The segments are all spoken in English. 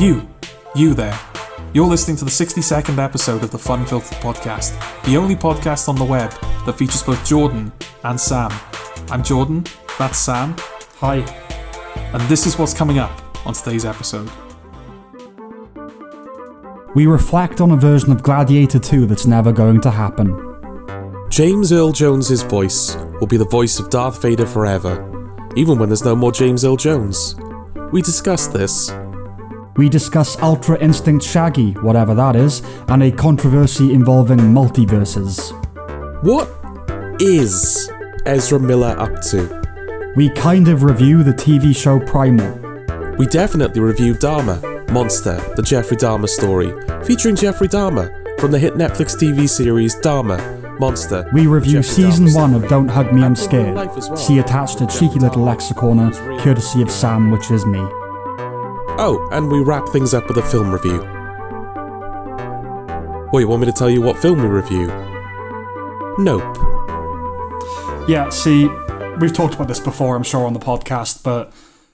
You there. You're listening to the 62nd episode of the Funfiltered podcast, the only podcast on the web that features both Jordan and Sam. I'm Jordan, that's Sam. Hi. And this is what's coming up on today's episode. We reflect on a version of Gladiator 2 that's never going to happen. James Earl Jones's voice will be the voice of Darth Vader forever, even when there's no more James Earl Jones. We discuss this. We discuss Ultra Instinct Shaggy, whatever that is, and a controversy involving MultiVersus. What is Ezra Miller up to? We kind of review the TV show Primal. We definitely review Dahmer, Monster, the Jeffrey Dahmer story, featuring Jeffrey Dahmer from the hit Netflix TV series Dahmer, Monster. We review Jeffrey Season Dahmer 1 of Don't Hug Me I'm Scared. Life as well. See attached a cheeky little Lexicorner, courtesy of Sam, which is me. Oh, and we wrap things up with a film review. Wait, you want me to tell you what film we review? Nope. Yeah, see, we've talked about this before, I'm sure, on the podcast, but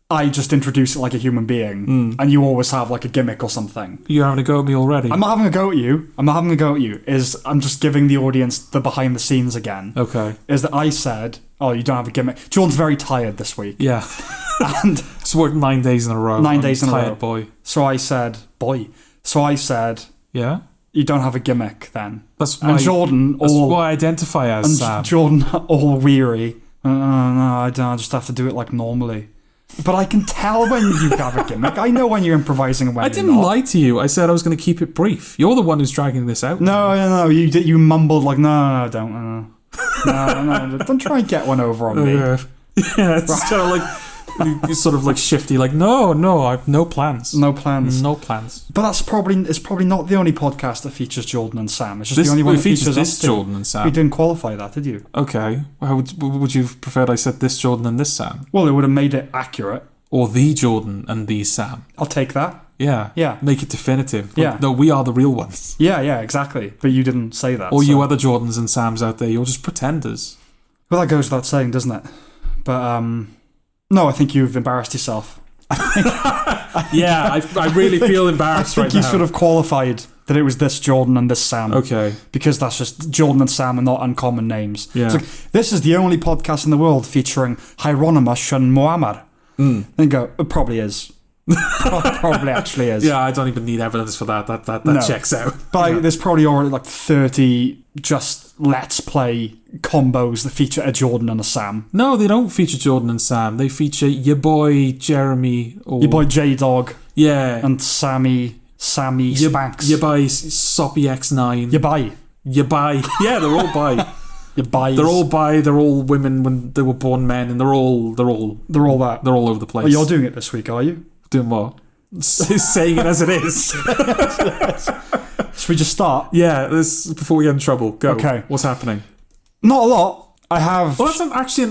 I just introduce it like a human being, and you always have like a gimmick or something. You're having a go at me already? I'm not having a go at you. I'm just giving the audience the behind the scenes again. Okay. Is that I said, oh, you don't have a gimmick. Jordan's very tired this week. Yeah. And It's worked 9 days in a row. 9 days in a row. Tired boy. So I said, Yeah? you don't have a gimmick then. That's And Jordan That's all... what I identify as, And Sam. Jordan all weary. No, I don't. I just have to do it like normally. But I can tell when you have a gimmick. I know when you're improvising and when I you're didn't not. lie to you. I said I was going to keep it brief. You're the one who's dragging this out. No. You mumbled like, no, don't. No. Don't try and get one over on me. Yeah, it's kind of like you're sort of like shifty, like no, I've no plans. No plans. No plans. But it's probably not the only podcast that features Jordan and Sam. It's just This the only one that features features this us two. Jordan and Sam. You didn't qualify that, did you? Okay. How would you have preferred I said this Jordan and this Sam? Well, it would have made it accurate. Or the Jordan and the Sam? I'll take that. Yeah. Yeah. Make it definitive. Like, Yeah. no, we are the real ones. Yeah, exactly. But you didn't say that. All so. you other Jordans and Sams out there, you're just pretenders. Well, that goes without saying, doesn't it? But, no, I think you've embarrassed yourself. Yeah, I really feel embarrassed I right think now. you should have qualified that it was this Jordan and this Sam. Okay. Because that's just Jordan and Sam are not uncommon names. Yeah. It's like, this is the only podcast in the world featuring Hieronymus and Muammar. Then you go, it probably is. Probably actually is. Yeah, I don't even need evidence for that. That No. checks out. But there's probably already like 30 just let's play combos that feature a Jordan and a Sam. No, they don't feature Jordan and Sam. They feature your boy Jeremy. Or, Your boy J-Dog Yeah. and Sammy Spanks. Your boy Soppy X9. Your bye. Your bi. Yeah, they're all bi. Your buys. They're all bi. They're all women when they were born men, and they're all They're all that. they're all over the place. Oh, you're doing it this week, are you? Doing what? Saying it as it is. Should we just start? Yeah, this before we get in trouble. Go. Okay. What's happening? Not a lot. I have... Well, that's actually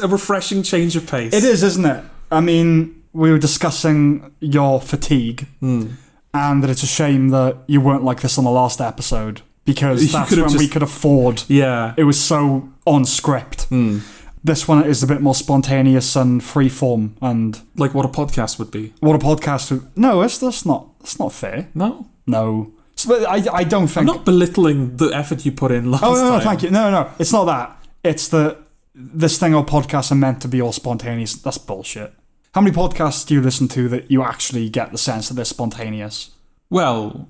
a refreshing change of pace. It is, isn't it? I mean, we were discussing your fatigue, and that it's a shame that you weren't like this on the last episode, because You that's could have when we just- could afford. Yeah. It was so on script. This one is a bit more spontaneous and freeform, and Like what a podcast would be. what a podcast would... No, that's not fair. No. No. So, but I don't think... I'm not belittling the effort you put in last Oh, no, time. thank you. No, it's not that. It's that this thing of podcasts are meant to be all spontaneous. That's bullshit. How many podcasts do you listen to that you actually get the sense that they're spontaneous? Well,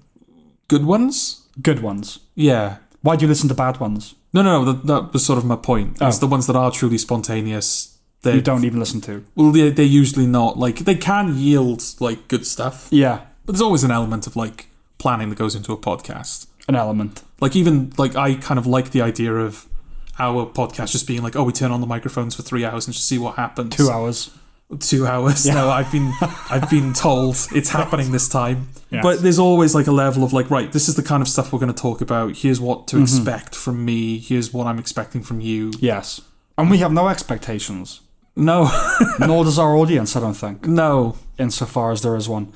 good ones? Good ones. Yeah. Why do you listen to bad ones? No, that was sort of my point. It's Oh. the ones that are truly spontaneous. You don't even listen to. Well, they're usually not. Like, they can yield, like, good stuff. Yeah, But there's always an element of, like, planning that goes into a podcast. an element. Like, even, like, I kind of like the idea of our podcast just being like, oh, we turn on the microphones for 3 hours and just see what happens. 2 hours. 2 hours. Yeah. No, I've been told it's happening this time. Yes. But there's always like a level of like, right, this is the kind of stuff we're going to talk about. Here's what to expect from me. Here's what I'm expecting from you. Yes. And we have no expectations. No, Nor does our audience, I don't think. no. Insofar as there is one.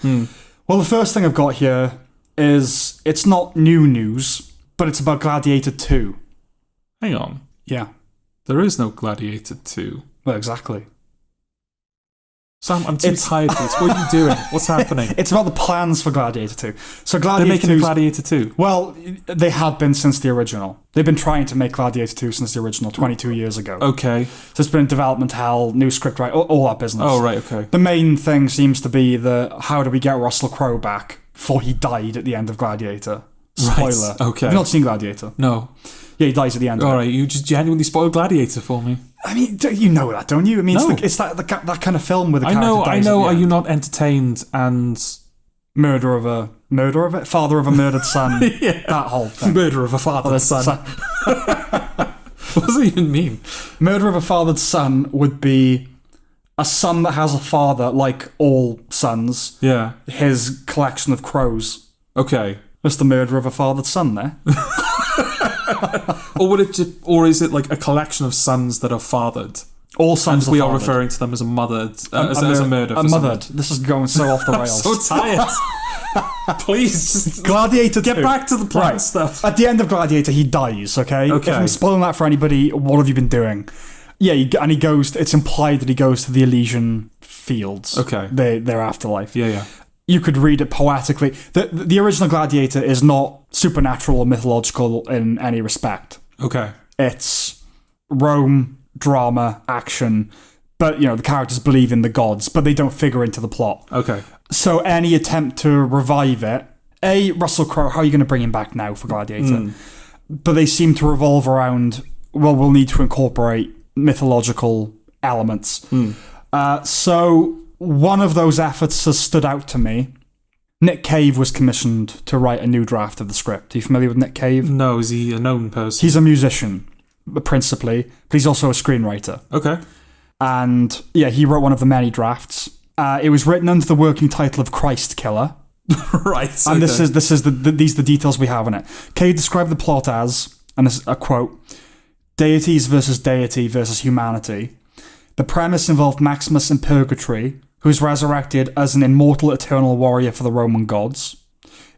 Well, the first thing I've got here is, it's not new news, but it's about Gladiator 2. Hang on. Yeah. There is no Gladiator 2. Well, exactly. Sam, I'm too tired for this. What are you doing? What's happening? It's about the plans for Gladiator 2. So They're Gladiator making a Gladiator 2. Well, they have been since the original. They've been trying to make Gladiator 2 since the original 22 years ago. Okay. So it's been in development hell, new script, right? All that business. Oh, right, okay. The main thing seems to be how do we get Russell Crowe back before he died at the end of Gladiator? Spoiler. Right, okay. You've not seen Gladiator? No. Yeah, he dies at the end. All right, you just genuinely spoiled Gladiator for me. I mean, you know that, don't you? I mean, No. it's that kind of film where the character dies I know. at Are the you end. not entertained and... Father of a murdered son. Yeah. That whole thing. Murder of a father's son. What does it even mean? Murder of a fathered son would be a son that has a father, like all sons. Yeah. His collection of crows. Okay. That's the murder of a fathered son there. Or is it like a collection of sons that are fathered? All sons And we are fathered. referring to them as a mothered, as a murder. A for mothered. someone. This is going so off the I'm rails. so tired. Please, just Gladiator get 2. back to the plot Right. stuff. At the end of Gladiator, he dies, okay? Okay. If I'm spoiling that for anybody, what have you been doing? Yeah, and he goes, it's implied that he goes to the Elysian fields. Okay. Their afterlife. Yeah. You could read it poetically. The original Gladiator is not supernatural or mythological in any respect. Okay. It's Rome, drama, action, but, the characters believe in the gods, but they don't figure into the plot. Okay. So any attempt to revive it, Russell Crowe, how are you going to bring him back now for Gladiator? But they seem to revolve around, well, we'll need to incorporate mythological elements. So one of those efforts has stood out to me. Nick Cave was commissioned to write a new draft of the script. Are you familiar with Nick Cave? No, is he a known person? He's a musician, principally, but he's also a screenwriter. Okay. And yeah, he wrote one of the many drafts. It was written under the working title of Christ Killer. Right. And okay. these are the details we have in it. Cave described the plot as, and this is a quote, deities versus deity versus humanity. The premise involved Maximus in purgatory, who is resurrected as an immortal eternal warrior for the Roman gods.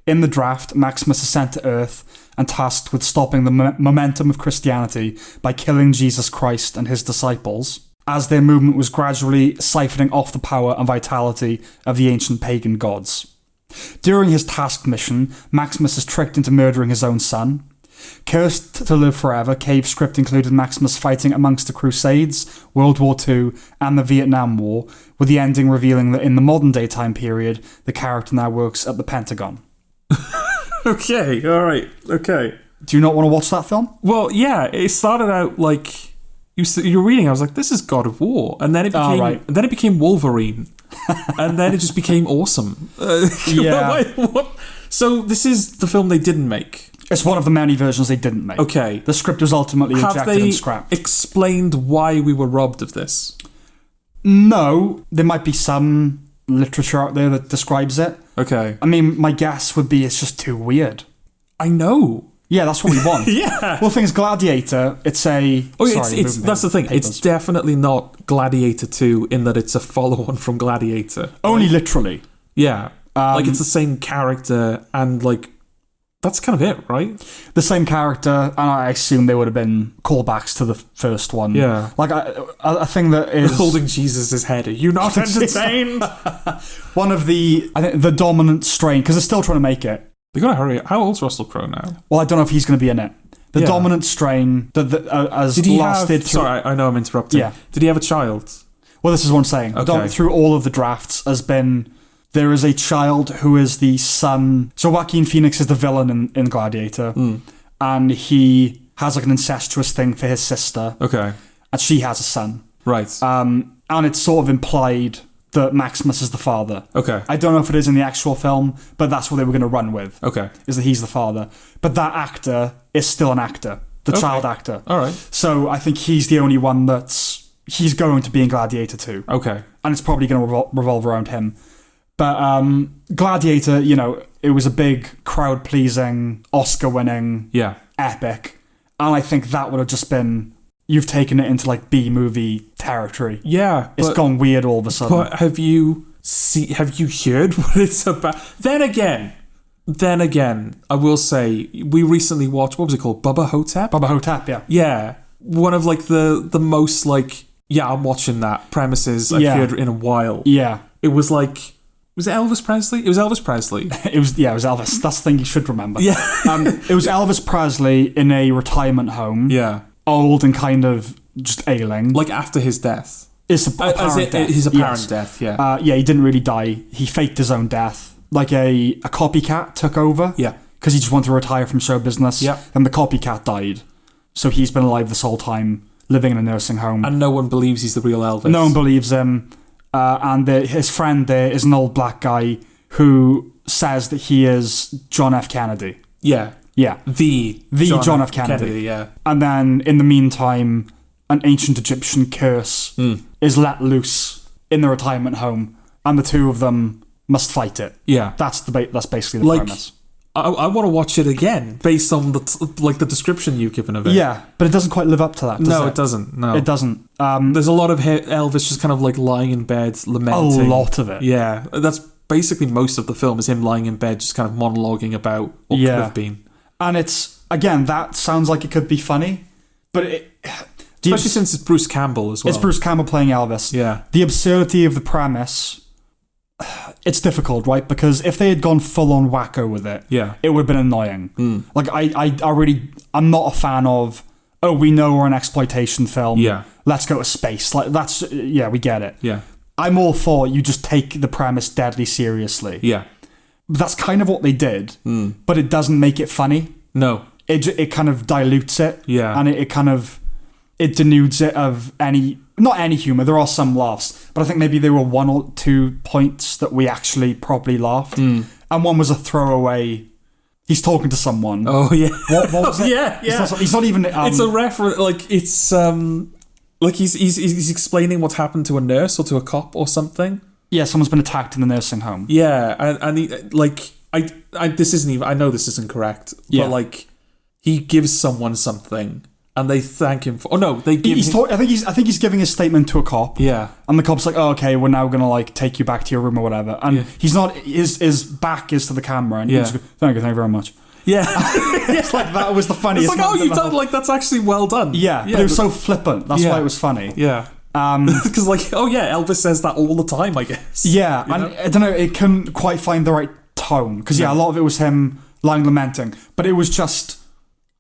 In the draft, Maximus is sent to Earth and tasked with stopping the momentum of Christianity by killing Jesus Christ and his disciples, as their movement was gradually siphoning off the power and vitality of the ancient pagan gods. During his task mission, Maximus is tricked into murdering his own son. Cursed to live forever, Cave's script included Maximus fighting amongst the Crusades, World War II, and the Vietnam War, with the ending revealing that in the modern day time period, the character now works at the Pentagon. Okay, alright, okay. Do you not want to watch that film? Well, yeah, it started out like... You're reading, I was like, this is God of War. And then it became Wolverine. And then it just became awesome. Yeah. What? So this is the film they didn't make. It's one of the many versions they didn't make. Okay. The script was ultimately rejected and scrapped. Explained why we were robbed of this? No, there might be some literature out there that describes it. Okay. I mean, my guess would be it's just too weird. I know. Yeah, that's what we want. Yeah. Well, the thing is, Gladiator, it's a... That's the thing. Papers. It's definitely not Gladiator 2 in that it's a follow-on from Gladiator. Only literally. Yeah. Like, it's the same character and, like, that's kind of it, right? The same character, and I assume there would have been callbacks to the first one. Yeah. Like, a thing that is... Holding Jesus' head. Are you not entertained? One of the dominant strain, because they're still trying to make it. They gotta hurry up. How old's Russell Crowe now? Well, I don't know if he's going to be in it. The dominant strain that has lasted... Sorry, I know I'm interrupting. Yeah. Did he have a child? Well, this is what I'm saying. Okay. Through all of the drafts has been... There is a child who is the son... So Joaquin Phoenix is the villain in Gladiator. And he has like an incestuous thing for his sister. Okay. And she has a son. Right. And it's sort of implied that Maximus is the father. Okay. I don't know if it is in the actual film, but that's what they were going to run with. Okay. Is that he's the father. But that actor is still an actor. The child actor. All right. So I think he's the only one he's going to be in Gladiator 2. Okay. And it's probably going to revolve around him. But Gladiator, it was a big crowd-pleasing, Oscar-winning epic. And I think that would have just been... You've taken it into like B-movie territory. Yeah. It's gone weird all of a sudden. But have you heard what it's about? Then again, I will say, we recently watched, what was it called? Bubba Hotep? Bubba Hotep, yeah. Yeah. One of like the most like, yeah, I'm watching that. Premises I've heard in a while. Yeah. It was like, was it Elvis Presley? It was Elvis Presley. It was Elvis. That's the thing you should remember. Yeah. It was Elvis Presley in a retirement home. Yeah. Old and kind of just ailing. Like after his death. His apparent death. His apparent death, yeah. Yeah, he didn't really die. He faked his own death. Like a copycat took over. Yeah. Because he just wanted to retire from show business. Yeah. And the copycat died. So he's been alive this whole time, living in a nursing home. And no one believes he's the real Elvis. No one believes him. And his friend there is an old black guy who says that he is John F. Kennedy. Yeah. Yeah. The John F. Kennedy. Yeah. And then, in the meantime, an ancient Egyptian curse is let loose in the retirement home, and the two of them must fight it. Yeah. That's basically the premise. I want to watch it again based on the description you've given of it. Yeah, but it doesn't quite live up to that, does it? No, it doesn't. No, it doesn't. There's a lot of Elvis just kind of like lying in bed lamenting. A lot of it. Yeah, that's basically most of the film is him lying in bed just kind of monologuing about what could have been. And it's, again, that sounds like it could be funny, but especially since it's Bruce Campbell as well. It's Bruce Campbell playing Elvis. Yeah. The absurdity of the premise, it's difficult, right? Because if they had gone full on wacko with it, it would have been annoying. Like I'm not a fan of, oh, we know we're an exploitation film. Yeah. Let's go to space. Like that's, we get it. Yeah. I'm all for you just take the premise deadly seriously. Yeah. But that's kind of what they did, but it doesn't make it funny. No. It kind of dilutes it. Yeah. And it denudes it of not any humour. There are some laughs, but I think maybe there were 1 or 2 points that we actually properly laughed. And one was a throwaway. He's talking to someone. Oh yeah. What was it? Yeah. He's not even. It's a reference. Like it's like he's explaining what's happened to a nurse or to a cop or something. Yeah, someone's been attacked in the nursing home. Yeah, and he, like I this isn't even. I know this isn't correct. Yeah. But like he gives someone something. And they thank him for. Oh no, they give. I think he's giving his statement to a cop. Yeah, and the cop's like, "Oh, okay, we're now gonna like take you back to your room or whatever." And he's not. His back is to the camera, and he's like, "Thank you very much." Yeah, it's like that was the funniest. It's like, oh, you've done like that's actually well done. Yeah, but it was so flippant. That's why it was funny. Yeah, because like, oh yeah, Elvis says that all the time, I guess. Yeah, and I don't know, it couldn't quite find the right tone because a lot of it was him lying lamenting, but it was just.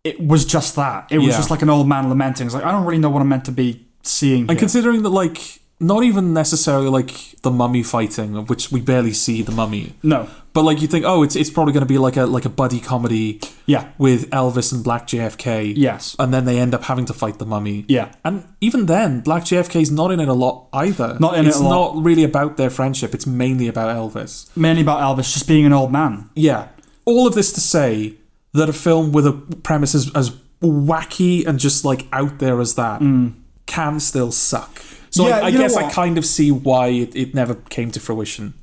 It was just that. It was just like an old man lamenting. It's like, I don't really know what I'm meant to be seeing here. And considering that, like, not even necessarily, like, the mummy fighting, of which we barely see the mummy. No. But, like, you think, oh, it's probably going to be like a buddy comedy with Elvis and Black JFK. Yes. And then they end up having to fight the mummy. Yeah. And even then, Black JFK's not in it a lot either. It's not really about their friendship. It's mainly about Elvis. Mainly about Elvis just being an old man. Yeah. All of this to say that a film with a premise as wacky and just like out there as that can still suck. So I guess I kind of see why it never came to fruition.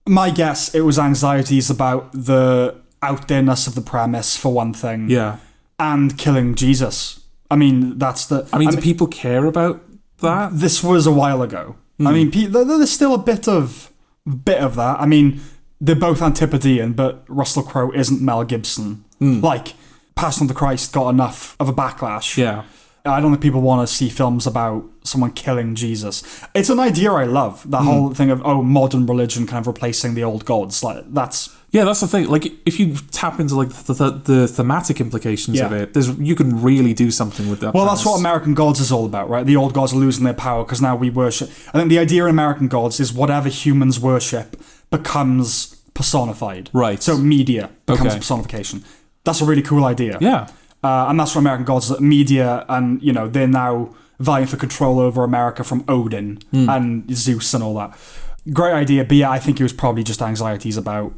My guess, it was anxieties about the out there-ness of the premise, for one thing. Yeah. And killing Jesus. I mean, that's the... I mean, do people care about that? This was a while ago. I mean, there's still a bit of that. I mean, they're both Antipodean, but Russell Crowe isn't Mel Gibson. Like, Passion of the Christ got enough of a backlash. Yeah. I don't think people want to see films about someone killing Jesus. It's an idea I love. That whole thing of, modern religion kind of replacing the old gods. Like, that's... Yeah, that's the thing. Like, if you tap into like the thematic implications of it, you can really do something with that. Well, that's what American Gods is all about, right? The old gods are losing their power because now we worship... I think the idea in American Gods is whatever humans worship becomes personified. Right. So media becomes personification. That's a really cool idea. Yeah. And that's what American Gods is. Media, and, they're now vying for control over America from Odin and Zeus and all that. Great idea, but I think it was probably just anxieties about,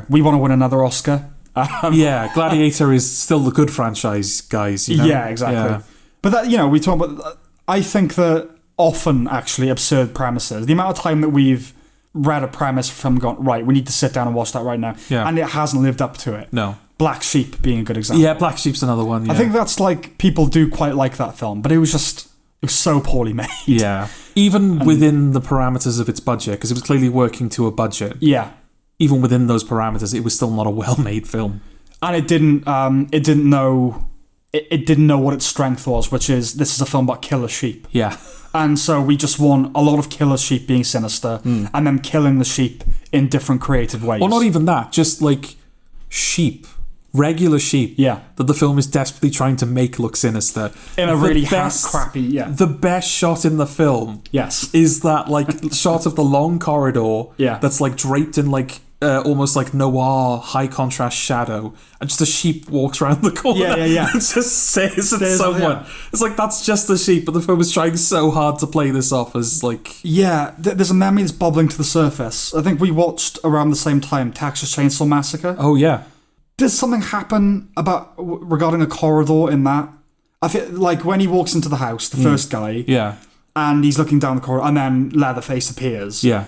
we want to win another Oscar. Gladiator is still the good franchise, guys. Yeah, exactly. Yeah. But that, we talk about, I think that often, actually, absurd premises, the amount of time that we've read a premise from gone, right, we need to sit down and watch that right now, and it hasn't lived up to it. No. Black Sheep being a good example. Yeah, Black Sheep's another one. Yeah. I think that's like, people do quite like that film, but it was so poorly made. Yeah. Even within the parameters of its budget, because it was clearly working to a budget. Yeah. Even within those parameters, it was still not a well-made film. And it didn't know it didn't know what its strength was, which is this is a film about killer sheep. Yeah. And so we just want a lot of killer sheep being sinister and then killing the sheep in different creative ways. Or not even that, just like sheep. Regular sheep that the film is desperately trying to make look sinister. In a really crappy, The best shot in the film is that like shot of the long corridor that's like draped in like almost like noir high contrast shadow, and just a sheep walks around the corner and just stares at someone. It's like, that's just the sheep, but the film is trying so hard to play this off as like... There's a memory that's bubbling to the surface. I think we watched around the same time Texas Chainsaw Massacre. Oh yeah. Did something happen regarding a corridor in that? I feel like when he walks into the house, the first guy, and he's looking down the corridor, and then Leatherface appears. Yeah.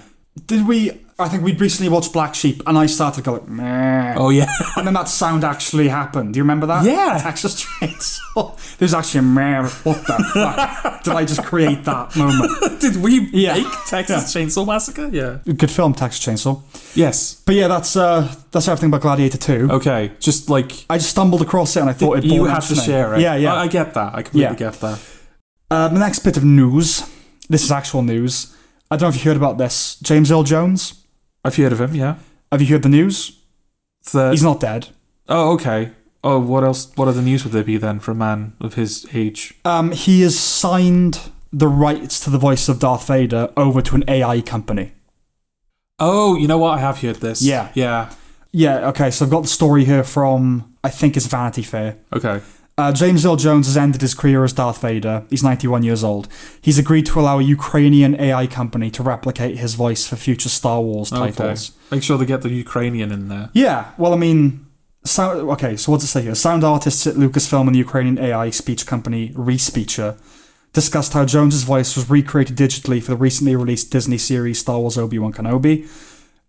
I think we'd recently watched Black Sheep, and I started going, meh. Oh, yeah. And then that sound actually happened. Do you remember that? Yeah. Texas Chainsaw. There's actually a meh. What the fuck? Did I just create that moment? Did we make Texas Chainsaw Massacre? Yeah. Good film, Texas Chainsaw. Yes. But yeah, that's everything about Gladiator 2. Okay. Just like... I just stumbled across it, and I thought it bore You had to share it. Yeah. I get that. I completely get that. The next bit of news. This is actual news. I don't know if you heard about this. James Earl Jones. I've heard of him, yeah. Have you heard the news? He's not dead. Oh, okay. Oh, what else? What other news would there be then for a man of his age? He has signed the rights to the voice of Darth Vader over to an AI company. Oh, you know what? I have heard this. Yeah. Yeah, okay, so I've got the story here from, I think it's Vanity Fair. Okay. James Earl Jones has ended his career as Darth Vader. He's 91 years old. He's agreed to allow a Ukrainian AI company to replicate his voice for future Star Wars titles. Okay. Make sure they get the Ukrainian in there. Yeah, well, I mean... so what's it say here? Sound artists at Lucasfilm and the Ukrainian AI speech company Respeecher discussed how Jones's voice was recreated digitally for the recently released Disney series Star Wars Obi-Wan Kenobi.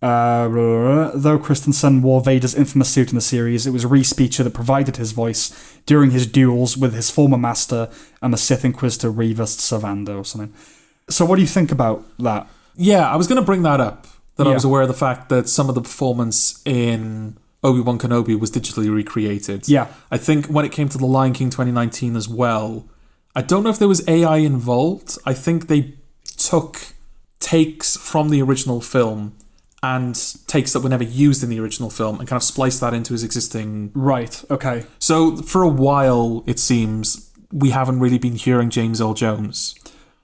Though Christensen wore Vader's infamous suit in the series, it was Respeecher that provided his voice during his duels with his former master and the Sith Inquisitor Revis Savando or something. So what do you think about that? Yeah, I was going to bring that up, that I was aware of the fact that some of the performance in Obi-Wan Kenobi was digitally recreated. Yeah. I think when it came to The Lion King 2019 as well, I don't know if there was AI involved. I think they took takes from the original film and takes that were never used in the original film and kind of spliced that into his existing... Right, okay. So for a while, it seems, we haven't really been hearing James Earl Jones.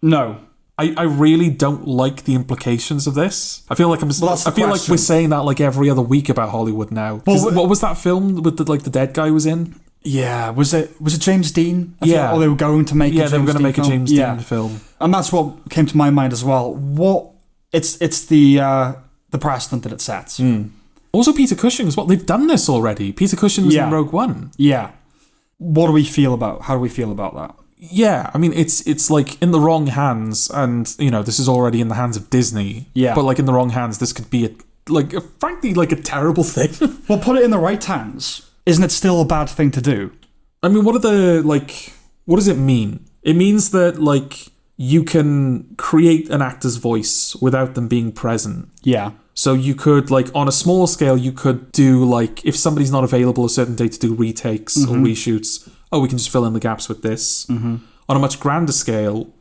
No. I really don't like the implications of this. I feel like like we're saying that like every other week about Hollywood now. Well, what was that film with the dead guy was in? Yeah, was it James Dean? Or they were going to make they were going to make a James Dean film. And that's what came to my mind as well. It's the precedent that it sets. Also Peter Cushing as well. They've done this already. Peter Cushing was in Rogue One. Yeah. How do we feel about that? Yeah, I mean, it's like in the wrong hands, and, you know, this is already in the hands of Disney. Yeah. But, like, in the wrong hands, this could be, frankly, a terrible thing. Well, put it in the right hands. Isn't it still a bad thing to do? I mean, what does it mean? It means that, you can create an actor's voice without them being present. Yeah. So you could, on a small scale, you could do, if somebody's not available a certain day to do retakes or reshoots, we can just fill in the gaps with this. Mm-hmm. On a much grander scale,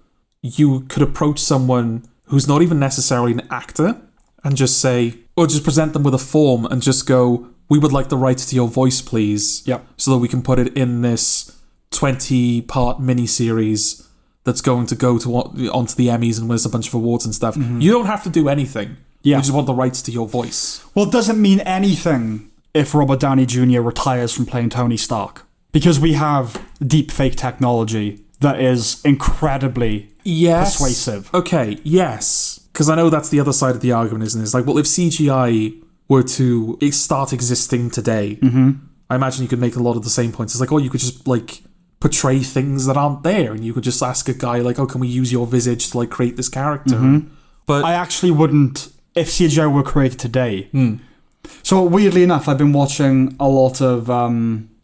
you could approach someone who's not even necessarily an actor and just say, or just present them with a form and just go, we would like the rights to your voice, please. Yep. So that we can put it in this 20-part miniseries that's going to go onto the Emmys and win a bunch of awards and stuff. Mm-hmm. You don't have to do anything. Yeah. You just want the rights to your voice. Well, it doesn't mean anything if Robert Downey Jr. retires from playing Tony Stark. Because we have deep fake technology that is incredibly persuasive. Okay, yes. Because I know that's the other side of the argument, isn't it? It's like, well, if CGI were to start existing today, I imagine you could make a lot of the same points. It's like, you could just, portray things that aren't there, and you could just ask a guy, can we use your visage to, create this character? Mm-hmm. But I actually wouldn't, if CGI were created today. So, weirdly enough, I've been watching a lot of...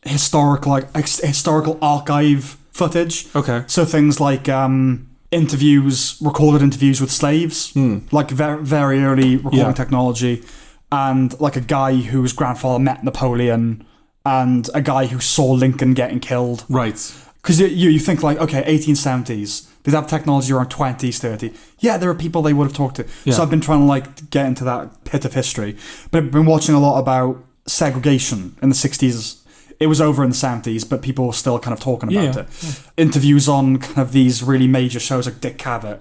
historical archive footage. Okay. So things like recorded interviews with slaves, very, very early recording technology, and a guy whose grandfather met Napoleon and a guy who saw Lincoln getting killed. Right. Because you think like, okay, 1870s, they'd have technology around 20s, 30s. Yeah, there are people they would have talked to. Yeah. So I've been trying to like get into that pit of history. But I've been watching a lot about segregation in the 60s. It was over in the 70s, but people were still kind of talking about it. Yeah. Interviews on kind of these really major shows like Dick Cavett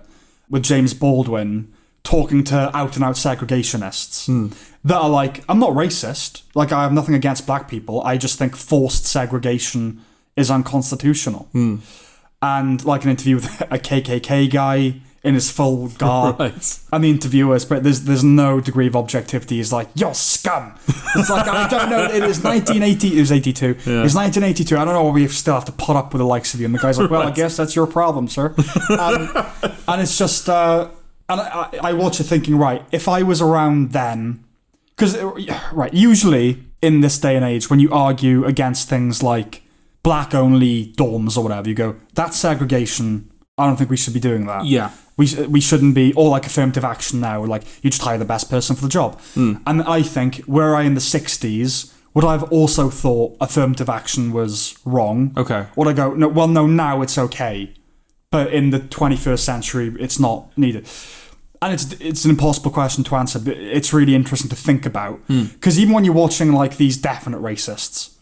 with James Baldwin talking to out-and-out segregationists that are like, I'm not racist. Like, I have nothing against black people. I just think forced segregation is unconstitutional. And like an interview with a KKK guy in his full garb, Right. and the interviewers, but there's no degree of objectivity. He's like, "You're scum." It's like, I don't know. It is 1980. It was 82. Yeah. It's 1982. I don't know why we still have to put up with the likes of you. And the guy's like, "Well, right. I guess that's your problem, sir." And it's just, and I watch it thinking, right, if I was around then, because usually in this day and age, when you argue against things like black-only dorms or whatever, you go, that's segregation. I don't think we should be doing that. Yeah. We shouldn't be, or like affirmative action now, like you just hire the best person for the job. And I think, were I in the 60s, would I have also thought affirmative action was wrong? Okay. Would I go, no, now it's okay, but in the 21st century, it's not needed. And it's an impossible question to answer, but it's really interesting to think about. Because even when you're watching like these definite racists,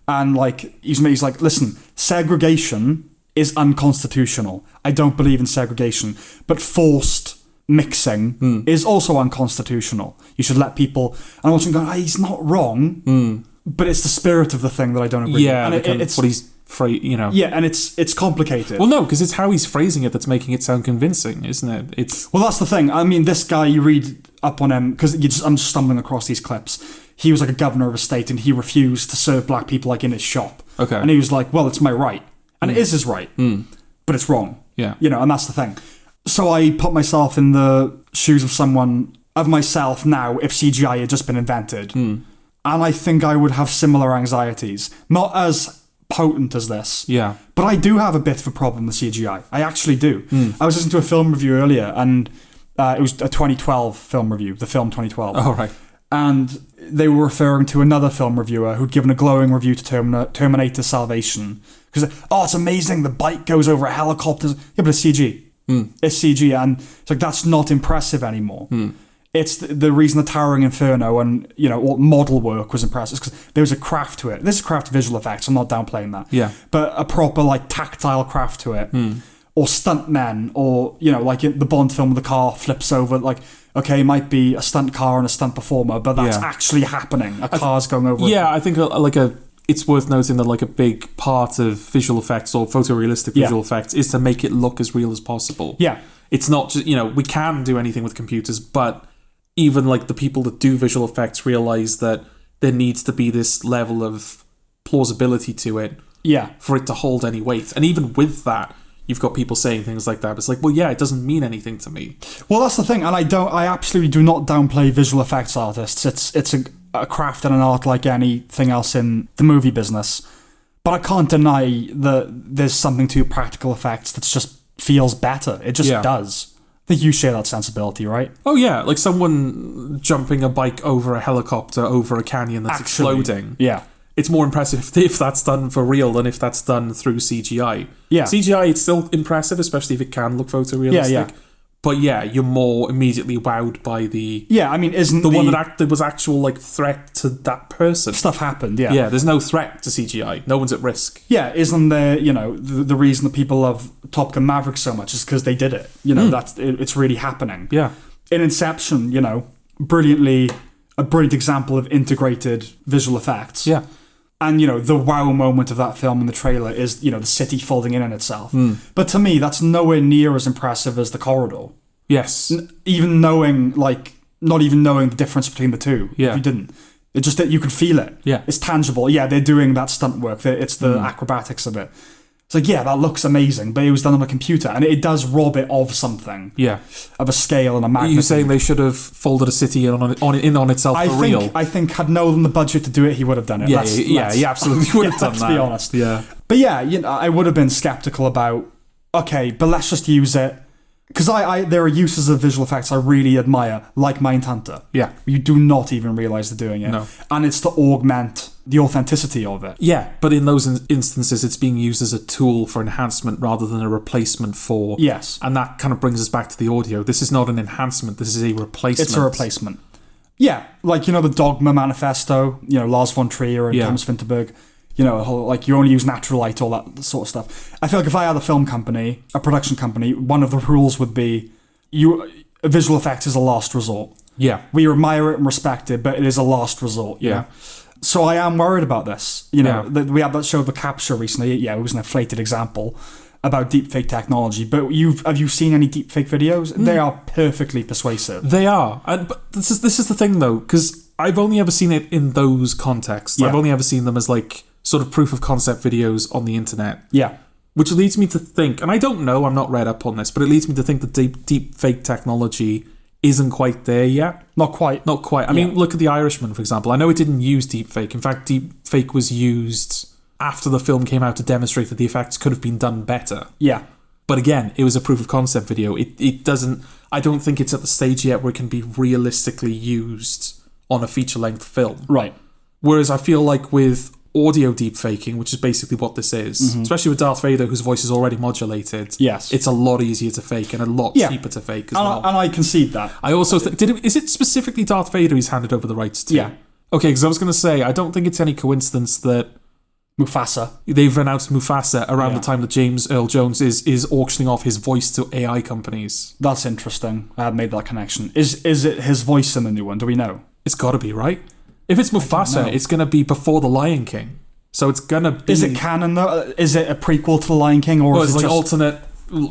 and like he's like, listen, segregation is unconstitutional. I don't believe in segregation, but forced mixing is also unconstitutional. You should let people. And I'm watching going, he's not wrong, but it's the spirit of the thing that I don't agree. Yeah, with. And it's what he's Yeah, and it's complicated. Well, no, because it's how he's phrasing it that's making it sound convincing, isn't it? Well, that's the thing. I mean, this guy, you read up on him because I'm just stumbling across these clips. He was like a governor of a state, and he refused to serve black people like in his shop. Okay, and he was like, "Well, it's my right." And it is his right, but it's wrong. Yeah. And that's the thing. So I put myself in the shoes of myself now if CGI had just been invented. And I think I would have similar anxieties. Not as potent as this. Yeah. But I do have a bit of a problem with CGI. I actually do. I was listening to a film review earlier, and it was a 2012 film review, the film 2012. Oh, right. And they were referring to another film reviewer who'd given a glowing review to Terminator Salvation. Because, it's amazing, the bike goes over a helicopter. Yeah, but it's CG. It's CG, and it's like, that's not impressive anymore. It's the reason the Towering Inferno and, what model work was impressive, because there was a craft to it. There's a craft to visual effects, I'm not downplaying that. Yeah. But a proper, tactile craft to it. Or stuntmen, or, like in the Bond film, the car flips over, okay, it might be a stunt car and a stunt performer, but that's actually happening. A car's going over. Yeah, I think it's worth noting that a big part of visual effects or photorealistic visual effects is to make it look as real as possible. Yeah. It's not just, we can do anything with computers, but even the people that do visual effects realize that there needs to be this level of plausibility to it for it to hold any weight. And even with that, you've got people saying things like that. But it's like, well, yeah, it doesn't mean anything to me. Well, that's the thing, and I absolutely do not downplay visual effects artists. It's a craft and an art like anything else in the movie business. But I can't deny that there's something to practical effects that just feels better. It just does. I think you share that sensibility, right? Oh, yeah. Like someone jumping a bike over a helicopter over a canyon that's exploding. Yeah. It's more impressive if that's done for real than if that's done through CGI. Yeah. CGI, it's still impressive, especially if it can look photorealistic. Yeah. But yeah, you're more immediately wowed by the... Yeah, I mean, isn't the one that there was actual threat to that person. Stuff happened, yeah. Yeah, there's no threat to CGI. No one's at risk. Yeah, isn't there, the reason that people love Top Gun Maverick so much is because they did it. It's really happening. Yeah. In Inception, a brilliant example of integrated visual effects. Yeah. And, the wow moment of that film in the trailer is, the city folding in on itself. But to me, that's nowhere near as impressive as The Corridor. Yes. Even knowing, not even knowing the difference between the two. Yeah. If you didn't. It's just that you could feel it. Yeah. It's tangible. Yeah, they're doing that stunt work. It's the acrobatics of it. It's like, yeah, that looks amazing, but it was done on a computer, and it does rob it of something. Yeah. Of a scale and a magnitude. Are you saying they should have folded a city in on itself for real? I think had Nolan the budget to do it, he would have done it. He absolutely would have done that. Let's be honest. Yeah. But yeah, I would have been skeptical about, okay, but let's just use it Because there are uses of visual effects I really admire, like Mindhunter. Yeah. You do not even realise they're doing it. No. And it's to augment the authenticity of it. Yeah, but in those instances, it's being used as a tool for enhancement rather than a replacement for... Yes. And that kind of brings us back to the audio. This is not an enhancement, this is a replacement. It's a replacement. Yeah, like, the Dogma Manifesto, Lars von Trier and Thomas Vinterberg, you only use natural light, all that sort of stuff. I feel like if I had a film company, a production company, one of the rules would be visual effects is a last resort. Yeah. We admire it and respect it, but it is a last resort. Yeah. So I am worried about this. We had that show, The Capture, recently. Yeah, it was an inflated example about deepfake technology. But have you seen any deepfake videos? They are perfectly persuasive. They are. But this is the thing, though, because I've only ever seen it in those contexts. Yeah. I've only ever seen them as, sort of proof of concept videos on the internet. Yeah. Which leads me to think, and I don't know, I'm not read up on this, but it leads me to think that deep fake technology isn't quite there yet. Not quite. Not quite. I mean, look at The Irishman, for example. I know it didn't use deepfake. In fact, deepfake was used after the film came out to demonstrate that the effects could have been done better. Yeah. But again, it was a proof of concept video. It doesn't... I don't think it's at the stage yet where it can be realistically used on a feature-length film. Right. Whereas I feel like with audio deepfaking, which is basically what this is, especially with Darth Vader, whose voice is already modulated, yes, it's a lot easier to fake and a lot cheaper to fake as well. And I concede that. I also think... Is it specifically Darth Vader he's handed over the rights to? Yeah. Okay, because I was going to say, I don't think it's any coincidence that Mufasa. They've announced Mufasa around the time that James Earl Jones is auctioning off his voice to AI companies. That's interesting. I had made that connection. Is it his voice in the new one? Do we know? It's got to be, right? If it's Mufasa, it's going to be before The Lion King. So it's going to be... Is it canon, though? Is it a prequel to The Lion King? Or is it like just... alternate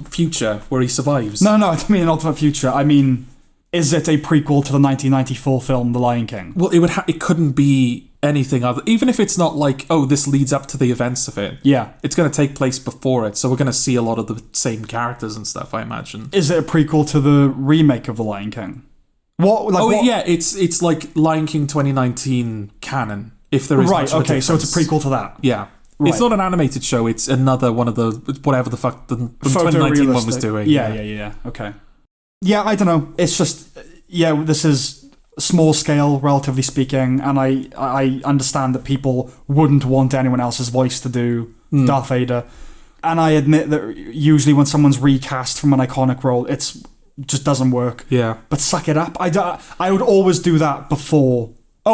future where he survives? No, I don't mean an alternate future. I mean, is it a prequel to the 1994 film The Lion King? Well, it couldn't be anything other... Even if it's not like, this leads up to the events of it. Yeah. It's going to take place before it, so we're going to see a lot of the same characters and stuff, I imagine. Is it a prequel to the remake of The Lion King? Yeah, it's like Lion King 2019 canon, if there is right, okay, so it's a prequel to that. Yeah. Right. It's not an animated show, it's another one of the, whatever the fuck the 2019 one was doing. Yeah, okay. Yeah, I don't know, it's just, this is small scale, relatively speaking, and I understand that people wouldn't want anyone else's voice to do Darth Vader, and I admit that usually when someone's recast from an iconic role, it's just doesn't work. Yeah. But suck it up. I would always do that before.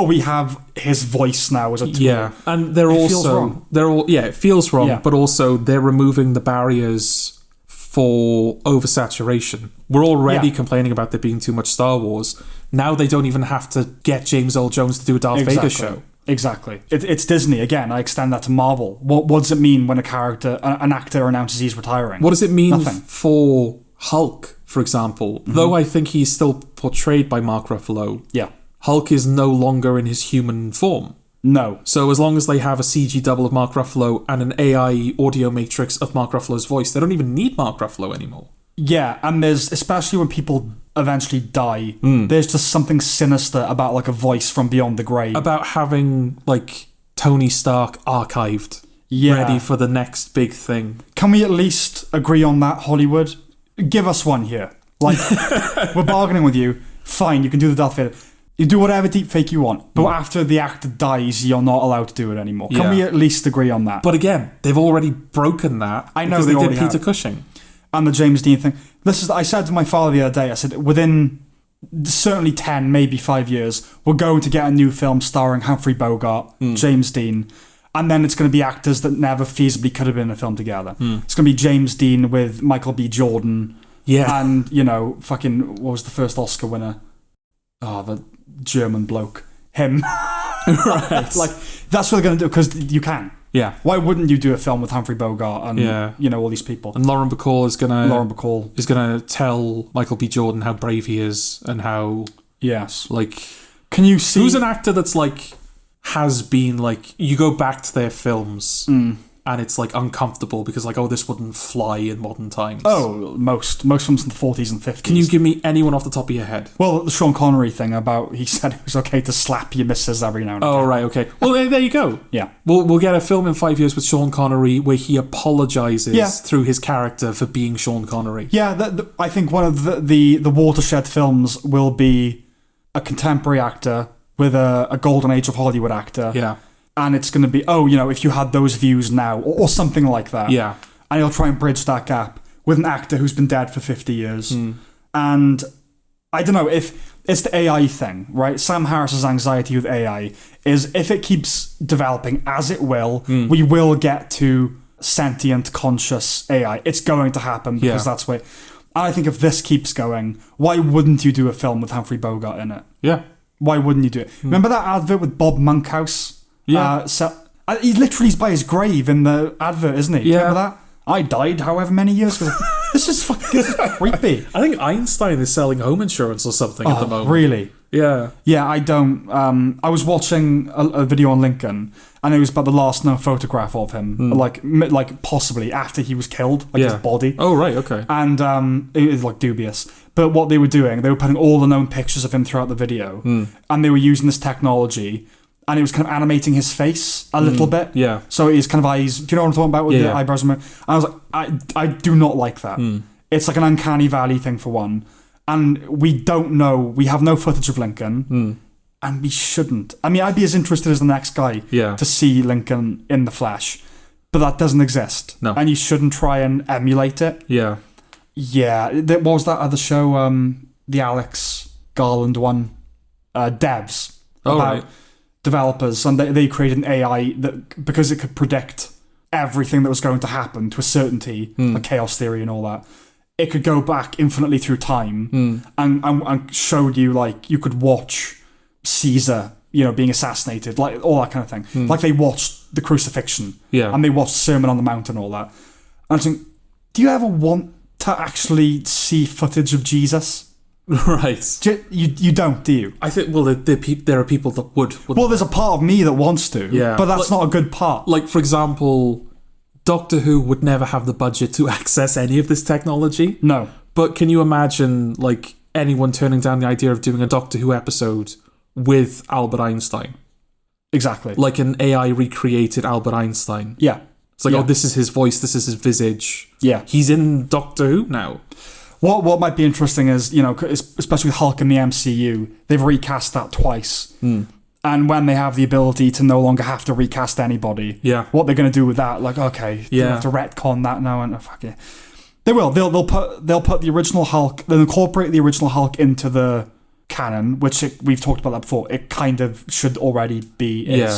We have his voice now as a tool. Yeah, and it feels wrong. It feels wrong, but also they're removing the barriers for oversaturation. We're already complaining about there being too much Star Wars. Now they don't even have to get James Earl Jones to do a Darth Vader show. Exactly. It's Disney. Again, I extend that to Marvel. What does it mean when an actor announces he's retiring? What does it mean Nothing. for Hulk, for example? Though I think he's still portrayed by Mark Ruffalo. Yeah. Hulk is no longer in his human form. No. So as long as they have a CG double of Mark Ruffalo and an AI audio matrix of Mark Ruffalo's voice, they don't even need Mark Ruffalo anymore. Yeah, and there's, especially when people eventually die, there's just something sinister about like a voice from beyond the grave. About having like Tony Stark archived, ready for the next big thing. Can we at least agree on that, Hollywood? Give us one here. Like, we're bargaining with you. Fine, you can do the Darth Vader. You do whatever deepfake you want, but after the actor dies, you're not allowed to do it anymore. Can we at least agree on that? But again, they've already broken that. I know because they did Peter Cushing. And the James Dean thing. I said to my father the other day, I said, within certainly 10, maybe 5 years, we're going to get a new film starring Humphrey Bogart, James Dean, and then it's going to be actors that never feasibly could have been in a film together. It's going to be James Dean with Michael B. Jordan. Yeah. And, what was the first Oscar winner? The German bloke. Him. Right. Like, that's what they're going to do, because you can. Yeah. Why wouldn't you do a film with Humphrey Bogart and, all these people? And Lauren Bacall is gonna tell Michael B. Jordan how brave he is and how... Yes. Like... Can you see... Who's an actor that's, like, has been, like... You go back to their films and it's like uncomfortable because like, oh, this wouldn't fly in modern times? Oh, most films in the 40s and 50s. Can you give me anyone off the top of your head? Well, the Sean Connery thing about he said it was okay to slap your missus every now and again. Oh, right, okay. Well, there you go. Yeah. We'll get a film in 5 years with Sean Connery where he apologises through his character for being Sean Connery. Yeah, I think one of the watershed films will be a contemporary actor with a golden age of Hollywood actor. Yeah. And it's going to be, if you had those views now, or something like that. Yeah. And he'll try and bridge that gap with an actor who's been dead for 50 years. And I don't know, if it's the AI thing, right? Sam Harris's anxiety with AI is if it keeps developing as it will, we will get to sentient, conscious AI. It's going to happen because that's where... And I think if this keeps going, why wouldn't you do a film with Humphrey Bogart in it? Yeah. Why wouldn't you do it? Remember that advert with Bob Monkhouse? Yeah. He literally is by his grave in the advert, isn't he? Yeah. Remember that? I died however many years ago. This is fucking creepy. I think Einstein is selling home insurance or something at the moment. Really? Yeah. Yeah, I don't... I was watching a video on Lincoln, and it was about the last known photograph of him, like possibly after he was killed, his body. Oh, right, okay. And it was like dubious. But what they were doing, they were putting all the known pictures of him throughout the video, and they were using this technology, and it was kind of animating his face a little bit. Yeah. So his kind of eyes, do you know what I'm talking about with the eyebrows? And I was like, I do not like that. It's like an uncanny valley thing for one. And we don't know, we have no footage of Lincoln, and we shouldn't. I mean, I'd be as interested as the next guy to see Lincoln in the flesh, but that doesn't exist. No. And you shouldn't try and emulate it. Yeah. Yeah. What was that other show, the Alex Garland one? Devs. About developers, and they created an AI that, because it could predict everything that was going to happen to a certainty, like chaos theory and all that, it could go back infinitely through time and showed you, like, you could watch Caesar, being assassinated, like all that kind of thing. Like they watched the crucifixion, and they watched Sermon on the Mount and all that. And I was thinking, do you ever want to actually see footage of Jesus? Right. You don't, do you? I think, well, there are people that would. Well, there's a part of me that wants to, but that's not a good part. Like, for example, Doctor Who would never have the budget to access any of this technology. No. But can you imagine, like, anyone turning down the idea of doing a Doctor Who episode with Albert Einstein? Exactly. Like an AI recreated Albert Einstein. Yeah. It's like, oh, this is his voice, this is his visage. Yeah. He's in Doctor Who now. What might be interesting is, especially with Hulk in the MCU, they've recast that twice. And when they have the ability to no longer have to recast anybody, what they're going to do with that? Like, okay, they have to retcon that now, and fuck it. They will. They'll put the original Hulk. They'll incorporate the original Hulk into the canon, which we've talked about that before. It kind of should already be. You're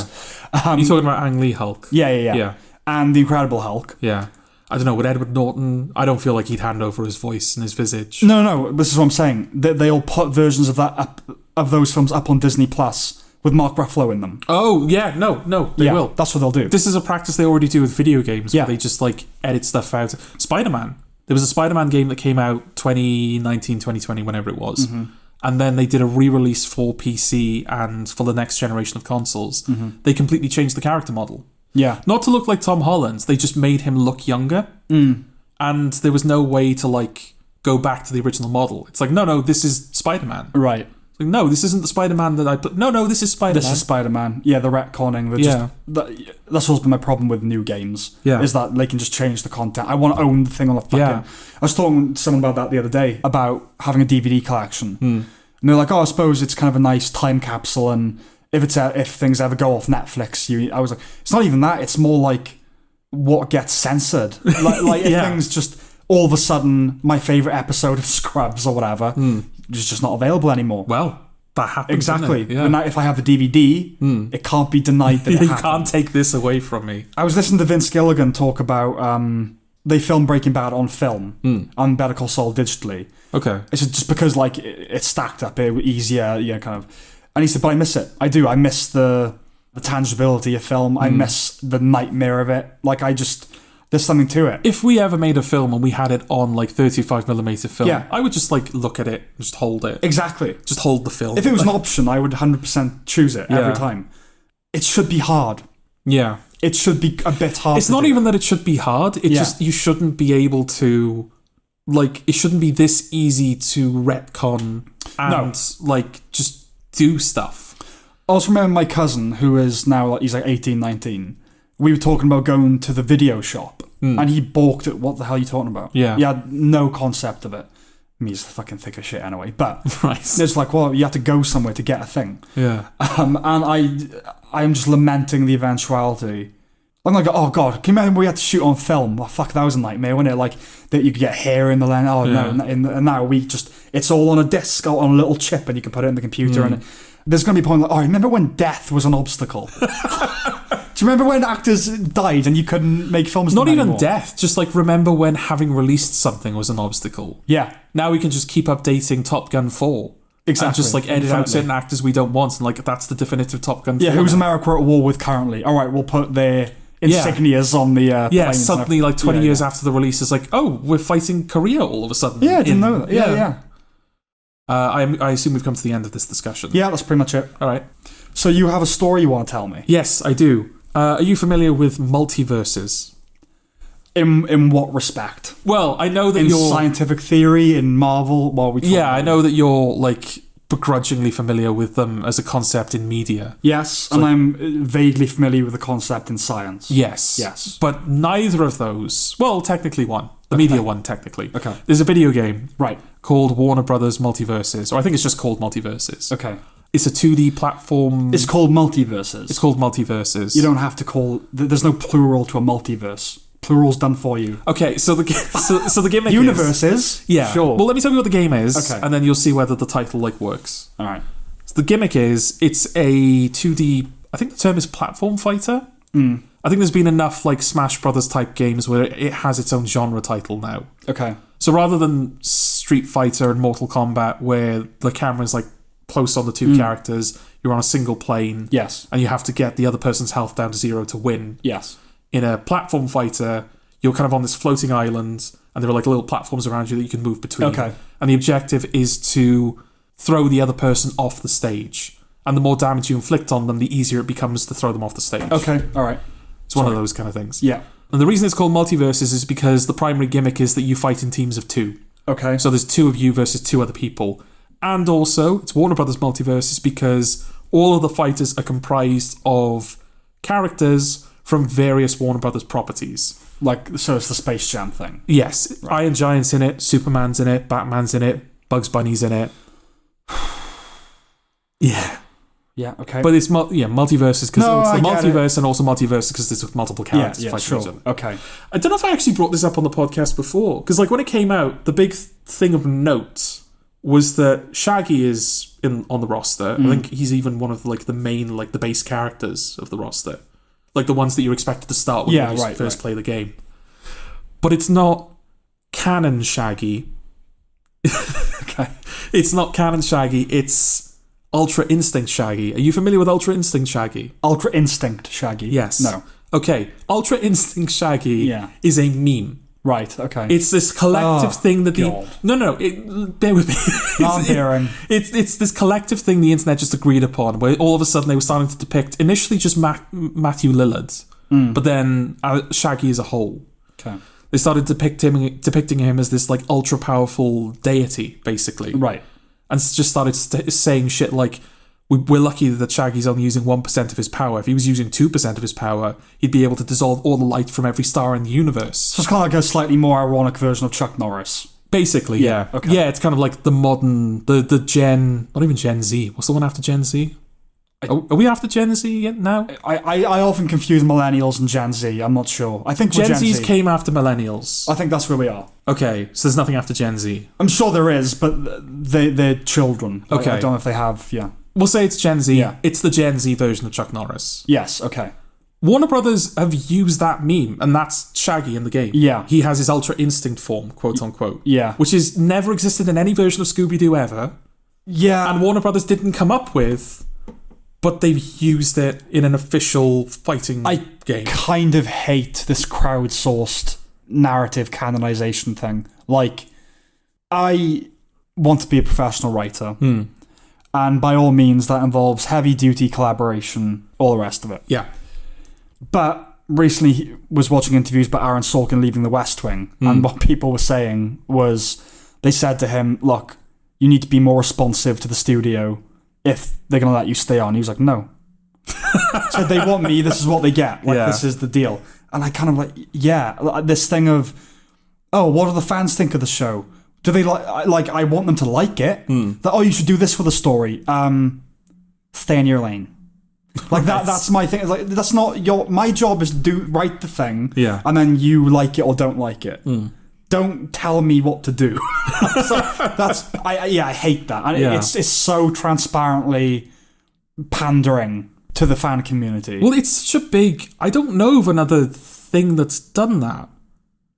talking about Ang Lee Hulk. Yeah. And the Incredible Hulk. Yeah. I don't know, with Edward Norton, I don't feel like he'd hand over his voice and his visage. No, this is what I'm saying. They'll put versions of that of those films up on Disney Plus with Mark Ruffalo in them. Oh, yeah, no, they will. That's what they'll do. This is a practice they already do with video games, where they just, like, edit stuff out. Spider-Man. There was a Spider-Man game that came out 2019, 2020, whenever it was. And then they did a re-release for PC and for the next generation of consoles. They completely changed the character model. Yeah. Not to look like Tom Holland, they just made him look younger. And there was no way to, like, go back to the original model. It's like, no, this is Spider-Man. Right. It's like, no, this isn't the Spider-Man that I put. No, this is Spider-Man. This is Spider-Man. Yeah, the retconning. That's always been my problem with new games. Yeah. Is that they can just change the content. I want to own the thing on the fucking... I was talking to someone about that the other day, about having a DVD collection. And they're like, I suppose it's kind of a nice time capsule, and if things ever go off Netflix, I was like, it's not even that. It's more like what gets censored. Like if things just all of a sudden, my favorite episode of Scrubs or whatever is just not available anymore. Well, that happens. Exactly. Yeah. And if I have the DVD, it can't be denied that it you happened. Can't take this away from me. I was listening to Vince Gilligan talk about they filmed Breaking Bad on film and Better Call Saul digitally. Okay. It's just because like it's stacked up, it was easier, kind of. And he said, but I miss it. I do. I miss the tangibility of film. I miss the nightmare of it. Like, there's something to it. If we ever made a film and we had it on, like, 35mm film, I would just, like, look at it and just hold it. Exactly. Just hold the film. If it was an option, I would 100% choose it every time. It should be hard. Yeah. it should be a bit hard. It's not even that it should be hard. It's just you shouldn't be able to, like, it shouldn't be this easy to retcon and like just do stuff. I also remember my cousin, who is now like, he's like 18, 19. We were talking about going to the video shop, and he balked at what the hell are you talking about? Yeah, he had no concept of it. I mean, he's fucking thick as shit anyway. But right, it's like, well, you have to go somewhere to get a thing. Yeah, and I'm just lamenting the eventuality. I'm like, oh god, can you imagine we had to shoot on film? Oh, fuck, that was a nightmare, wasn't it? Like that you could get hair in the lens. Oh no, and now we just, it's all on a disc or on a little chip, and you can put it in the computer. And there's going to be a point like, oh, remember when death was an obstacle? Do you remember when actors died and you couldn't make films? Not even anymore? death, just like remember when having released something was an obstacle. Yeah. Now we can just keep updating Top Gun 4. Exactly. And just like edit out certain actors we don't want, and like that's the definitive Top Gun 4. Yeah, who's America at war with currently? All right, we'll put their insignias on the planes. Suddenly like 20 years after the release, it's like, oh, we're fighting Korea all of a sudden. Yeah, I didn't know that. Yeah. I assume we've come to the end of this discussion. Yeah, that's pretty much it. All right. So you have a story you want to tell me? Yes, I do. Are you familiar with MultiVersus? In what respect? Well, I know that in you're scientific theory, in Marvel. What are we talking about? I know that you're like begrudgingly familiar with them as a concept in media. Yes, and I'm vaguely familiar with the concept in science. Yes. But neither of those. Well, technically one. The media one, technically. Okay. There's a video game, right, called Warner Brothers MultiVersus, or I think it's just called MultiVersus. Okay. It's a 2D platform. It's called MultiVersus. It's called MultiVersus. You don't have to call. There's no plural to a multiverse. Plural's done for you. Okay, so the so the gimmick universes. Yeah. Sure. Well, let me tell you what the game is, okay, and then you'll see whether the title like works. All right. So the gimmick is it's a 2D. I think the term is platform fighter. I think there's been enough like Smash Brothers type games where it has its own genre title now. Okay. So rather than Street Fighter and Mortal Kombat, where the camera's like close on the two characters, you're on a single plane. Yes. And you have to get the other person's health down to 0 to win. Yes. In a platform fighter, you're kind of on this floating island, and there are like little platforms around you that you can move between. Okay. And the objective is to throw the other person off the stage. And the more damage you inflict on them, the easier it becomes to throw them off the stage. Okay, all right. It's one of those kind of things. Yeah. And the reason it's called MultiVersus is because the primary gimmick is that you fight in teams of 2. Okay. So there's 2 of you versus 2 other people. And also, it's Warner Brothers MultiVersus because all of the fighters are comprised of characters from various Warner Brothers properties. Like, so it's the Space Jam thing? Yes. Right. Iron Giant's in it, Superman's in it, Batman's in it, Bugs Bunny's in it. Yeah. Yeah, okay. But it's MultiVersus because it's the multiverse, and also MultiVersus because there's with multiple characters fighting sure. each other. Okay. I don't know if I actually brought this up on the podcast before, because like when it came out, the big thing of note was that Shaggy is on the roster. I think he's even one of like the main, like the base characters of the roster, like the ones that you're expected to start when you first play the game. But it's not canon Shaggy. Okay. It's not canon Shaggy. It's Ultra Instinct Shaggy. Are you familiar with Ultra Instinct Shaggy? Ultra Instinct Shaggy? Yes. No. Okay. Ultra Instinct Shaggy is a meme. Right, okay. It's this collective thing that God. bear with me. I'm hearing. It's this collective thing the internet just agreed upon, where all of a sudden they were starting to depict initially just Matthew Lillard, but then Shaggy as a whole. Okay. They started depicting him as this like ultra powerful deity, basically. Right. And just started saying shit like, we're lucky that Shaggy's only using 1% of his power. If he was using 2% of his power, he'd be able to dissolve all the light from every star in the universe. So it's kind of like a slightly more ironic version of Chuck Norris. Basically, yeah. Okay. Yeah, it's kind of like the modern, the Gen, not even Gen Z. What's the one after Gen Z? Are we after Gen Z yet now? I often confuse millennials and Gen Z. I'm not sure. I think Gen Gen Z's Z came after millennials. I think that's where we are. Okay, so there's nothing after Gen Z. I'm sure there is, but they're children. Okay. I don't know if they have, We'll say it's Gen Z. Yeah. It's the Gen Z version of Chuck Norris. Yes, okay. Warner Brothers have used that meme, and that's Shaggy in the game. Yeah. He has his Ultra Instinct form, quote unquote. Yeah. Which has never existed in any version of Scooby-Doo ever. Yeah. And Warner Brothers didn't come up with, but they've used it in an official fighting game. I kind of hate this crowdsourced narrative canonization thing. Like, I want to be a professional writer. And by all means, that involves heavy-duty collaboration, all the rest of it. Yeah. But recently was watching interviews about Aaron Sorkin leaving the West Wing, and what people were saying was they said to him, look, you need to be more responsive to the studio if they're going to let you stay on. He was like, no. So they want me, this is what they get. Like, this is the deal. And I kind of like, this thing of, oh, what do the fans think of the show? Do they like I want them to like it. That, oh, you should do this for the story. Stay in your lane. Like that's my thing. Like, that's not my job is to write the thing. Yeah. And then you like it or don't like it. Don't tell me what to do. So I hate that. And it's so transparently pandering to the fan community. Well, it's such a big... I don't know of another thing that's done that.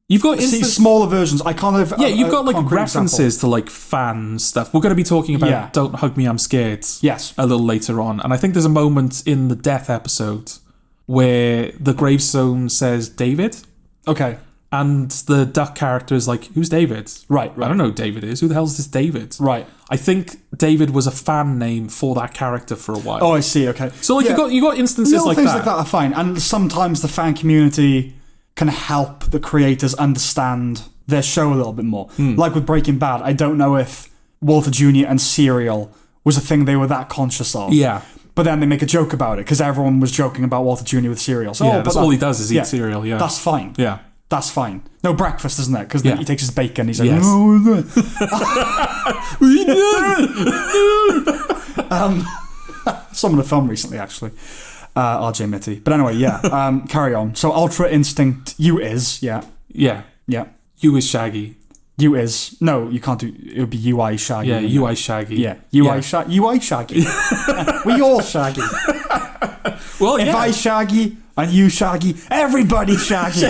You've got smaller versions. I can't have... Yeah, you've got like references to like fan stuff. We're going to be talking about Don't Hug Me, I'm Scared a little later on. And I think there's a moment in the Death episode where the gravestone says David. Okay. And the duck character is like, who's David? Right. I don't know who David is. Who the hell is this David? Right. I think David was a fan name for that character for a while. Oh, I see. Okay. So like you got instances like things that. like that are fine. And sometimes the fan community can help the creators understand their show a little bit more. Like with Breaking Bad, I don't know if Walter Jr. and cereal was a thing they were that conscious of. Yeah. But then they make a joke about it because everyone was joking about Walter Jr. with cereal. So, that's all he does is eat cereal. Yeah. That's fine. Yeah. That's fine. No breakfast, isn't it? Because then he takes his bacon. He's like, someone had filmed recently, actually. RJ Mitty. But anyway, carry on. So Ultra Instinct, you is, Yeah. You is Shaggy. You is. No, you can't do... It would be UI Shaggy. Yeah, UI Shaggy. Yeah, UI Shaggy. We all Shaggy. Well, if I Shaggy and you Shaggy, everybody Shaggy.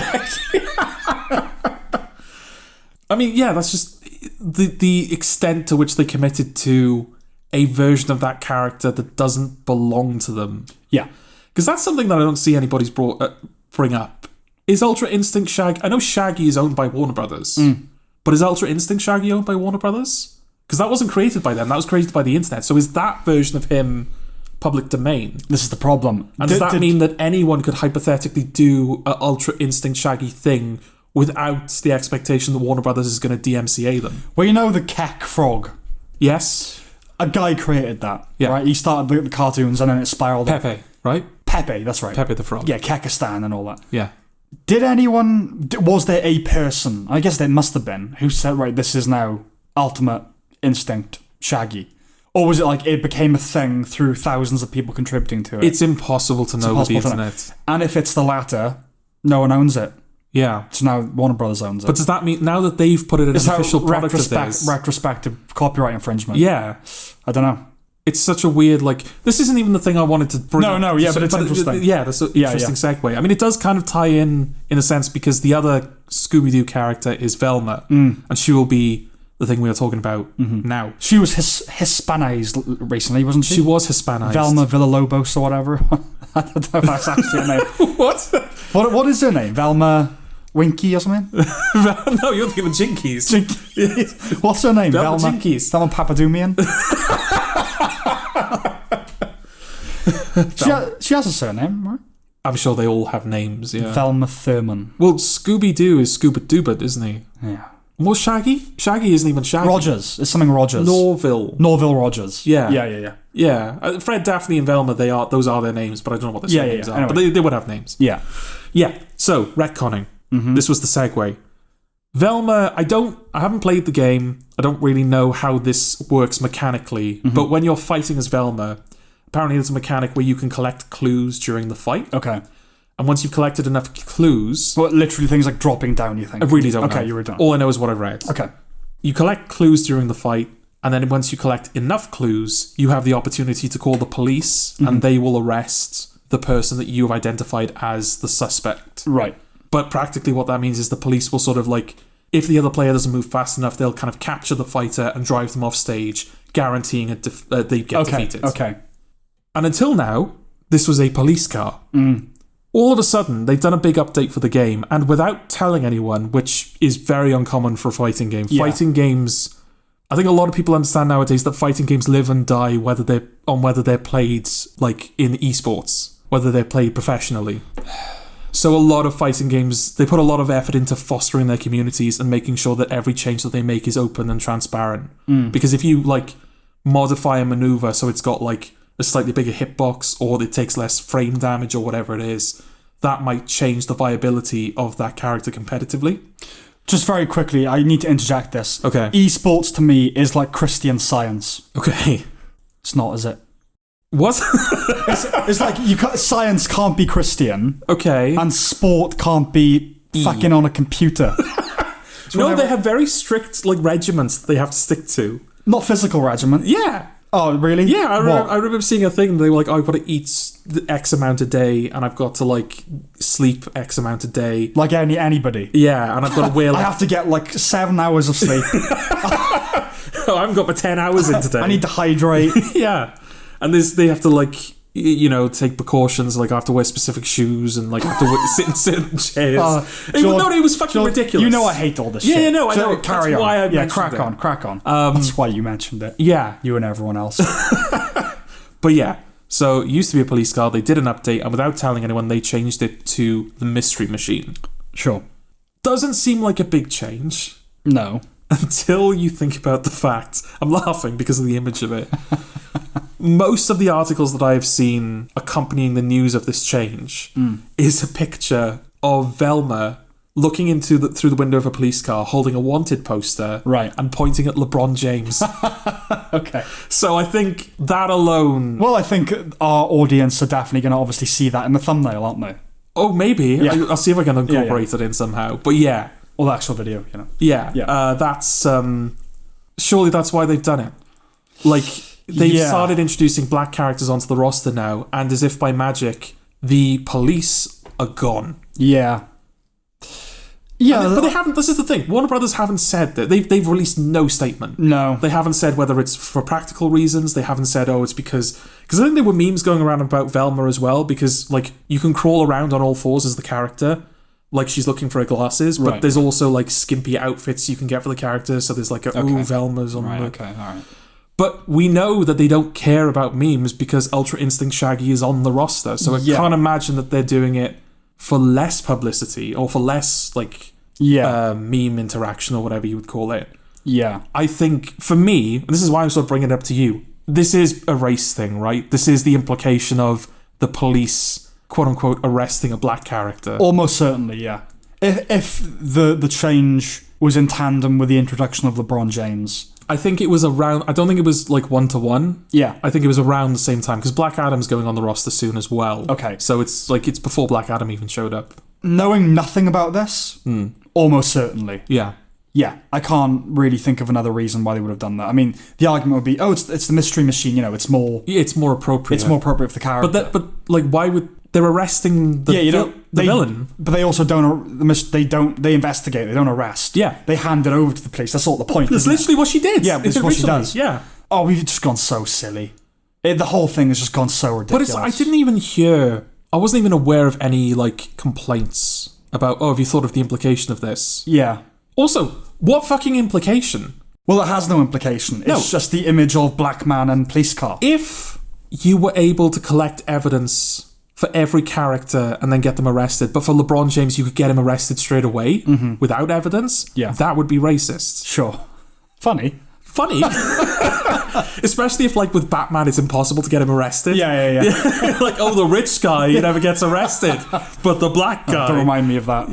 I mean, that's just the extent to which they committed to a version of that character that doesn't belong to them. Yeah. Because that's something that I don't see anybody's bring up. Is Ultra Instinct Shaggy... I know Shaggy is owned by Warner Brothers, but is Ultra Instinct Shaggy owned by Warner Brothers? Because that wasn't created by them. That was created by the internet. So is that version of him public domain? This is the problem. And does that mean that anyone could hypothetically do an Ultra Instinct Shaggy thing without the expectation that Warner Brothers is going to DMCA them? Well, you know the Keck frog? Yes. A guy created that, right? He started the cartoons and then it spiraled. Pepe, right? Pepe, that's right. Pepe the Frog. Yeah, Kekistan and all that. Yeah. Was there a person, I guess there must have been, who said, right, this is now Ultimate Instinct Shaggy? Or was it like it became a thing through thousands of people contributing to it? It's impossible to know with the internet. And if it's the latter, no one owns it. Yeah. So now Warner Brothers owns it. But does that mean, now that they've put it in an official product of theirs... Retrospective copyright infringement. Yeah. I don't know. It's such a weird, like... This isn't even the thing I wanted to bring up. No, but it's interesting. Yeah, that's an interesting segue. I mean, it does kind of tie in a sense, because the other Scooby-Doo character is Velma, and she will be the thing we are talking about now. She was Hispanized recently, wasn't she? She was Hispanized. Velma Villalobos or whatever. I don't know if that's actually her name. What is her name? Velma... Winky or something? No, you're thinking of Jinkies. What's her name? Velma Jinkies. Velma Papadoumian? she has a surname, right? I'm sure they all have names, yeah. Velma Thurman. Well, Scooby-Doo is Scuba-Doobert, isn't he? Yeah. What's Shaggy? Shaggy isn't even Shaggy. Rogers. It's something Rogers. Norville Rogers. Yeah. Yeah. Fred, Daphne, and Velma, those are their names, but I don't know what their names are. Anyway. But they would have names. Yeah. Yeah. So, retconning. This was the segue. Velma, I haven't played the game. I don't really know how this works mechanically. But when you're fighting as Velma, apparently there's a mechanic where you can collect clues during the fight. Okay. And once you've collected enough clues... Well, literally things like dropping down, you think? I really don't know. Okay, you were done. All I know is what I read. Okay. You collect clues during the fight, and then once you collect enough clues, you have the opportunity to call the police, and they will arrest the person that you have identified as the suspect. Right. But practically what that means is the police will sort of like, if the other player doesn't move fast enough, they'll kind of capture the fighter and drive them off stage, guaranteeing they get defeated. Okay. And until now, this was a police car. All of a sudden, they've done a big update for the game, and without telling anyone, which is very uncommon for a fighting game. Yeah. Fighting games, I think a lot of people understand nowadays that fighting games live and die whether they're played like in esports, whether they're played professionally. So a lot of fighting games, they put a lot of effort into fostering their communities and making sure that every change that they make is open and transparent. Because if you like modify a maneuver so it's got like a slightly bigger hitbox or it takes less frame damage or whatever it is, that might change the viability of that character competitively. Just very quickly, I need to interject this. Okay. Esports to me is like Christian Science. Okay. It's not, is it? What? It's like science can't be Christian. Okay. And sport can't be fucking on a computer. No, they have very strict like regiments that they have to stick to. Not physical regiment. Yeah. Oh, really? Yeah, I remember seeing a thing. They were like, I've got to eat X amount a day, and I've got to like sleep X amount a day. Like anybody. Yeah, and I've got to wear. Like, I have to get like 7 hours of sleep. I haven't got my 10 hours in today. I need to hydrate. Yeah, and they have to like take precautions. Like I have to wear specific shoes and like I have to sit in certain chairs. It was fucking ridiculous. You know I hate all this shit. Yeah, no, I know. Carry That's on. why I mentioned crack on. That's why you mentioned it. Yeah. You and everyone else. But yeah, so it used to be a police car. They did an update, and without telling anyone, they changed it to the mystery machine. Sure. Doesn't seem like a big change. No. Until you think about the fact, I'm laughing because of the image of it. Most of the articles that I have seen accompanying the news of this change is a picture of Velma looking through the window of a police car, holding a wanted poster, right, and pointing at LeBron James. Okay. So I think that alone. Well, I think our audience are definitely going to obviously see that in the thumbnail, aren't they? Oh, maybe. Yeah. I'll see if I can incorporate it in somehow. But yeah. Or the actual video, Yeah. That's surely that's why they've done it. Like they've started introducing black characters onto the roster now, and as if by magic, the police are gone. Yeah. Yeah, but they haven't. This is the thing. Warner Brothers haven't said that they've released no statement. No, they haven't said whether it's for practical reasons. They haven't said it's because I think there were memes going around about Velma as well, because like you can crawl around on all fours as the character, like she's looking for her glasses, but there's also like skimpy outfits you can get for the character. So there's like Velma's on the. Okay, all right. But we know that they don't care about memes because Ultra Instinct Shaggy is on the roster, so I can't imagine that they're doing it for less publicity or for less meme interaction or whatever you would call it. Yeah. I think for me, and this is why I'm sort of bringing it up to you, this is a race thing, right? This is the implication of the police, quote unquote, arresting a black character. Almost certainly, yeah. If the change was in tandem with the introduction of LeBron James. I think it was around. I don't think it was like 1-to-1. Yeah. I think it was around the same time because Black Adam's going on the roster soon as well. Okay. So it's before Black Adam even showed up. Knowing nothing about this, almost certainly. Yeah. Yeah. I can't really think of another reason why they would have done that. I mean, the argument would be, it's the mystery machine. It's more. Yeah, it's more appropriate. It's more appropriate for the character. But like, why would they're arresting the villain? But they also don't. They investigate. They don't arrest. Yeah. They hand it over to the police. That's all the point. That's literally what she did. Yeah, it's what she does. Yeah. Oh, we've just gone so silly. The whole thing has just gone so ridiculous. But I didn't even hear. I wasn't even aware of any like complaints about. Have you thought of the implication of this? Yeah. Also, what fucking implication? Well, it has no implication. It's just the image of black man and police car. If you were able to collect evidence for every character and then get them arrested, but for LeBron James you could get him arrested straight away without evidence, that would be racist. Sure. Funny. Especially if like with Batman it's impossible to get him arrested. Yeah. Like, the rich guy never gets arrested, but the black guy. Don't remind me of that.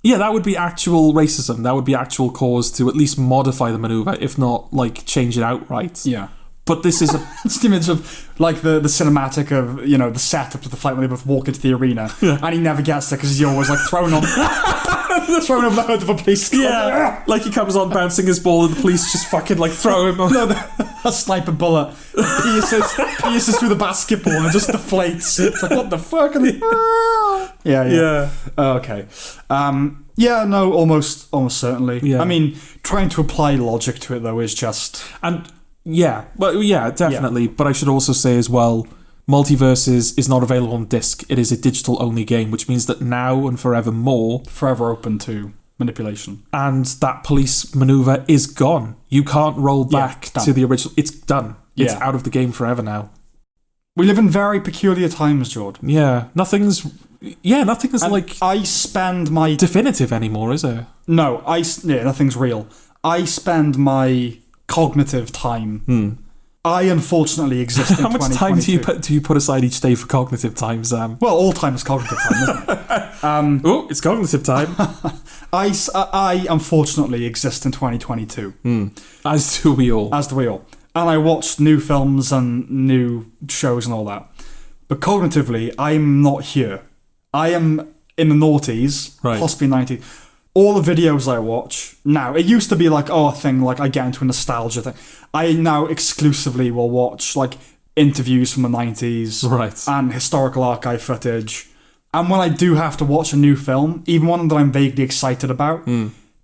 Yeah, that would be actual racism. That would be actual cause to at least modify the maneuver, if not like change it outright. Yeah. But this is it's the image of like the cinematic of the setup of the fight when they both walk into the arena and he never gets there because he's always like thrown over the hood of a police car. Yeah, like he comes on bouncing his ball and the police just fucking like throw him. A sniper bullet pierces through the basketball and it just deflates. It's like, what the fuck? Yeah. Okay. No, almost certainly. Yeah. I mean, trying to apply logic to it though is just definitely. But I should also say as well, MultiVersus is not available on disc. It is a digital-only game, which means that now and forevermore... Forever open to manipulation. And that police maneuver is gone. You can't roll back to the original... It's done. It's out of the game forever now. We live in very peculiar times, Jord. Yeah. Nothing's Yeah, nothing is I spend my definitive anymore, is it? No, nothing's real. I spend my cognitive time. I unfortunately exist in 2022. How much time do you put aside each day for cognitive time, Sam? Well, all time is cognitive time, isn't it? Oh, it's cognitive time. I unfortunately exist in 2022. As do we all. As do we all. And I watch new films and new shows and all that. But cognitively, I'm not here. I am in the noughties, possibly 90s. All the videos I watch now, it used to be like, a thing, like I get into a nostalgia thing. I now exclusively will watch like interviews from the 90s and historical archive footage. And when I do have to watch a new film, even one that I'm vaguely excited about,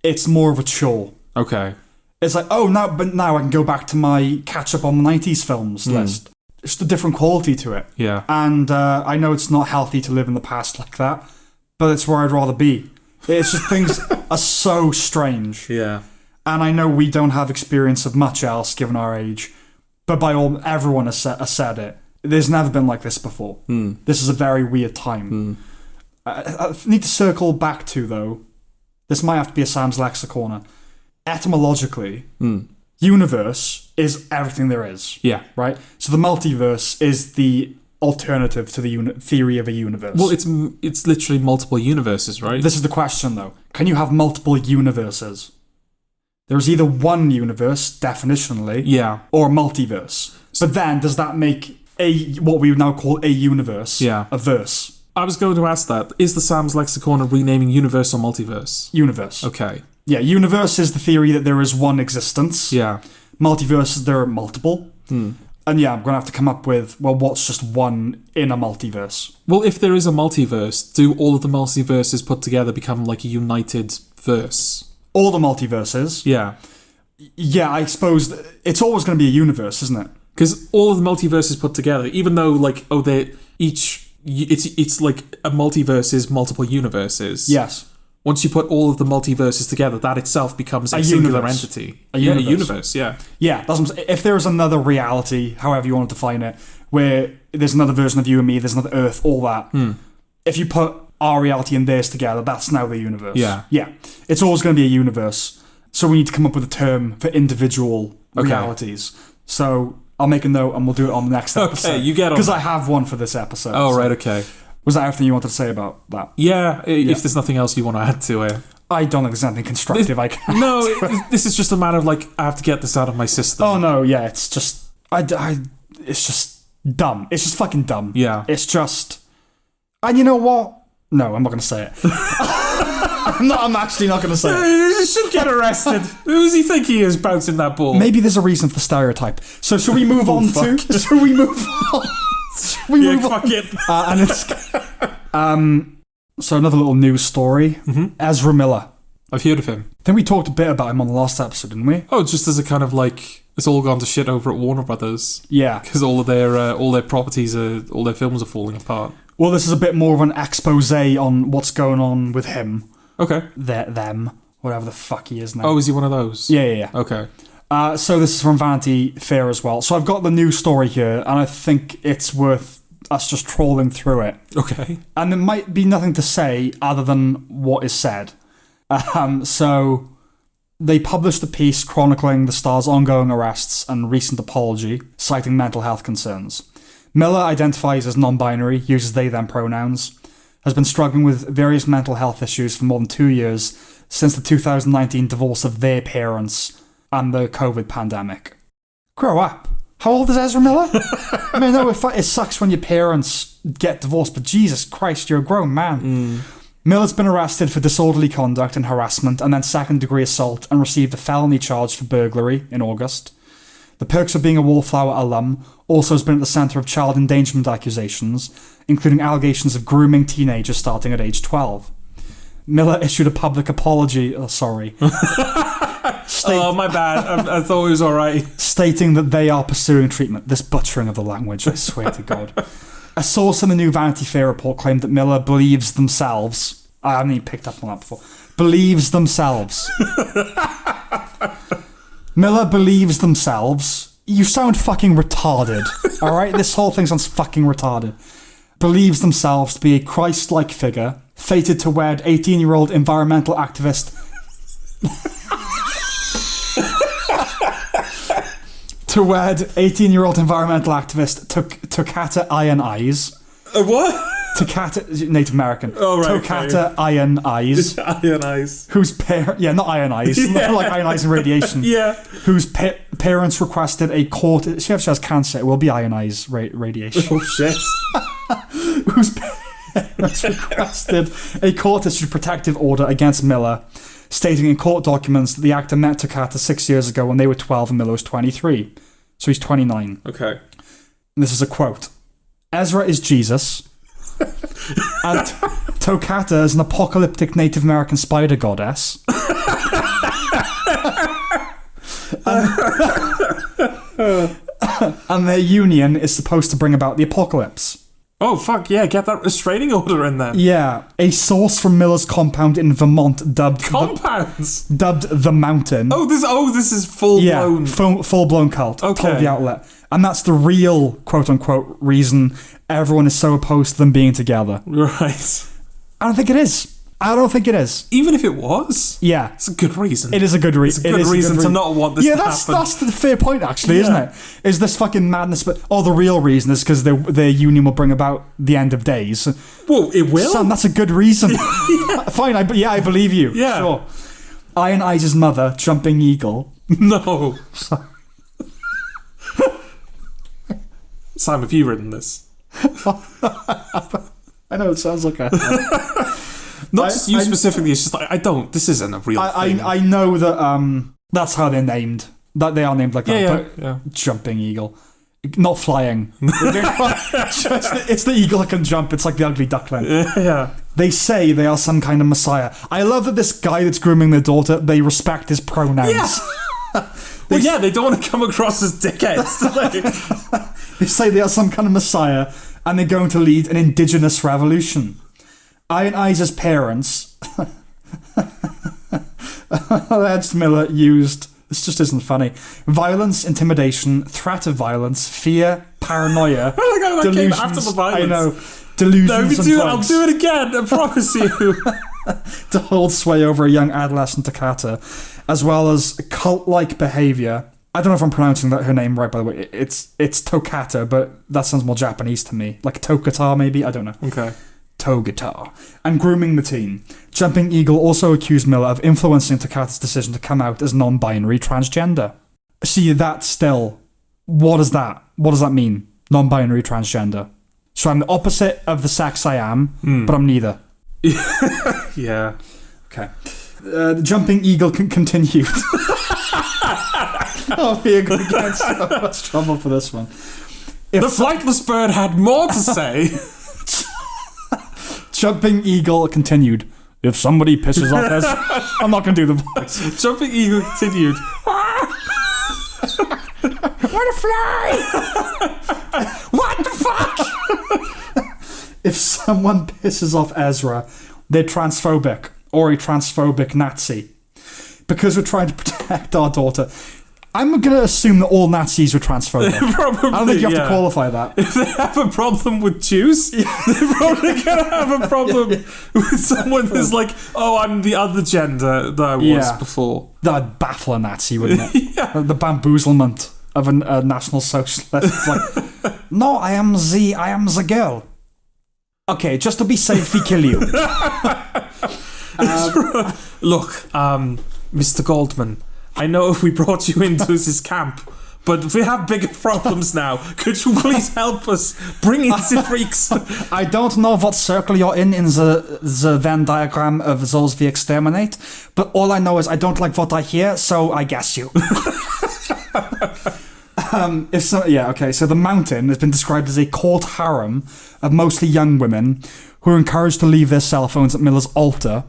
it's more of a chore. Okay. It's like, now I can go back to my catch up on the 90s films list. It's just a different quality to it. Yeah. And I know it's not healthy to live in the past like that, but it's where I'd rather be. It's just things are so strange. Yeah. And I know we don't have experience of much else given our age, but everyone has said it. There's never been like this before. This is a very weird time. I need to circle back to, though, this might have to be a Sam's Lexicorner. Etymologically, universe is everything there is. Yeah. Right? So the multiverse is the alternative to the theory of a universe. Well, it's literally multiple universes, right? This is the question, though. Can you have multiple universes? There's either one universe, definitionally, or a multiverse. But then, does that make what we would now call a universe a verse? I was going to ask that. Is the Sam's Lexicorner renaming universe or multiverse? Universe. Okay. Yeah, universe is the theory that there is one existence. Yeah. Multiverse is there are multiple. And yeah, I'm going to have to come up with, what's just one in a multiverse? Well, if there is a multiverse, do all of the multiverses put together become like a united verse? All the multiverses? Yeah. Yeah, I suppose it's always going to be a universe, isn't it? Because all of the multiverses put together, even though it's like a multiverse is multiple universes. Yes. Once you put all of the multiverses together, that itself becomes a singular entity. A universe, yeah. Yeah, that's what I'm saying. If there is another reality, however you want to define it, where there's another version of you and me, there's another Earth, all that. If you put our reality and theirs together, that's now the universe. Yeah. Yeah. It's always going to be a universe. So we need to come up with a term for individual realities. So I'll make a note and we'll do it on the next episode. Okay, you get on. Because I have one for this episode. Oh, right, okay. Was that everything you wanted to say about that? Yeah, if there's nothing else you want to add to it. I don't think there's anything constructive I can add. This is just a matter of I have to get this out of my system. Oh no, yeah, it's just it's just dumb. It's just fucking dumb. Yeah. It's just, and you know what? No, I'm not going to say it. I'm actually not going to say it. You should get arrested. Who does he think he is bouncing that ball? Maybe there's a reason for the stereotype. So should we move on to? Should we move on? Fuck it. And it's so another little news story. Ezra Miller. I've heard of him. I think we talked a bit about him on the last episode, didn't we? Oh, just as a kind of it's all gone to shit over at Warner Brothers. Yeah, because all their properties all their films are falling apart. Well, this is a bit more of an expose on what's going on with him. Okay. Them, whatever the fuck he is now. Oh, is he one of those? Yeah. Okay. So this is from Vanity Fair as well. So I've got the news story here, and I think it's worth us just trawling through it. Okay. And there might be nothing to say other than what is said. So they published a piece chronicling the star's ongoing arrests and recent apology, citing mental health concerns. Miller identifies as non-binary, uses they-them pronouns, has been struggling with various mental health issues for more than 2 years since the 2019 divorce of their parents and the COVID pandemic. Grow up. How old is Ezra Miller? I mean, no, it sucks when your parents get divorced, but Jesus Christ, you're a grown man. Miller's been arrested for disorderly conduct and harassment and then second-degree assault and received a felony charge for burglary in August. The perks of being a Wallflower alum also has been at the centre of child endangerment accusations, including allegations of grooming teenagers starting at age 12. Miller issued a public apology. Oh, sorry. Oh, my bad. I thought it was all right. Stating that they are pursuing treatment. This butchering of the language, I swear to God. A source in the new Vanity Fair report claimed that Miller believes themselves. I haven't even picked up on that before. Believes themselves. Miller believes themselves. You sound fucking retarded. Alright? This whole thing sounds fucking retarded. believes themselves to be a Christ-like figure, fated to wed 18-year-old environmental activist... to wed 18-year-old environmental activist Tokata Iron Eyes. What? Tokata, Native American. Oh, right. Tokata Iron Eyes. Iron Eyes. Whose not Iron Eyes. Yeah. Like Iron Eyes and radiation. Yeah. Whose parents requested a court... She has cancer. It will be Iron Eyes radiation. Oh, shit. Whose parents requested a court-issued protective order against Miller, stating in court documents that the actor met Tokata 6 years ago when they were 12 and Miller was 23. So he's 29. Okay. And this is a quote. Ezra is Jesus, and Tokata is an apocalyptic Native American spider goddess. And their union is supposed to bring about the apocalypse. Oh, fuck, yeah, get that restraining order in there. Yeah, a source from Miller's compound in Vermont dubbed... Compounds? Dubbed The Mountain. This is full-blown... Yeah, full-blown cult. Okay. Told the outlet. And that's the real, quote-unquote, reason everyone is so opposed to them being together. Right. I don't think it is. Even if it was? Yeah. It's a good reason. It is a good reason. It's a good reason to not want this to happen. Yeah, that's the fair point, actually, isn't it? Is this fucking madness, but... Oh, the real reason is because their union will bring about the end of days. Well, it will? Son, that's a good reason. Yeah. Fine, I believe you. Yeah. Sure. Iron Eyes' mother, Jumping Eagle. No. Sam, have you written this? I know, it sounds like a... Not just you specifically, it's just like, I don't, this isn't a real thing. I know that that's how they're named. That they are named like that. Yeah. Jumping Eagle. Not flying. It's the eagle that can jump. It's like the ugly duckling. Yeah. They say they are some kind of messiah. I love that this guy that's grooming their daughter, they respect his pronouns. Yeah. They don't want to come across as dickheads, do they? They say they are some kind of messiah, and they're going to lead an indigenous revolution. Iron Eyes' parents, alleged Miller used, this just isn't funny, violence, intimidation, threat of vielse, fear, paranoia, delusions. After the violence. I know. Delusions and I'll do it again, I promise you. To hold sway over a young adolescent Tokata, as well as cult-like behaviour. I don't know if I'm pronouncing her name right, by the way. It's Tokata, but that sounds more Japanese to me. Like Tokata, maybe? I don't know. Okay. Togatar, and grooming the teen. Jumping Eagle also accused Miller of influencing Tokata's decision to come out as non-binary transgender. See, that still, what is that? What does that mean? Non-binary transgender. So I'm the opposite of the sex I am, but I'm neither. Yeah. Okay. The Jumping Eagle continued. Oh, we're going to get so much trouble for this one. The flightless bird had more to say. Jumping Eagle continued. If somebody pisses off Ezra... I'm not going to do the voice. Jumping Eagle continued. What a fly! What the fuck? If someone pisses off Ezra, they're transphobic, or a transphobic Nazi. Because we're trying to protect our daughter. I'm going to assume that all Nazis were transphobic. Probably, I don't think you have to qualify that. If they have a problem with Jews, they're probably going to have a problem with someone who's like, oh, I'm the other gender that I was before. That'd baffle a Nazi, wouldn't it? The bamboozlement of a National Socialist. It's like, no, I am the girl. Okay, just to be safe, we kill you. Look, Mr. Goldman, I know we brought you into this camp, but we have bigger problems now. Could you please help us bring in the freaks? I don't know what circle you're in the Venn diagram of those we exterminate, but all I know is I don't like what I hear, so I guess you. So the Mountain has been described as a court harem of mostly young women who are encouraged to leave their cell phones at Miller's altar,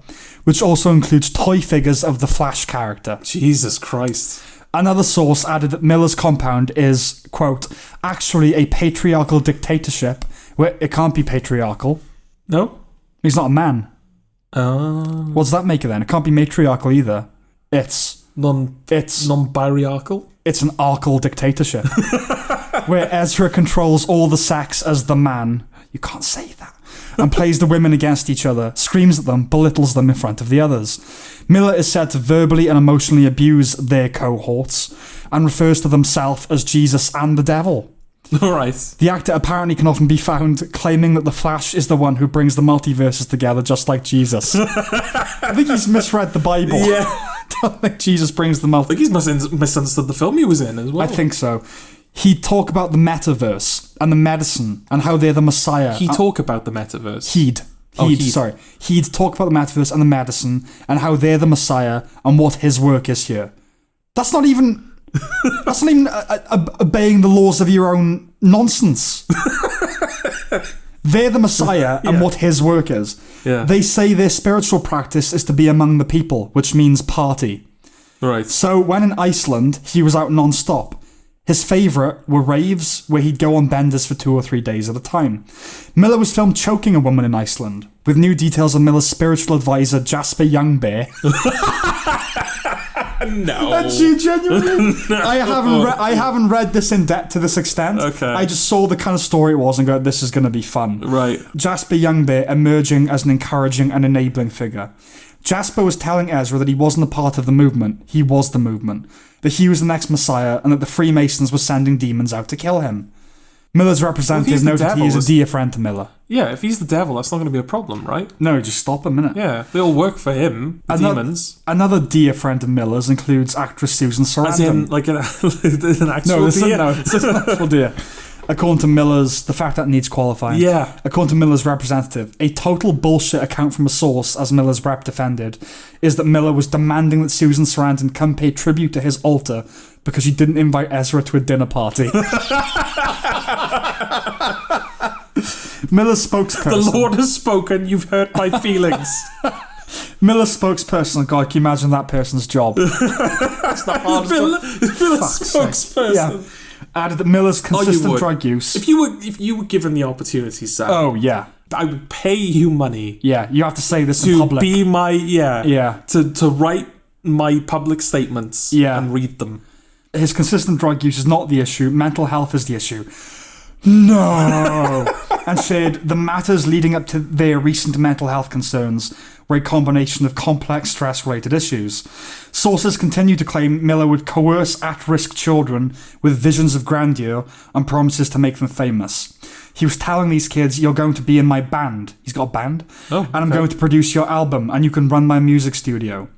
which also includes toy figures of the Flash character. Jesus Christ. Another source added that Miller's compound is, quote, actually a patriarchal dictatorship where it can't be patriarchal. No? He's not a man. What does that make it then? It can't be matriarchal either. It's non-bariarchal? It's an archal dictatorship where Ezra controls all the sex as the man. You can't say that. And plays the women against each other, screams at them, belittles them in front of the others. Miller is said to verbally and emotionally abuse their cohorts and refers to himself as Jesus and the devil. All right. The actor apparently can often be found claiming that the Flash is the one who brings the multiverses together, just like Jesus. I think he's misread the Bible. Yeah. I don't think Jesus brings the multiverse. I think he's misunderstood the film he was in as well. I think so. He'd talk about the metaverse and the medicine and how they're the Messiah. He'd talk about the metaverse. He'd talk about the metaverse and the medicine and how they're the Messiah and what his work is here. That's not even obeying the laws of your own nonsense. They're the Messiah and what his work is. Yeah. They say their spiritual practice is to be among the people, which means party. Right. So when in Iceland, he was out non-stop. His favourite were raves, where he'd go on benders for 2 or 3 days at a time. Miller was filmed choking a woman in Iceland, with new details on Miller's spiritual advisor, Jasper Youngbear. No. That's you, genuinely? No. I haven't read this in depth to this extent. Okay. I just saw the kind of story it was and go, this is going to be fun. Right. Jasper Youngbear emerging as an encouraging and enabling figure. Jasper was telling Ezra that he wasn't a part of the movement, he was the movement. That he was the next Messiah and that the Freemasons were sending demons out to kill him. Miller's representative noted he is a dear friend to Miller. Yeah, if he's the devil, that's not going to be a problem, right? No, just stop a minute. Yeah, they all work for him, the demons. Another dear friend of Miller's includes actress Susan Sarandon. As in, like an actual deer? No, it's an actual deer. According to Miller's, the fact that needs qualifying. Yeah. According to Miller's representative, a total bullshit account from a source, as Miller's rep defended, is that Miller was demanding that Susan Sarandon come pay tribute to his altar because she didn't invite Ezra to a dinner party. Miller's spokesperson. The Lord has spoken, you've hurt my feelings. Miller's spokesperson, God, can you imagine that person's job? That's the hardest Miller's spokesperson. Yeah. Added that Miller's consistent drug use. If you were given the opportunity, Sam. Oh, yeah. I would pay you money. Yeah, you have to say this in public. To be my, to write my public statements and read them. His consistent drug use is not the issue. Mental health is the issue. No! And said the matters leading up to their recent mental health concerns were a combination of complex stress-related issues. Sources continue to claim Miller would coerce at-risk children with visions of grandeur and promises to make them famous. He was telling these kids, you're going to be in my band. He's got a band. And I'm going to produce your album, and you can run my music studio.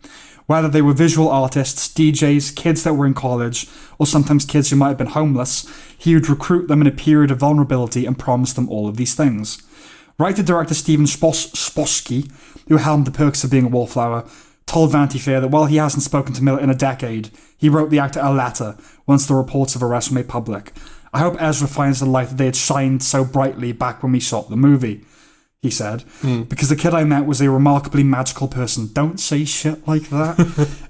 Whether they were visual artists, DJs, kids that were in college, or sometimes kids who might have been homeless, he would recruit them in a period of vulnerability and promise them all of these things. Writer-director Steven Spotsky, who helmed the perks of being a wallflower, told Vanity Fair that while he hasn't spoken to Miller in a decade, he wrote the actor a letter once the reports of arrest were made public. I hope Ezra finds the light that they had shined so brightly back when we shot the movie, he said, because the kid I met was a remarkably magical person. Don't say shit like that.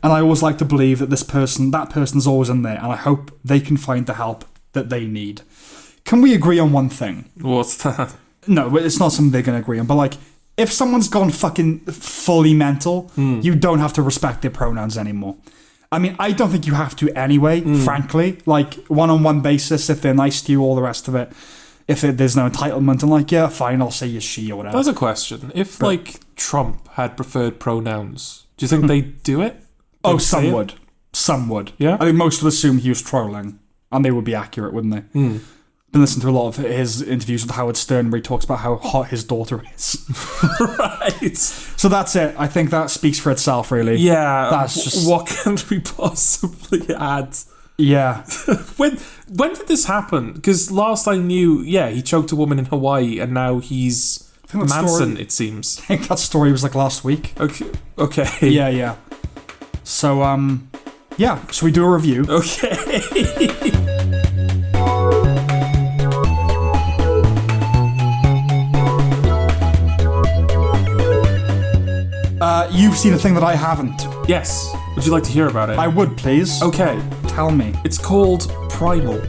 And I always like to believe that that person's always in there, and I hope they can find the help that they need. Can we agree on one thing? What's that? No, it's not something they're going to agree on, but like, if someone's gone fucking fully mental, you don't have to respect their pronouns anymore. I mean, I don't think you have to anyway, frankly. Like, one-on-one basis, if they're nice to you, all the rest of it. If there's no entitlement, I'm like, yeah, fine, I'll say you she or whatever. There's a question. If, like, Trump had preferred pronouns, do you think they'd do it? Oh, some would. Some would. Yeah? I think most would assume he was trolling, and they would be accurate, wouldn't they? Been listening to a lot of his interviews with Howard Stern where he talks about how hot his daughter is. Right. So that's it. I think that speaks for itself, really. Yeah. That's just... What can we possibly add? Yeah. When did this happen? Because last I knew, he choked a woman in Hawaii, and now he's Manson, it seems. I think that story was like last week. Okay. Yeah. So, should we do a review? Okay. You've seen a thing that I haven't. Yes. Would you like to hear about it? I would, please. Okay. Tell me. It's called Primal.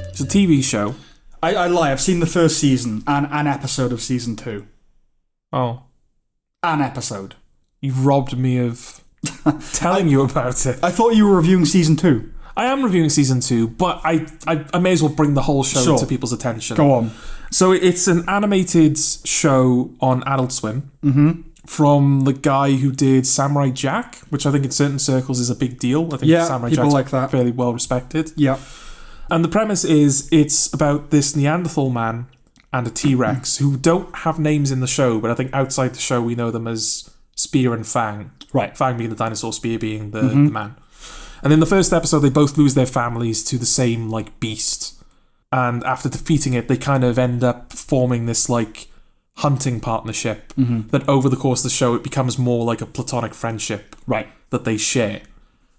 It's a TV show. I lie. I've seen the first season and an episode of season 2. Oh. An episode. You've robbed me of telling you about it. I thought you were reviewing season 2. I am reviewing season 2, but I may as well bring the whole show to people's attention. Go on. So it's an animated show on Adult Swim from the guy who did Samurai Jack, which I think in certain circles is a big deal. I think Samurai Jack's like that. Fairly well respected. Yeah. And the premise is it's about this Neanderthal man and a T-Rex who don't have names in the show, but I think outside the show we know them as Spear and Fang. Right. Fang being the dinosaur, Spear being the man. And in the first episode, they both lose their families to the same, like, beast. And after defeating it, they kind of end up forming this, like, hunting partnership that over the course of the show, it becomes more like a platonic friendship that they share.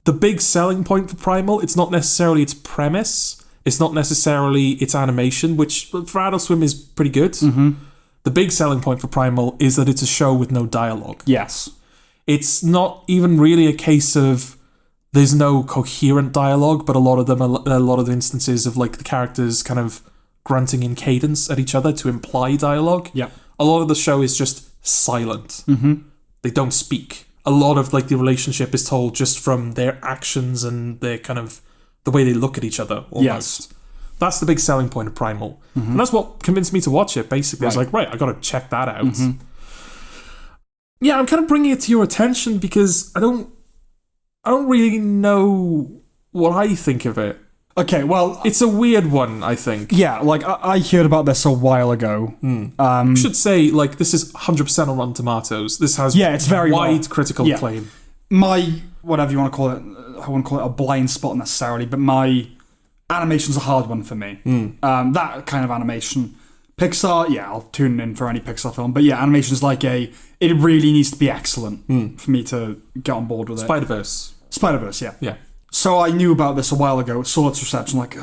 The big selling point for Primal, it's not necessarily its premise, it's not necessarily its animation, which for Adult Swim is pretty good. The big selling point for Primal is that it's a show with no dialogue. Yes. It's not even really a case of there's no coherent dialogue, but a lot of the instances of like the characters kind of grunting in cadence at each other to imply dialogue. Yeah. A lot of the show is just silent. They don't speak. A lot of like the relationship is told just from their actions and their kind of the way they look at each other almost. Yes. That's the big selling point of Primal. And that's what convinced me to watch it, basically. I was like, right, I got to check that out. Yeah, I'm kind of bringing it to your attention because I don't really know what I think of it. Okay, well... It's a weird one, I think. Yeah, like, I heard about this a while ago. I should say, like, this is 100% on Rotten Tomatoes. This has it's very wide critical acclaim. My, whatever you want to call it, I wouldn't call it a blind spot necessarily, but my animation's a hard one for me. That kind of animation. Pixar, I'll tune in for any Pixar film, but animation's like it really needs to be excellent for me to get on board with it. Spider-Verse, yeah. So I knew about this a while ago, saw its reception, like,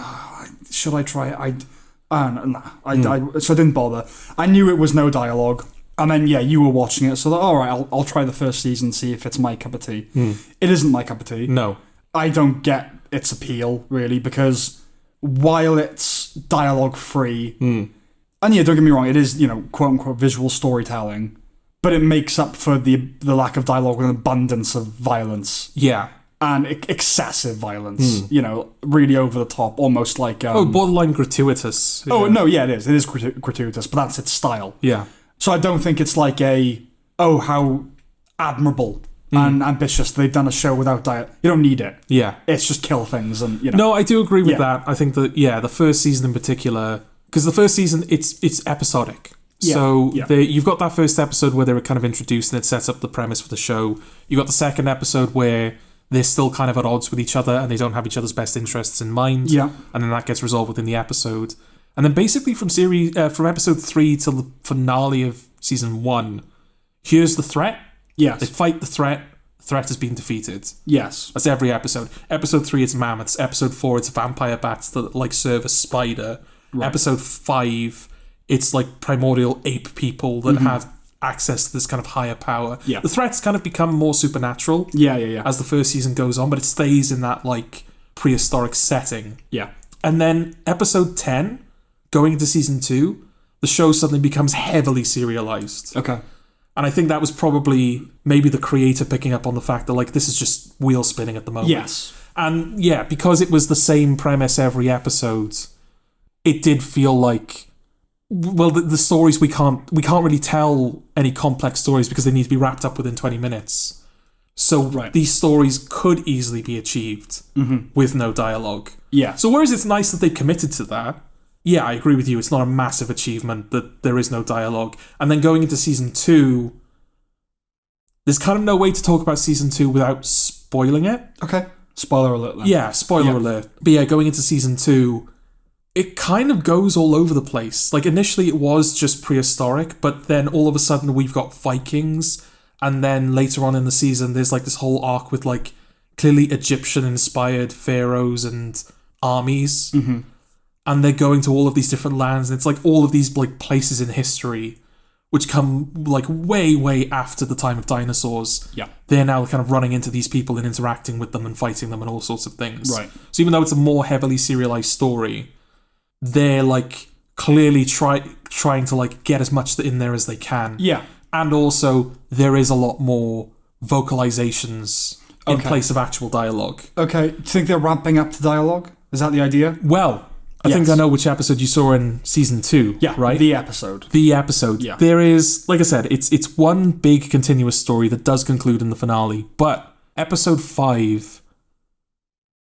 should I try it? So I didn't bother. I knew it was no dialogue, and then, you were watching it, so all right, I'll try the first season, see if it's my cup of tea. It isn't my cup of tea. No. I don't get its appeal, really, because while it's dialogue-free, and don't get me wrong, it is, quote-unquote visual storytelling, but it makes up for the lack of dialogue with an abundance of violence. Yeah. And excessive violence, really over the top, almost like... borderline gratuitous. It is. It is gratuitous, but that's its style. Yeah. So I don't think it's like how admirable and ambitious they've done a show without dialogue. You don't need it. Yeah. It's just kill things and, No, I do agree with that. I think that, the first season in particular... Because the first season, it's episodic. Yeah. So you've got that first episode where they were kind of introduced and it sets up the premise for the show. You've got the second episode where they're still kind of at odds with each other and they don't have each other's best interests in mind. Yeah. And then that gets resolved within the episode. And then basically from episode 3 till the finale of season 1, here's the threat. Yes. They fight the threat. The threat has been defeated. Yes. That's every episode. Episode 3, it's mammoths. Episode 4, it's vampire bats that like serve a spider. Right. Episode 5, it's like primordial ape people that have access to this kind of higher power. Yeah. The threats kind of become more supernatural as the first season goes on, but it stays in that like prehistoric setting. Yeah. And then episode 10, going into season 2, the show suddenly becomes heavily serialized. Okay. And I think that was probably maybe the creator picking up on the fact that like this is just wheel spinning at the moment. Yes. And because it was the same premise every episode, it did feel like the stories we can't really tell any complex stories because they need to be wrapped up within 20 minutes. So these stories could easily be achieved with no dialogue. Yeah. So whereas it's nice that they committed to that, I agree with you, it's not a massive achievement that there is no dialogue. And then going into season 2, there's kind of no way to talk about season 2 without spoiling it. Okay. Spoiler alert then. Yeah, spoiler alert. But going into season 2, it kind of goes all over the place. Like, initially it was just prehistoric, but then all of a sudden we've got Vikings, and then later on in the season there's, like, this whole arc with, like, clearly Egyptian-inspired pharaohs and armies, and they're going to all of these different lands, and it's, like, all of these, like, places in history which come, like, way, way after the time of dinosaurs. Yeah. They're now kind of running into these people and interacting with them and fighting them and all sorts of things. Right. So even though it's a more heavily serialized story, they're like clearly trying to like get as much in there as they can. Yeah. And also there is a lot more vocalizations in place of actual dialogue. Okay, do you think they're ramping up to dialogue? Is that the idea? Well, I think I know which episode you saw in season 2. Yeah, right. The episode. Yeah. There is, like I said, it's one big continuous story that does conclude in the finale. But episode 5,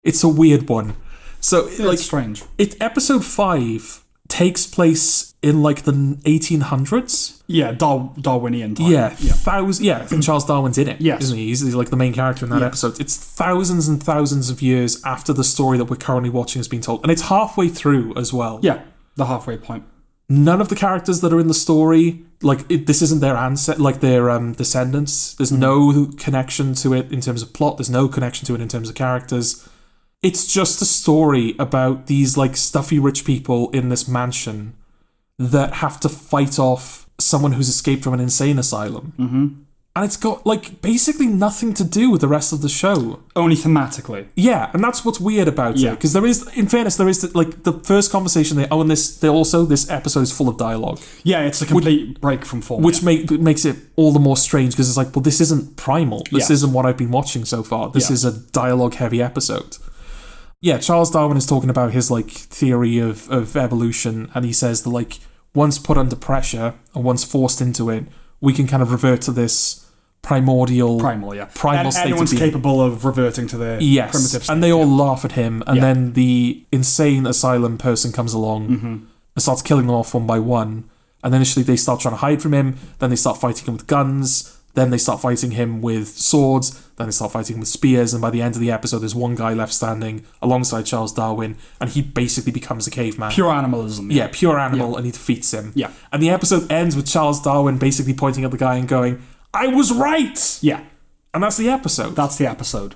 it's a weird one. So it's strange. Episode 5 takes place in like the 1800s. Yeah, Darwinian time. Yeah, I think Charles Darwin's in it, isn't he? He's like the main character in that episode. It's thousands and thousands of years after the story that we're currently watching has been told, and it's halfway through as well. Yeah, the halfway point. None of the characters that are in the story, this isn't their their descendants. There's no connection to it in terms of plot. There's no connection to it in terms of characters. It's just a story about these like stuffy rich people in this mansion that have to fight off someone who's escaped from an insane asylum. Mm-hmm. And it's got like basically nothing to do with the rest of the show. Only thematically. Yeah, and that's what's weird about it. Because there is, in fairness, like the first conversation this episode is full of dialogue. Yeah, it's a complete break from form. Which makes it all the more strange because it's like, well, this isn't Primal. This isn't what I've been watching so far. This is a dialogue heavy episode. Yeah, Charles Darwin is talking about his like theory of evolution, and he says that like once put under pressure and once forced into it, we can kind of revert to this primal state and of anyone's being. Capable of reverting to their primitive state. And they all laugh at him, and then the insane asylum person comes along and starts killing them off one by one. And then initially they start trying to hide from him, then they start fighting him with guns, then they start fighting him with swords, then they start fighting him with spears, and by the end of the episode there's one guy left standing alongside Charles Darwin, and he basically becomes a caveman. Pure animalism. Yeah, pure animal, and he defeats him. Yeah. And the episode ends with Charles Darwin basically pointing at the guy and going, I was right! Yeah. And that's the episode. That's the episode.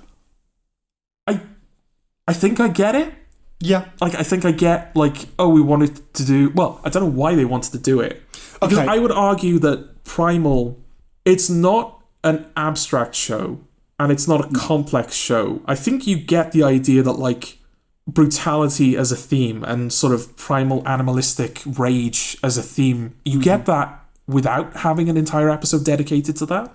I think I get it. Yeah. Like, I think I get, like, we wanted to do... Well, I don't know why they wanted to do it. Because I would argue that Primal... It's not an abstract show, and it's not a complex show. I think you get the idea that, like, brutality as a theme and sort of primal animalistic rage as a theme, you get that without having an entire episode dedicated to that.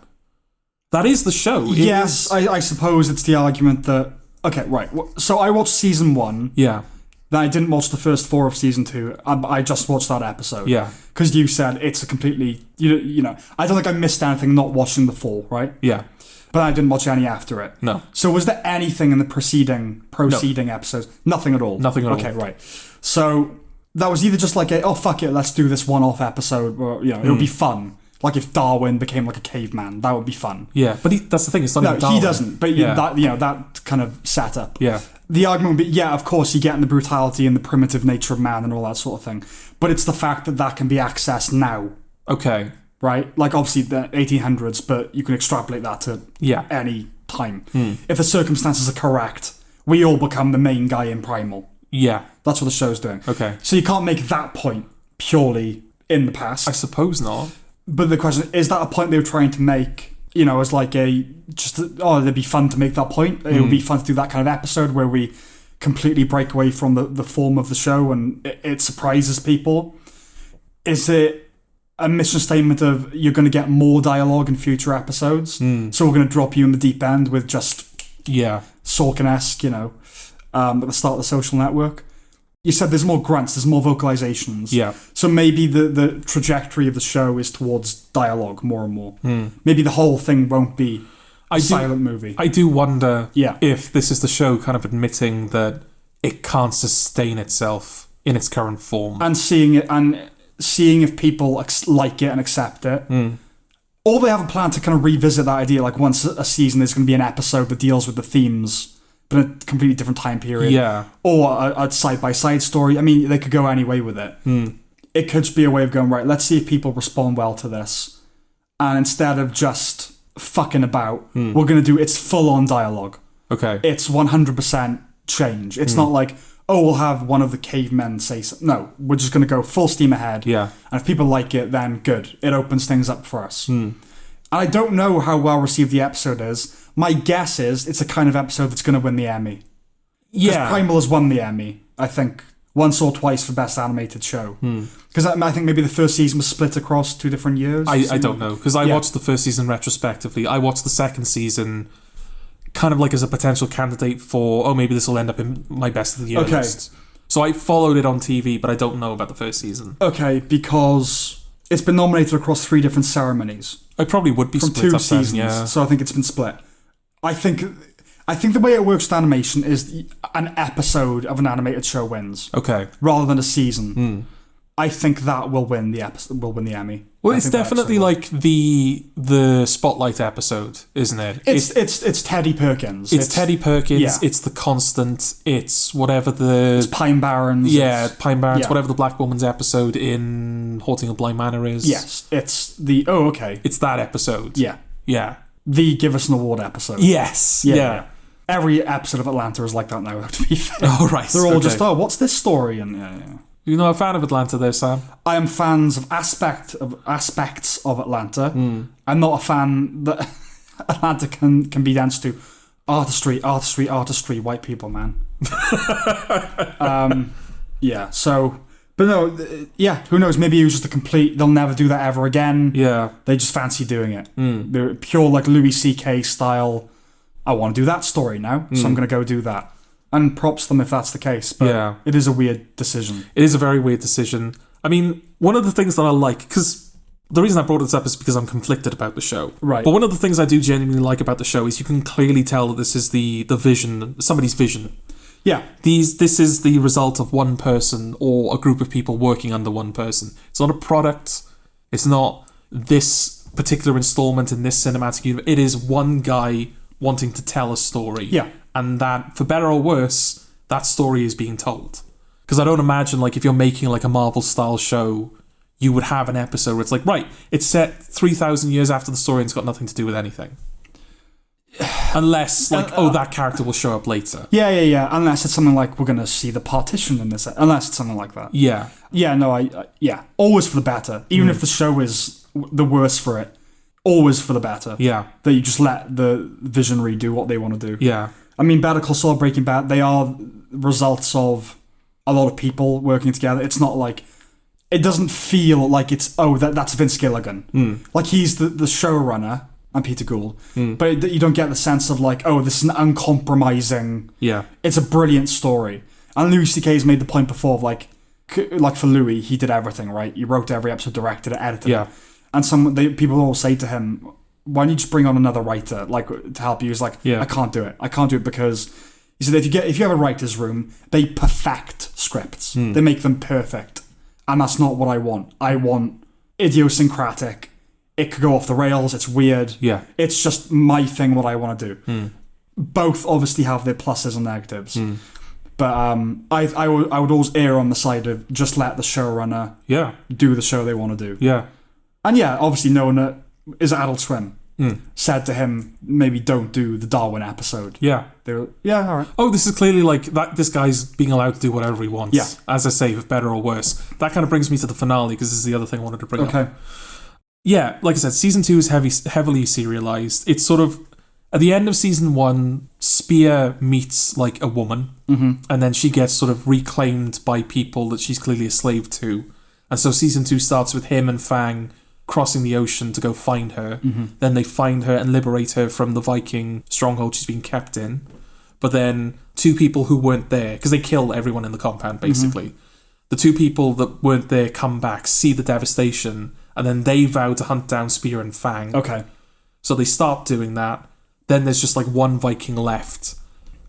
That is the show. Yes, I suppose it's the argument that... Okay, right. So I watched season 1. Yeah. Then I didn't watch the first 4 of season 2. I just watched that episode. Yeah. Because you said it's a completely... You know, I don't think I missed anything not watching the 4, right? Yeah. But I didn't watch any after it. No. So was there anything in the preceding episodes? Nothing at all? Nothing at all. Okay, right. So that was either just like fuck it, let's do this one-off episode, or, you know, it would be fun. Like if Darwin became like a caveman, that would be fun. Yeah, but that's the thing, it's not even Darwin. He doesn't, but that kind of setup. Yeah. The argument would be, of course, you get in the brutality and the primitive nature of man and all that sort of thing. But it's the fact that can be accessed now. Okay. Right? Like, obviously, the 1800s, but you can extrapolate that to any time. If the circumstances are correct, we all become the main guy in Primal. Yeah. That's what the show's doing. Okay. So you can't make that point purely in the past. I suppose not. But the question is that a point they were trying to make, you know, as like it'd be fun to make that point. It would be fun to do that kind of episode where we completely break away from the form of the show and it surprises people. Is it a mission statement of you're going to get more dialogue in future episodes? So we're going to drop you in the deep end with just Sorkin-esque, you know, at the start of The Social Network. You said there's more grunts, there's more vocalizations. Yeah. So maybe the trajectory of the show is towards dialogue more and more. Maybe the whole thing won't be a silent movie. I do wonder if this is the show kind of admitting that it can't sustain itself in its current form. And seeing if people like it and accept it. Or they have a plan to kind of revisit that idea, like once a season there's going to be an episode that deals with the themes but a completely different time period. Yeah. Or a side-by-side story. I mean, they could go any way with it. It could just be a way of going, right, let's see if people respond well to this. And instead of just fucking about, we're going to do, it's full-on dialogue. Okay. It's 100% change. It's not like, we'll have one of the cavemen say something. No, we're just going to go full steam ahead. Yeah. And if people like it, then good. It opens things up for us. And I don't know how well received the episode is. My guess is it's a kind of episode that's going to win the Emmy. Yeah. Because Primal has won the Emmy, I think, once or twice for Best Animated Show. Because I think maybe the first season was split across 2 different years. I don't know, because I watched the first season retrospectively. I watched the second season kind of like as a potential candidate for, oh, maybe this will end up in my best of the year list. So I followed it on TV, but I don't know about the first season. Okay, because it's been nominated across 3 different ceremonies. It probably would be from split 2 up seasons, then, yeah. so I think it's been split. I think the way it works with animation is an episode of an animated show wins. Okay. Rather than a season. I think that will win the Emmy. Well, it's definitely like the Spotlight episode, isn't it? It's Teddy Perkins. It's Teddy Perkins. It's The Constant. It's whatever It's Pine Barrens. Yeah, Pine Barrens. Yeah. Whatever the Black Woman's episode in Haunting of Bly Manor is. Yes, it's the... Oh, okay. It's that episode. Yeah. Yeah. The Give Us an Award episode. Yes. Yeah. Every episode of Atlanta is like that now, to be fair. Oh, right. They're all just, what's this story? And You're not a fan of Atlanta there, Sam? I am fans of aspects of Atlanta. I'm not a fan that Atlanta can be danced to. Artistry, white people, man. Yeah, so... But no, who knows? Maybe it was just a complete... They'll never do that ever again. Yeah. They just fancy doing it. They're pure, like, Louis C.K. style. I want to do that story now, so I'm going to go do that. And props them if that's the case, but it is a weird decision. It is a very weird decision. I mean, one of the things that I like... Because the reason I brought this up is because I'm conflicted about the show. Right. But one of the things I do genuinely like about the show is you can clearly tell that this is the vision, somebody's vision. Yeah. This is the result of one person or a group of people working under one person. It's not a product. It's not this particular installment in this cinematic universe. It is one guy wanting to tell a story. Yeah. And that, for better or worse, that story is being told. Because I don't imagine, like, if you're making, like, a Marvel-style show, you would have an episode where it's like, right, it's set 3,000 years after the story and it's got nothing to do with anything. Unless, like, that character will show up later. Yeah. Unless it's something like, we're going to see the partition in this. Unless it's something like that. Yeah. Yeah, no, always for the better. Even if the show is the worse for it, always for the better. Yeah. That you just let the visionary do what they want to do. Yeah. I mean, Better Call Saul, Breaking Bad, they are results of a lot of people working together. It's not like... It doesn't feel like it's, that's Vince Gilligan. Like, he's the showrunner... and Peter Gould, but you don't get the sense of like, this is an uncompromising... Yeah. It's a brilliant story. And Louis C.K.'s made the point before of like for Louis, he did everything, right? He wrote every episode, directed it, edited it. And people all say to him, why don't you just bring on another writer like to help you? He's like, I can't do it. I can't do it because... He said, if you have a writer's room, they perfect scripts. They make them perfect. And that's not what I want. I want idiosyncratic... It could go off the rails. It's weird. Yeah. It's just my thing, what I want to do. Both obviously have their pluses and negatives. But I would always err on the side of just let the showrunner do the show they want to do. Yeah. And obviously knowing that is Adult Swim said to him, maybe don't do the Darwin episode. Yeah. They were, all right. Oh, this is clearly like that. This guy's being allowed to do whatever he wants. Yeah. As I say, for better or worse. That kind of brings me to the finale because this is the other thing I wanted to bring up. Okay. Yeah, like I said, season 2 is heavily serialized. It's sort of at the end of season 1, Spear meets like a woman, and then she gets sort of reclaimed by people that she's clearly a slave to. And so season 2 starts with him and Fang crossing the ocean to go find her. Then they find her and liberate her from the Viking stronghold she's been kept in. But then 2 people who weren't there, because they kill everyone in the compound basically. The 2 people that weren't there come back, see the devastation. And then they vow to hunt down Spear and Fang. Okay. So they start doing that. Then there's just like one Viking left.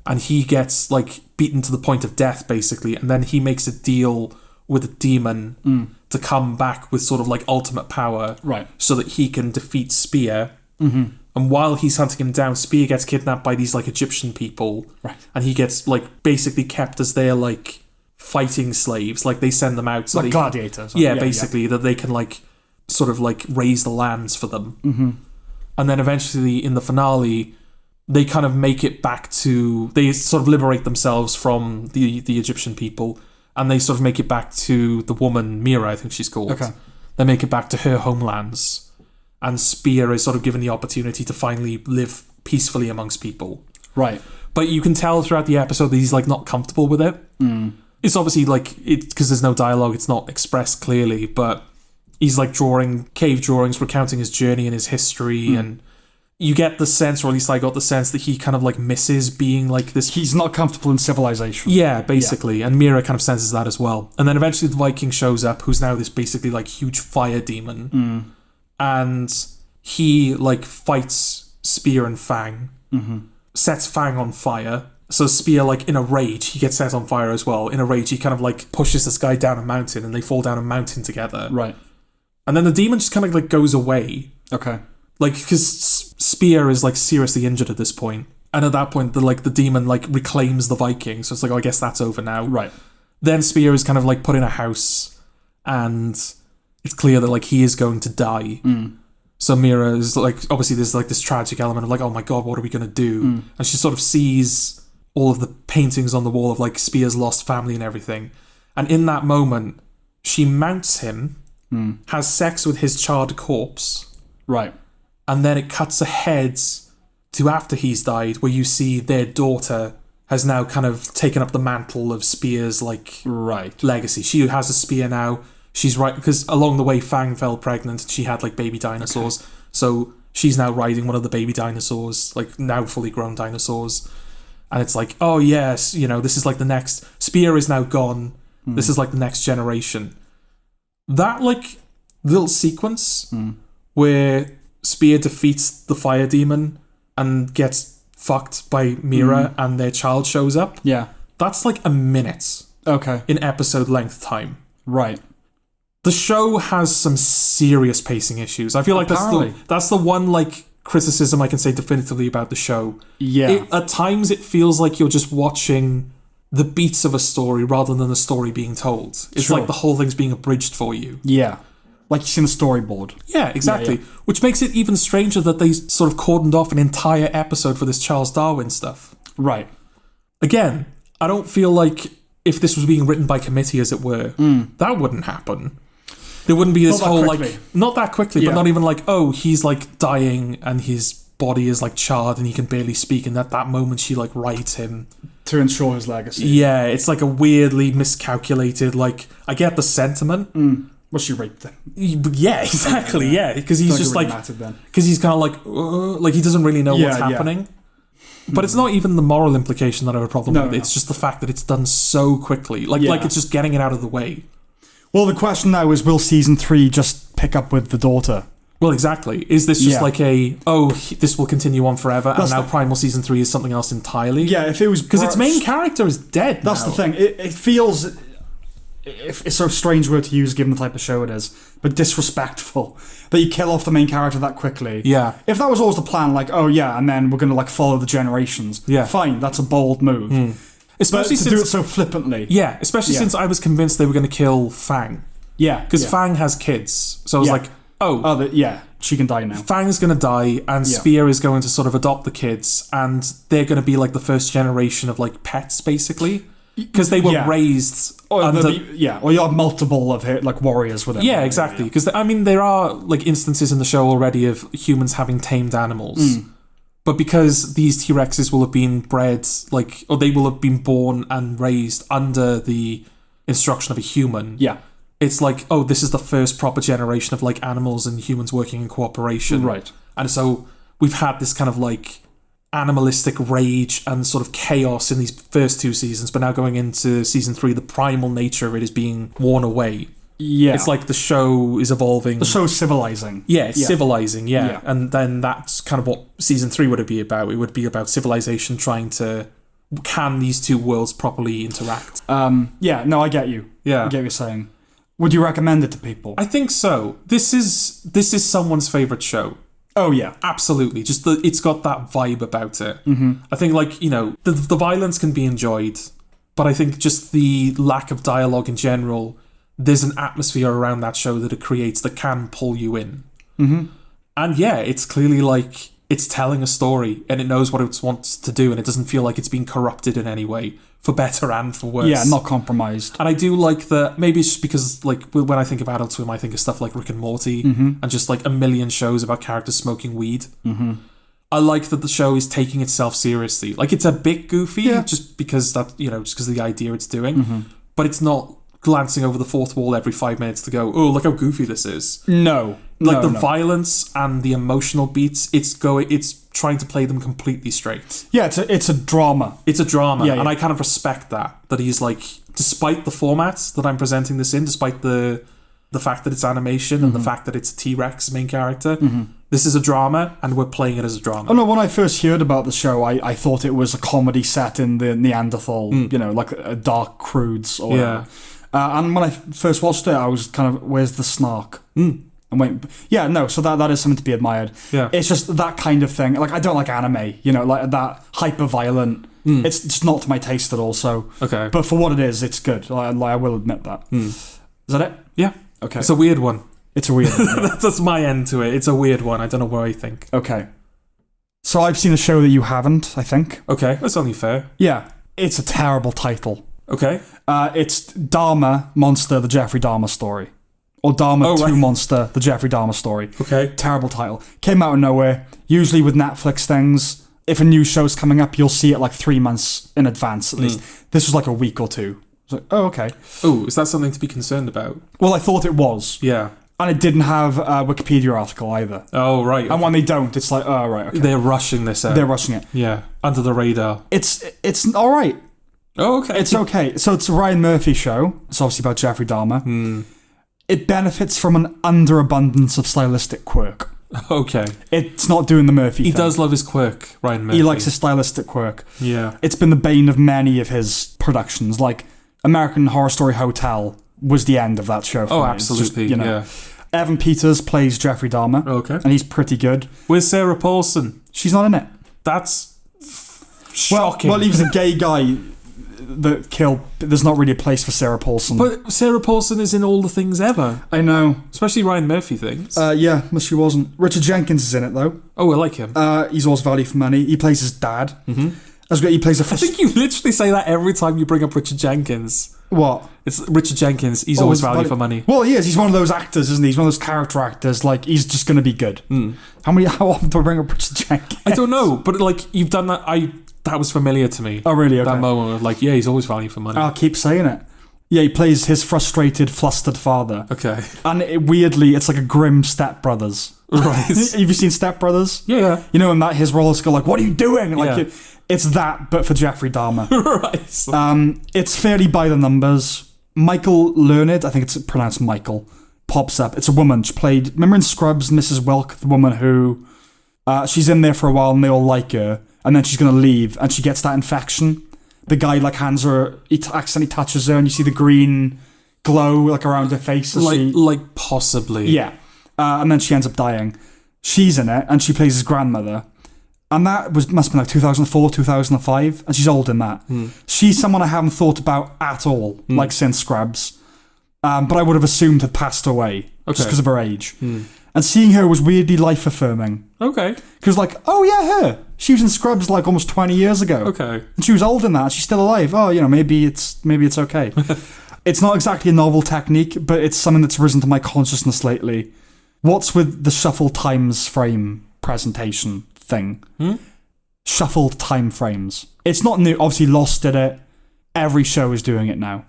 And he gets like beaten to the point of death, basically. And then he makes a deal with a demon to come back with sort of like ultimate power. Right. So that he can defeat Spear. And while he's hunting him down, Spear gets kidnapped by these like Egyptian people. Right. And he gets like basically kept as their like fighting slaves. Like they send them out. So like gladiators. Yeah, basically. That they can like... sort of like raise the lands for them. And then eventually in the finale they kind of make it back to... They sort of liberate themselves from the Egyptian people and they sort of make it back to the woman, Mira, I think she's called. Okay. They make it back to her homelands and Spear is sort of given the opportunity to finally live peacefully amongst people. Right. But you can tell throughout the episode that he's like not comfortable with it. It's obviously like... because there's no dialogue, it's not expressed clearly, but... He's like drawing cave drawings, recounting his journey and his history, and you get the sense, or at least I got the sense, that he kind of like misses being like this. He's not comfortable in civilization. Yeah, basically. Yeah. And Mira kind of senses that as well. And then eventually the Viking shows up, who's now this basically like huge fire demon. And he like fights Spear and Fang, sets Fang on fire. So Spear, like in a rage, he gets set on fire as well. In a rage, he kind of like pushes this guy down a mountain, and they fall down a mountain together. Right. And then the demon just kind of like goes away. Okay. Like, because Spear is like seriously injured at this point. And at that point, the demon like reclaims the Viking. So it's like, oh, I guess that's over now. Right. Then Spear is kind of like put in a house, and it's clear that like he is going to die. So Mira is like, obviously there's like this tragic element of like, oh my god, what are we going to do? And she sort of sees all of the paintings on the wall of like Spear's lost family and everything. And in that moment, she mounts him, has sex with his charred corpse. Right. And then it cuts ahead to after he's died, where you see their daughter has now kind of taken up the mantle of Spear's like legacy. She has a spear now. She's right, because along the way Fang fell pregnant and she had like baby dinosaurs. Okay. So she's now riding one of the baby dinosaurs, like now fully grown dinosaurs. And it's like, oh yes, you know, this is like the next... Spear is now gone. This is like the next generation. That like little sequence where Spear defeats the fire demon and gets fucked by Mira and their child shows up. Yeah. That's like a minute. Okay. In episode length time. Right. The show has some serious pacing issues. I feel like that's the one like criticism I can say definitively about the show. Yeah. At times it feels like you're just watching the beats of a story rather than the story being told. It's like the whole thing's being abridged for you. Yeah. Like you see in the storyboard. Yeah, exactly. Yeah. Which makes it even stranger that they sort of cordoned off an entire episode for this Charles Darwin stuff. Right. Again, I don't feel like if this was being written by committee, as it were, that wouldn't happen. There wouldn't be this whole like... Not that quickly, but not even like, oh, he's like dying and his body is like charred and he can barely speak, and at that moment she like writes him. To ensure his legacy. Yeah, it's like a weirdly miscalculated, like, I get the sentiment. Well, she raped them. Yeah, exactly, yeah. Because he's just like... Because he's kind of like he doesn't really know what's happening. But it's not even the moral implication that I have a problem with. It's just the fact that it's done so quickly. Like it's just getting it out of the way. Well, the question now is, will season 3 just pick up with the daughter? Well, exactly. Is this just like this will continue on forever, and now Primal season 3 is something else entirely? Yeah, if it was... Because its main character is dead That's now. the thing. It feels... It's a strange word to use given the type of show it is, but disrespectful that you kill off the main character that quickly. Yeah. If that was always the plan, like, oh yeah, and then we're going to like follow the generations. Yeah. Fine, that's a bold move. Especially since... do it so flippantly. Yeah, especially since I was convinced they were going to kill Fang. Yeah. Because Fang has kids. So I was like, she can die now. Fang's going to die, and Spear is going to sort of adopt the kids, and they're going to be like the first generation of like pets, basically. Because they were raised under... or you have multiple of like warriors with them. Yeah, exactly. Because, I mean, there are like instances in the show already of humans having tamed animals. But because these T-Rexes will have been bred, like, or they will have been born and raised under the instruction of a human. Yeah. It's like, oh, this is the first proper generation of like animals and humans working in cooperation. Right. And so we've had this kind of like animalistic rage and sort of chaos in these first 2 seasons, but now going into season 3, the primal nature of it is being worn away. Yeah. It's like the show is evolving. The show's civilizing. Yeah, it's civilizing, yeah. And then that's kind of what season 3 would be about. It would be about civilization trying to... Can these two worlds properly interact? Yeah, no, I get you. Yeah. I get what you're saying. Would you recommend it to people? I think so. This is someone's favourite show. Oh, yeah. Absolutely. Just it's got that vibe about it. I think, like, you know, the violence can be enjoyed, but I think just the lack of dialogue in general, there's an atmosphere around that show that it creates that can pull you in. And yeah, it's clearly like it's telling a story and it knows what it wants to do, and it doesn't feel like it's being corrupted in any way, for better and for worse. Yeah, not compromised. And I do like that. Maybe it's just because, like, when I think of Adult Swim, I think of stuff like Rick and Morty and just like a million shows about characters smoking weed. I like that the show is taking itself seriously. Like, it's a bit goofy, just because that, you know, just because of the idea it's doing, but it's not glancing over the fourth wall every 5 minutes to go, oh, look how goofy this is. No. Like the violence and the emotional beats, it's trying to play them completely straight. Yeah, it's a drama. It's a drama, yeah. And I kind of respect that he's like, despite the format that I'm presenting this in, despite the fact that it's animation and the fact that it's a T-Rex main character, this is a drama, and we're playing it as a drama. Oh no, when I first heard about the show, I thought it was a comedy set in the Neanderthal, like a dark crudes or whatever. And when I first watched it, I was kind of, where's the snark? And went, yeah, no, so that is something to be admired. Yeah. It's just that kind of thing. Like, I don't like anime, like that hyper-violent. It's not to my taste at all, so. Okay. But for what it is, it's good. I will admit that. Is that it? Yeah. Okay. It's a weird one. It's a weird one. Yeah. That's my end to it. It's a weird one. I don't know what you think. Okay. So I've seen a show that you haven't, I think. Okay, that's only fair. Yeah. It's a terrible title. Okay. It's Dahmer, Monster, the Jeffrey Dahmer story. Or Dahmer 2 Monster, the Jeffrey Dahmer story. Okay. Terrible title. Came out of nowhere. Usually with Netflix things, if a new show's coming up, you'll see it like 3 months in advance at least. This was like a week or two. I was like, oh, okay. Oh, is that something to be concerned about? Well, I thought it was. Yeah. And it didn't have a Wikipedia article either. Oh, right. And when they don't, it's like, oh, right, okay. They're rushing this out. They're rushing it. Yeah. Under the radar. It's all right. Oh, okay. It's okay. So it's a Ryan Murphy show. It's obviously about Jeffrey Dahmer. It benefits from an underabundance of stylistic quirk. Okay. It's not doing the Murphy thing. He does love his quirk, Ryan Murphy. He likes his stylistic quirk. Yeah. It's been the bane of many of his productions. Like American Horror Story Hotel was the end of that show for me. Absolutely. Just, yeah. Evan Peters plays Jeffrey Dahmer. Okay. And he's pretty good. Where's Sarah Paulson? She's not in it. That's shocking. Well, he was a gay guy that killed. There's not really a place for Sarah Paulson. But Sarah Paulson is in all the things ever. I know. Especially Ryan Murphy things. Yeah, but she wasn't. Richard Jenkins is in it, though. Oh, I like him. He's always value for money. He plays his dad. He plays a... I think you literally say that every time you bring up Richard Jenkins. What? It's Richard Jenkins. He's always value for money. Well, he is. He's one of those actors, isn't he? He's one of those character actors. Like, he's just going to be good. How often do I bring up Richard Jenkins? I don't know, but like, you've done that. That was familiar to me. Oh, really? Okay. That moment of like, yeah, he's always value for money. I'll keep saying it. Yeah, he plays his frustrated, flustered father. Okay. And weirdly, it's like a grim Step Brothers. Right. Have you seen Step Brothers? Yeah. You know, in that his role is go like, what are you doing? Like, it's that, but for Jeffrey Dahmer. Right. It's fairly by the numbers. Michael Learned, I think it's pronounced Michael, pops up. It's a woman. She played, remember in Scrubs, Mrs. Welk, the woman who, she's in there for a while and they all like her, and then she's going to leave, and she gets that infection. The guy, like, hands her, he accidentally touches her, and you see the green glow, like, around her face. Like possibly. Yeah. And then she ends up dying. She's in it, and she plays his grandmother. And that must have been like 2004, 2005, and she's old in that. She's someone I haven't thought about at all, like since Scrubs. But I would have assumed had passed away, just because of her age. And seeing her was weirdly life-affirming. Okay. Because like, oh yeah, her. She was in Scrubs like almost 20 years ago. Okay. And she was old in that, and she's still alive. Oh, maybe it's okay. It's not exactly a novel technique, but it's something that's risen to my consciousness lately. What's with the shuffled times frame presentation thing? Shuffled time frames. It's not new. Obviously, Lost did it. Every show is doing it now.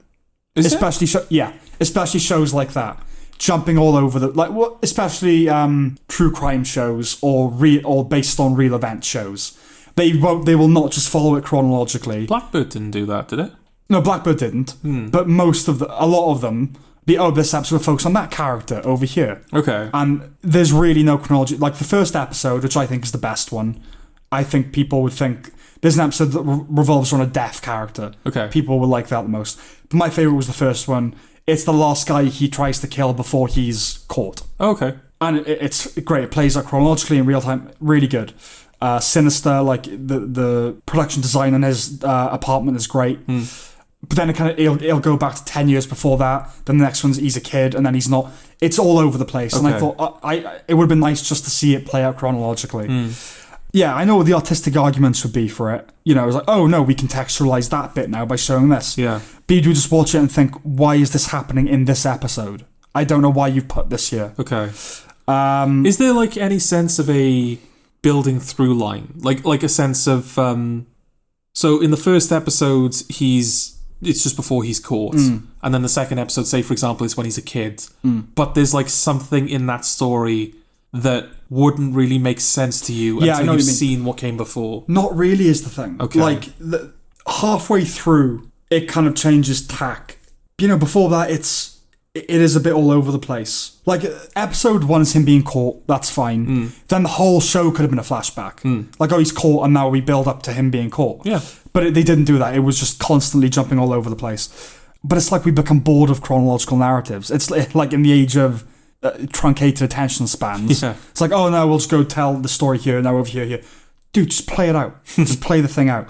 Especially shows like that, jumping all over especially true crime shows or based on real event shows. They will not just follow it chronologically. Blackbird didn't do that, did it? No, Blackbird didn't. But a lot of them. This episode will focus on that character over here. Okay. And there's really no chronology. Like the first episode, which I think is the best one, I think people would think there's an episode that revolves around a deaf character. Okay. People would like that the most. But my favourite was the first one. It's the last guy he tries to kill before he's caught. Okay. And it's great. It plays out chronologically in real time. Really good. Sinister, like the production design in his apartment is great. But then it'll go back to 10 years before that. Then the next one's he's a kid, and then he's not. It's all over the place. Okay. And I thought it would have been nice just to see it play out chronologically. Yeah, I know what the artistic arguments would be for it. It was like, oh no, we contextualize that bit now by showing this. Yeah. But you do just watch it and think, why is this happening in this episode? I don't know why you've put this here. Okay. Is there like any sense of a building through line? Like a sense of so in the first episode he's it's just before he's caught. And then the second episode, say for example, is when he's a kid. But there's like something in that story that wouldn't really make sense to you until you've seen what came before. Not really is the thing. Okay. Like, halfway through, it kind of changes tack. You know, before that, it is a bit all over the place. Like, episode 1 is him being caught, that's fine. Then the whole show could have been a flashback. Like, oh, he's caught, and now we build up to him being caught. Yeah. But they didn't do that. It was just constantly jumping all over the place. But it's like we become bored of chronological narratives. It's like in the age of truncated attention spans. Yeah. It's like, oh, no, we'll just go tell the story here, now over here. Dude, just play it out. Just play the thing out.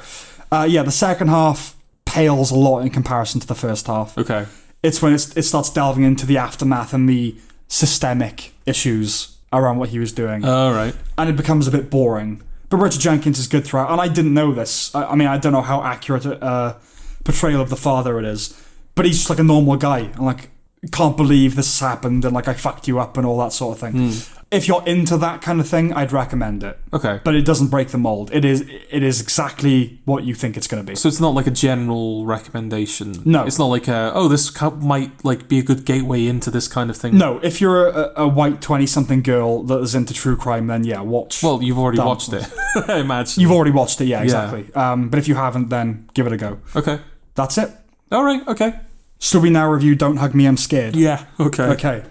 The second half pales a lot in comparison to the first half. Okay. It's when it starts delving into the aftermath and the systemic issues around what he was doing. All right. And it becomes a bit boring. But Richard Jenkins is good throughout, and I didn't know this. I mean, I don't know how accurate a portrayal of the father it is, but he's just like a normal guy. And like, can't believe this has happened, and like, I fucked you up and all that sort of thing. If you're into that kind of thing, I'd recommend it. Okay. But it doesn't break the mold. It is exactly what you think it's going to be. So it's not like a general recommendation. No. It's not like this might like be a good gateway into this kind of thing. No, if you're a white 20-something girl that is into true crime, then yeah, watch. Well, you've already watched it, I imagine. You've already watched it, yeah, exactly. But if you haven't, then give it a go. Okay. That's it. All right, okay. Should we now review Don't Hug Me, I'm Scared? Yeah, okay. Okay.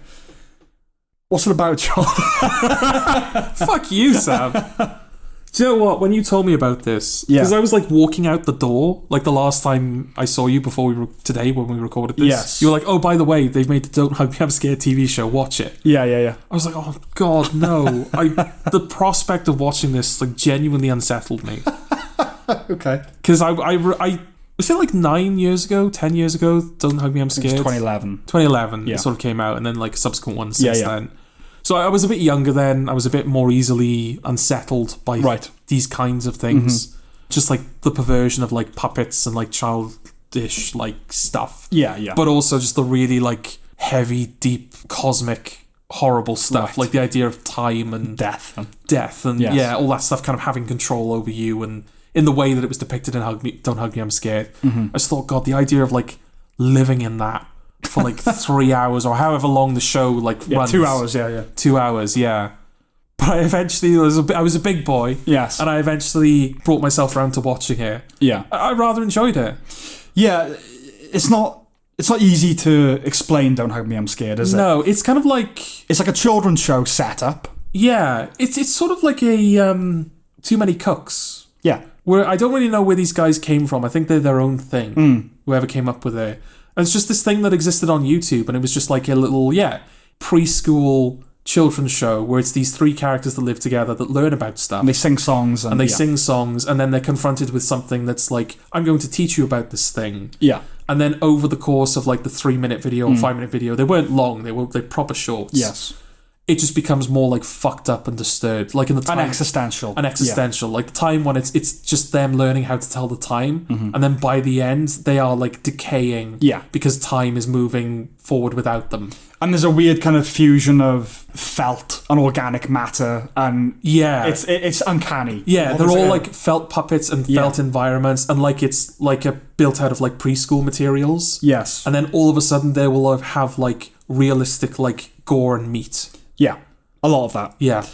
What's it about, Charles? Fuck you, Sam. Do you know what? When you told me about this, because I was like walking out the door, like the last time I saw you before today when we recorded this. Yes. You were like, oh, by the way, they've made the Don't Hug Me, I'm Scared TV show. Watch it. Yeah. I was like, oh God, no. The prospect of watching this like genuinely unsettled me. Okay. Because I was it like 9 years ago, 10 years ago? Don't Hug Me, I'm Scared. It was 2011. 2011. Yeah. It sort of came out, and then like a subsequent one since then. So I was a bit younger then. I was a bit more easily unsettled by these kinds of things. Just like the perversion of like puppets and like childish like stuff. Yeah. But also just the really like heavy, deep, cosmic, horrible stuff. Like the idea of time and death and all that stuff kind of having control over you, and in the way that it was depicted in Don't Hug Me, I'm Scared. I just thought, God, the idea of like living in that for like 3 hours or however long the show like runs. 2 hours, yeah. 2 hours, yeah. But I eventually I was a big boy. Yes. And I eventually brought myself around to watching it. Yeah. I rather enjoyed it. Yeah, it's not easy to explain Don't Hug Me, I'm Scared, is it? No, it's kind of like... It's like a children's show setup. Yeah, it's sort of like a Too Many Cooks. Yeah. Where I don't really know where these guys came from. I think they're their own thing. Whoever came up with it. And it's just this thing that existed on YouTube, and it was just like a little, preschool children's show where it's these three characters that live together that learn about stuff. And they sing songs. And they sing songs, and then they're confronted with something that's like, I'm going to teach you about this thing. Yeah. And then over the course of like the 3-minute video or 5-minute video, they weren't long, they're proper shorts. Yes. It just becomes more like fucked up and disturbed. Like in the time... And existential. Like the time when it's just them learning how to tell the time. And then by the end, they are like decaying. Yeah. Because time is moving forward without them. And there's a weird kind of fusion of felt and organic matter. And it's uncanny. Yeah, they're all like felt puppets and felt environments. And like it's like built out of like preschool materials. Yes. And then all of a sudden they will have like realistic like gore and meat. Yeah, a lot of that. Yeah.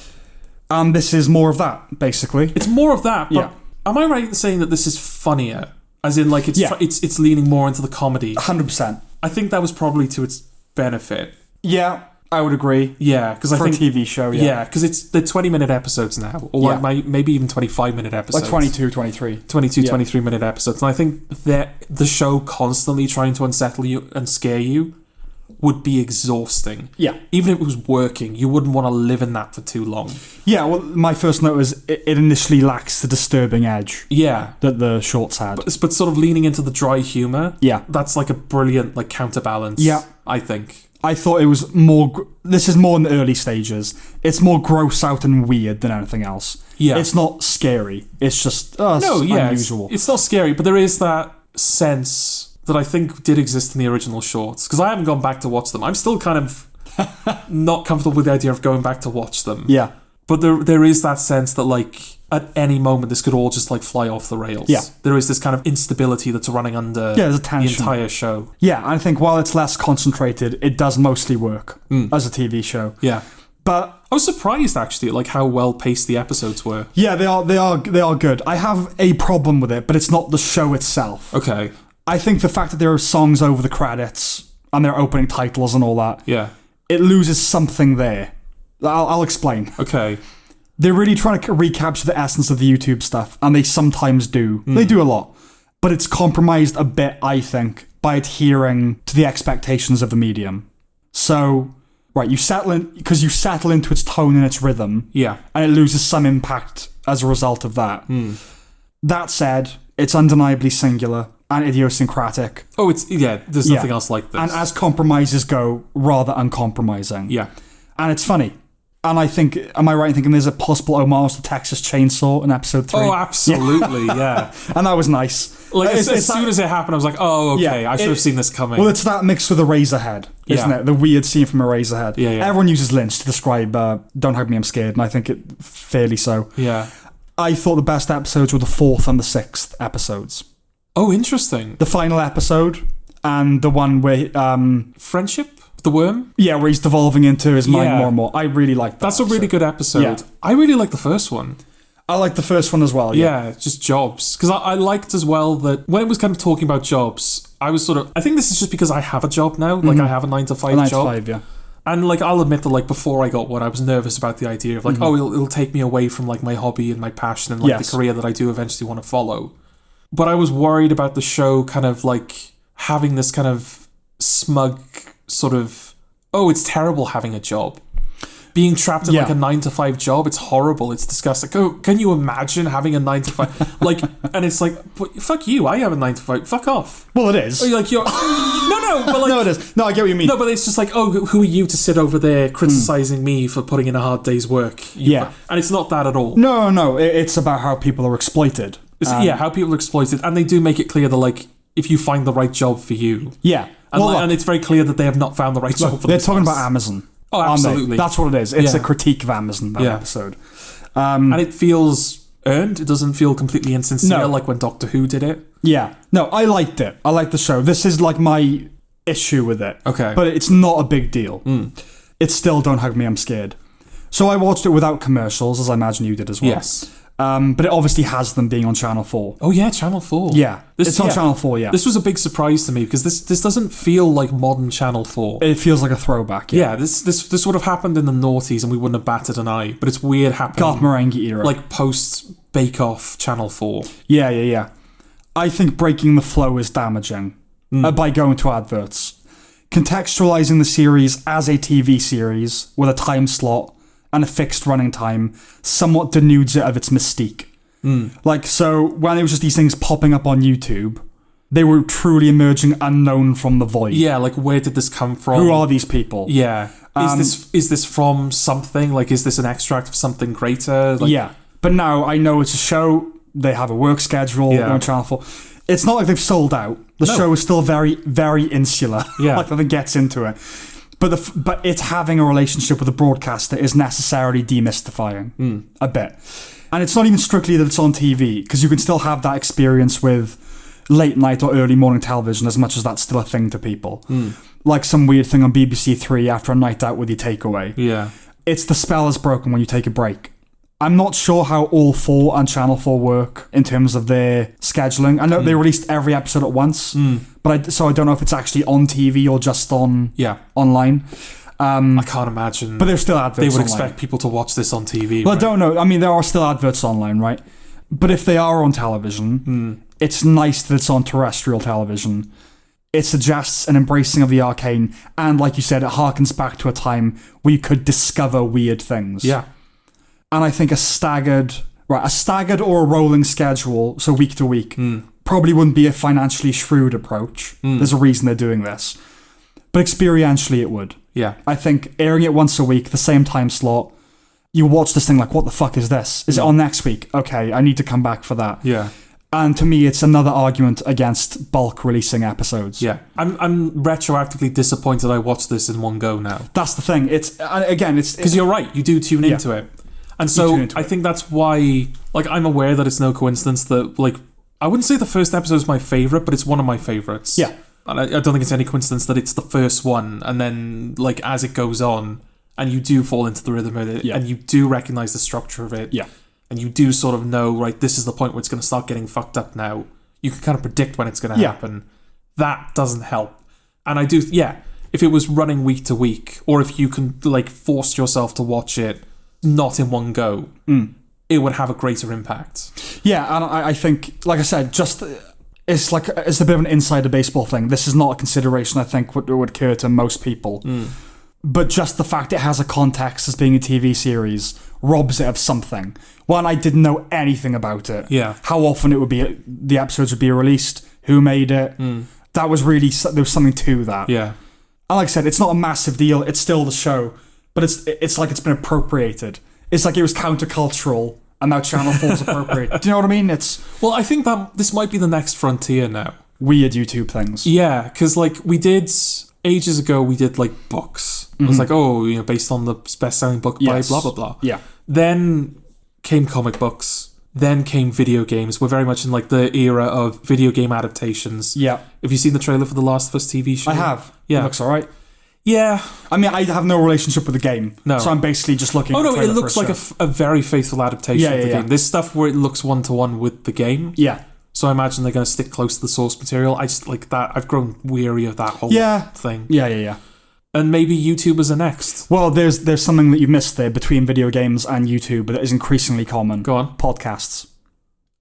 And this is more of that, basically. It's more of that, but am I right in saying that this is funnier? As in, like, it's leaning more into the comedy? 100%. I think that was probably to its benefit. Yeah, I would agree. Yeah, because I think... For a TV show, Yeah, because they're 20-minute episodes now, or like maybe even 25-minute episodes. Like 22, 23. 23-minute episodes. And I think that the show constantly trying to unsettle you and scare you would be exhausting. Yeah. Even if it was working, you wouldn't want to live in that for too long. Yeah, well, my first note was it initially lacks the disturbing edge. Yeah. That the shorts had. But sort of leaning into the dry humour. Yeah. That's like a brilliant like counterbalance. Yeah. I think. I thought it was more... This is more in the early stages. It's more gross out and weird than anything else. Yeah. It's not scary. It's just unusual. It's not scary, but there is that sense that I think did exist in the original shorts. Because I haven't gone back to watch them. I'm still kind of not comfortable with the idea of going back to watch them. Yeah. But there is that sense that, like, at any moment, this could all just, like, fly off the rails. Yeah. There is this kind of instability that's running under there's a the tension. entire show. Yeah, I think while it's less concentrated, it does mostly work as a TV show. Yeah. But I was surprised, actually, at, like, how well-paced the episodes were. yeah, they are good. I have a problem with it, but it's not the show itself. Okay. I think the fact that there are songs over the credits and their opening titles and all that, Yeah. it loses something there. I'll explain. Okay. They're really trying to recapture the essence of the YouTube stuff, and they sometimes do. They do a lot. But it's compromised a bit, I think, by adhering to the expectations of the medium. So, right, you settle into its tone and its rhythm, Yeah. and it loses some impact as a result of that. That said, it's undeniably singular and idiosyncratic. Oh, there's nothing else like this. And as compromises go, rather uncompromising. Yeah. And it's funny. And I think, am I right in thinking there's a possible homage to Texas Chainsaw in episode 3? Oh, absolutely, yeah. And that was nice. Like, as soon as it happened, I was like, oh, okay, I should have seen this coming. Well, it's that mixed with Eraserhead, isn't it? The weird scene from Eraserhead. Yeah. Everyone uses Lynch to describe Don't Hug Me, I'm Scared, and I think it fairly so. Yeah. I thought the best episodes were the 4th and the 6th episodes. Oh, interesting. The final episode and the one where... Friendship? The worm? Yeah, where he's devolving into his mind Yeah. more and more. I really like that. That's a really good episode. Yeah. I really like the first one. I like the first one as well. Yeah, just jobs. Because I liked as well that when it was kind of talking about jobs, I was sort of... I think this is just because I have a job now. Like, I have a 9-to-5 9 job. to 5, yeah. And, like, I'll admit that, like, before I got one, I was nervous about the idea of, like, oh, it'll take me away from, like, my hobby and my passion and, like, the career that I do eventually want to follow. But I was worried about the show kind of, like, having this kind of smug sort of... Oh, it's terrible having a job. Being trapped in like a 9-to-5 job, it's horrible. It's disgusting. Oh, can you imagine having a 9-to-5? Like, and it's like, fuck you. I have a 9-to-5. Fuck off. Well, it is. You're like, no, but like, no, it is. No, I get what you mean. No, but it's just like, oh, who are you to sit over there criticizing me for putting in a hard day's work? And it's not that at all. No. It's about how people are exploited. How people are exploited, and they do make it clear that like, if you find the right job for you, and it's very clear that they have not found the right job for they're themselves. talking about Amazon. Oh, absolutely. That's what it is. It's a critique of Amazon, that episode. And it feels earned. It doesn't feel completely insincere like when Doctor Who did it. Yeah. No, I liked it. I liked the show. This is like my issue with it. Okay. But it's not a big deal. It's still Don't Hug Me, I'm Scared. So I watched it without commercials, as I imagine you did as well. Yes. But it obviously has them being on Channel 4. Oh, yeah, Channel 4. Yeah, it's on Channel 4, yeah. This was a big surprise to me because this doesn't feel like modern Channel 4. It feels like a throwback, yeah. This would have happened in the noughties and we wouldn't have batted an eye, but it's weird happening. Garth Marenghi era. Like post Bake Off Channel 4. Yeah. I think breaking the flow is damaging by going to adverts. Contextualizing the series as a TV series with a time slot and a fixed running time somewhat denudes it of its mystique. Like, so when it was just these things popping up on YouTube, they were truly emerging unknown from the void. Yeah, like, where did this come from? Who are these people? Yeah. Is this from something? Like, is this an extract of something greater? Like, yeah. But now I know it's a show, they have a work schedule, they're on Channel 4. It's not like they've sold out. The show is still very, very insular. Yeah. Like, nothing gets into it. But it's having a relationship with a broadcaster is necessarily demystifying a bit. And it's not even strictly that it's on TV, because you can still have that experience with late night or early morning television as much as that's still a thing to people. Like some weird thing on BBC 3 after a night out with your takeaway. Yeah. It's the spell is broken when you take a break. I'm not sure how All 4 and Channel 4 work in terms of their scheduling. I know they released every episode at once, but so I don't know if it's actually on TV or just on online. I can't imagine. But there's still adverts they would online. expect people to watch this on TV. Well, right? I don't know. I mean, there are still adverts online, right? But if they are on television, it's nice that it's on terrestrial television. It suggests an embracing of the arcane, and like you said, it harkens back to a time where you could discover weird things. Yeah. And I think a staggered or a rolling schedule, so week to week, probably wouldn't be a financially shrewd approach. There's a reason they're doing this. But experientially it would. Yeah. I think airing it once a week, the same time slot, you watch this thing like, what the fuck is this? Is it on next week? Okay, I need to come back for that. Yeah. And to me, it's another argument against bulk releasing episodes. Yeah. I'm retroactively disappointed I watched this in one go now. That's the thing. It's because you're right, you do tune into it. And so I think that's why, like, I'm aware that it's no coincidence that, like, I wouldn't say the first episode is my favourite, but it's one of my favourites. Yeah. And I don't think it's any coincidence that it's the first one, and then, like, as it goes on, and you do fall into the rhythm of it, and you do recognise the structure of it, and you do sort of know, right, this is the point where it's going to start getting fucked up now. You can kind of predict when it's going to happen. That doesn't help. And I do, if it was running week to week, or if you can, like, force yourself to watch it not in one go, it would have a greater impact. Yeah, and I think, like I said, just it's a bit of an insider baseball thing. This is not a consideration I think would occur to most people. But just the fact it has a context as being a TV series robs it of something. One, I didn't know anything about it. Yeah. How often the episodes would be released, who made it. That was really, there was something to that. Yeah. And like I said, it's not a massive deal. It's still the show. But it's like it's been appropriated. It's like it was countercultural, and now Channel 4's appropriated. Do you know what I mean? Well, I think that this might be the next frontier now. Weird YouTube things. Yeah, because, like, we did... Ages ago, we did, like, books. It was like, based on the best-selling book by blah, blah, blah. Yeah. Then came comic books. Then came video games. We're very much in, like, the era of video game adaptations. Yeah. Have you seen the trailer for The Last of Us TV show? I have. Yeah. It looks alright. Yeah. I mean, I have no relationship with the game. No. So I'm basically just looking at the trailer. It looks like a very faithful adaptation of the game. There's stuff where it looks one-to-one with the game. Yeah. So I imagine they're going to stick close to the source material. I just like that. I've grown weary of that whole thing. Yeah. And maybe YouTubers are next. Well, there's something that you missed there between video games and YouTube that is increasingly common. Go on. Podcasts.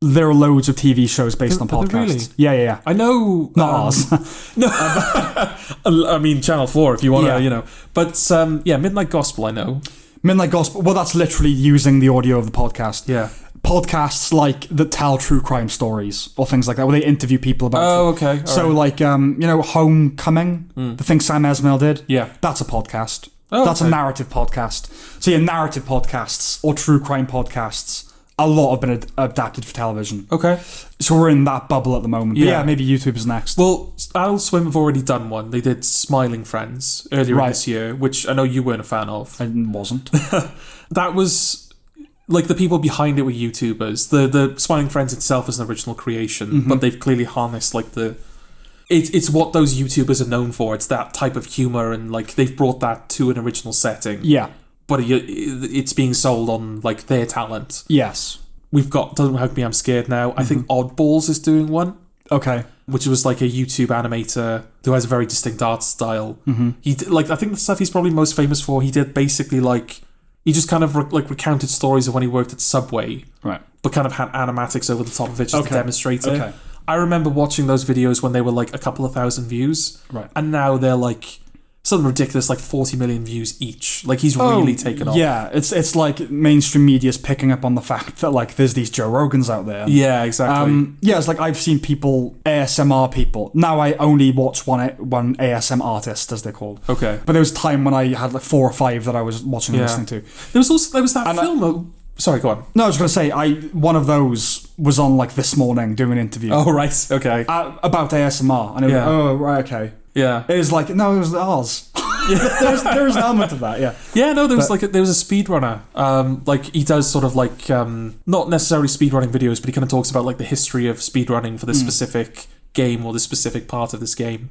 There are loads of TV shows based on podcasts. Really? Yeah. I know... Not ours. No. I mean, Channel 4, if you want to, you know. But, Midnight Gospel, I know. Midnight Gospel, well, that's literally using the audio of the podcast. Yeah. Podcasts like that tell true crime stories or things like that, where they interview people about it. Okay. So, like, Homecoming, the thing Sam Esmail did. Yeah. That's a podcast. That's a narrative podcast. So, narrative podcasts or true crime podcasts, a lot have been adapted for television. Okay. So we're in that bubble at the moment. But yeah, maybe YouTube is next. Well, Adult Swim have already done one. They did Smiling Friends earlier this year, which I know you weren't a fan of. I wasn't. That was... Like, the people behind it were YouTubers. The Smiling Friends itself is an original creation, but they've clearly harnessed, like, it's what those YouTubers are known for. It's that type of humour, and, like, they've brought that to an original setting. Yeah. But it's being sold on, like, their talent. Yes. We've got Don't Hug Me, I'm Scared Now. I think Oddballs is doing one. Okay. Which was, like, a YouTube animator who has a very distinct art style. He I think the stuff he's probably most famous for, he did basically, like... He just kind of recounted stories of when he worked at Subway, right? But kind of had animatics over the top of it just to demonstrate it. Okay. I remember watching those videos when they were like a couple of thousand views, right? And now they're like something ridiculous, like 40 million views each. Like he's really taken off. Yeah, it's like mainstream media's picking up on the fact that like there's these Joe Rogans out there. Yeah, exactly. It's like I've seen people, ASMR people. Now I only watch one ASM artist, as they're called. Okay. But there was time when I had like 4 or 5 that I was watching and listening to. There was that film. Sorry, go on. No, I was going to say one of those was on like this morning doing an interview. Oh right, okay. About ASMR, and it was, right, okay. Yeah. It was like, no, it was ours. there was an element of that, yeah. Yeah, no, there was a speedrunner. Like he does sort of like not necessarily speedrunning videos, but he kind of talks about like the history of speedrunning for this specific game or this specific part of this game.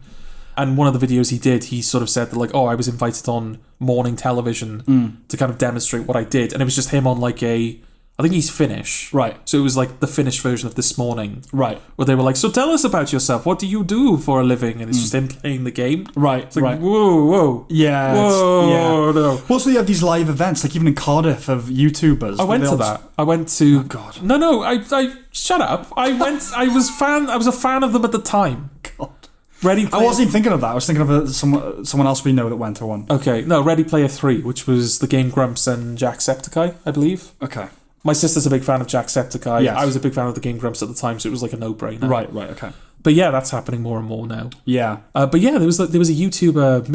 And one of the videos he did, he sort of said that like, I was invited on morning television to kind of demonstrate what I did, and it was just him on like I think he's Finnish. Right. So it was like the Finnish version of This Morning. Right. Where they were like, so tell us about yourself. What do you do for a living? And it's just him playing the game. Right. It's like, whoa. Yeah. Whoa, no. Also, you have these live events, like even in Cardiff, of YouTubers. I went to that. I went to... Oh, God. No, I shut up. I was a fan of them at the time. God. I wasn't even thinking of that. I was thinking of someone else we know that went to one. Okay. No, Ready Player 3, which was the Game Grumps and Jacksepticeye, I believe. Okay. My sister's a big fan of Jacksepticeye. Yes. I was a big fan of the Game Grumps at the time, so it was like a no-brainer. Right, okay. But yeah, that's happening more and more now. Yeah. But yeah, there was a YouTuber,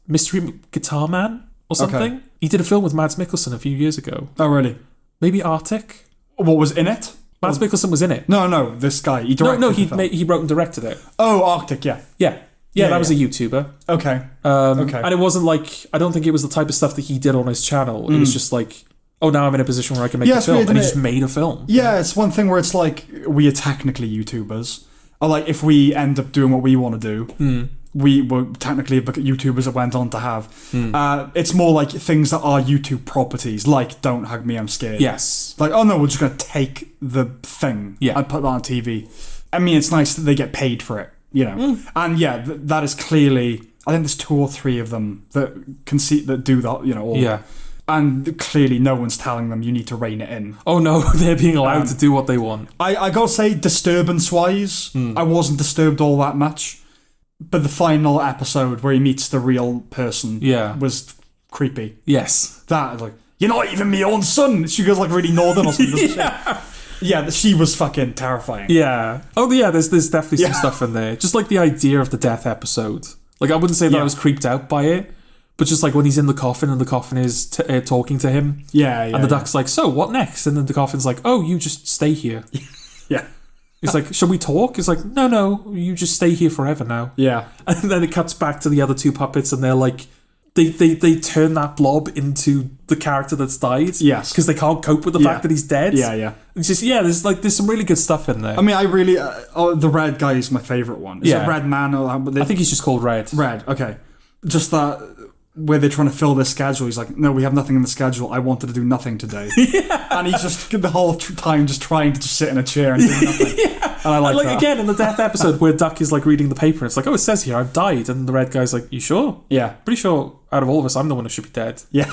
Mystery Guitar Man or something. Okay. He did a film with Mads Mikkelsen a few years ago. Oh, really? Maybe Arctic? What was in it? Mads Mikkelsen was in it. No, this guy. He directed he wrote and directed it. Oh, Arctic, yeah. Yeah, that was a YouTuber. Okay. And it wasn't like... I don't think it was the type of stuff that he did on his channel. It was just like... oh, now I'm in a position where I can make a film, and he just made a film. Yeah, it's one thing where it's like, we are technically YouTubers. Or like, if we end up doing what we want to do, we were technically YouTubers that went on to have. It's more like things that are YouTube properties, like Don't Hug Me, I'm Scared. Yes. Like, oh no, we're just going to take the thing and put that on TV. I mean, it's nice that they get paid for it, you know. And yeah, that is clearly, I think there's 2 or 3 of them that that do that, you know. All, and clearly no one's telling them you need to rein it in. Oh no, they're being allowed to do what they want. I gotta say, disturbance-wise, I wasn't disturbed all that much. But the final episode where he meets the real person was creepy. Yes. That, like, you're not even my own son! She goes like really northern or something, doesn't she? Yeah, she was fucking terrifying. Yeah. Oh yeah, there's definitely some stuff in there. Just like the idea of the death episode. Like, I wouldn't say that I was creeped out by it. But just like when he's in the coffin and the coffin is talking to him. And the duck's like, so what next? And then the coffin's like, oh, you just stay here. He's like, shall we talk? He's like, no, you just stay here forever now. Yeah. And then it cuts back to the other 2 puppets and they're like, they turn that blob into the character that's died. Yes. Because they can't cope with the fact that he's dead. Yeah. It's just, there's some really good stuff in there. I mean, I really, the red guy is my favourite one. Is it Red Man? Or, I think he's just called Red. Red, okay. Just that, where they're trying to fill their schedule. He's like, no, we have nothing in the schedule. I wanted to do nothing today. And he's just the whole time just trying to just sit in a chair and do nothing. And I like that. Again, in the death episode where Duck is like reading the paper, it's like, oh, it says here I've died, and the red guy's like, you sure? Yeah. Pretty sure out of all of us, I'm the one who should be dead. Yeah.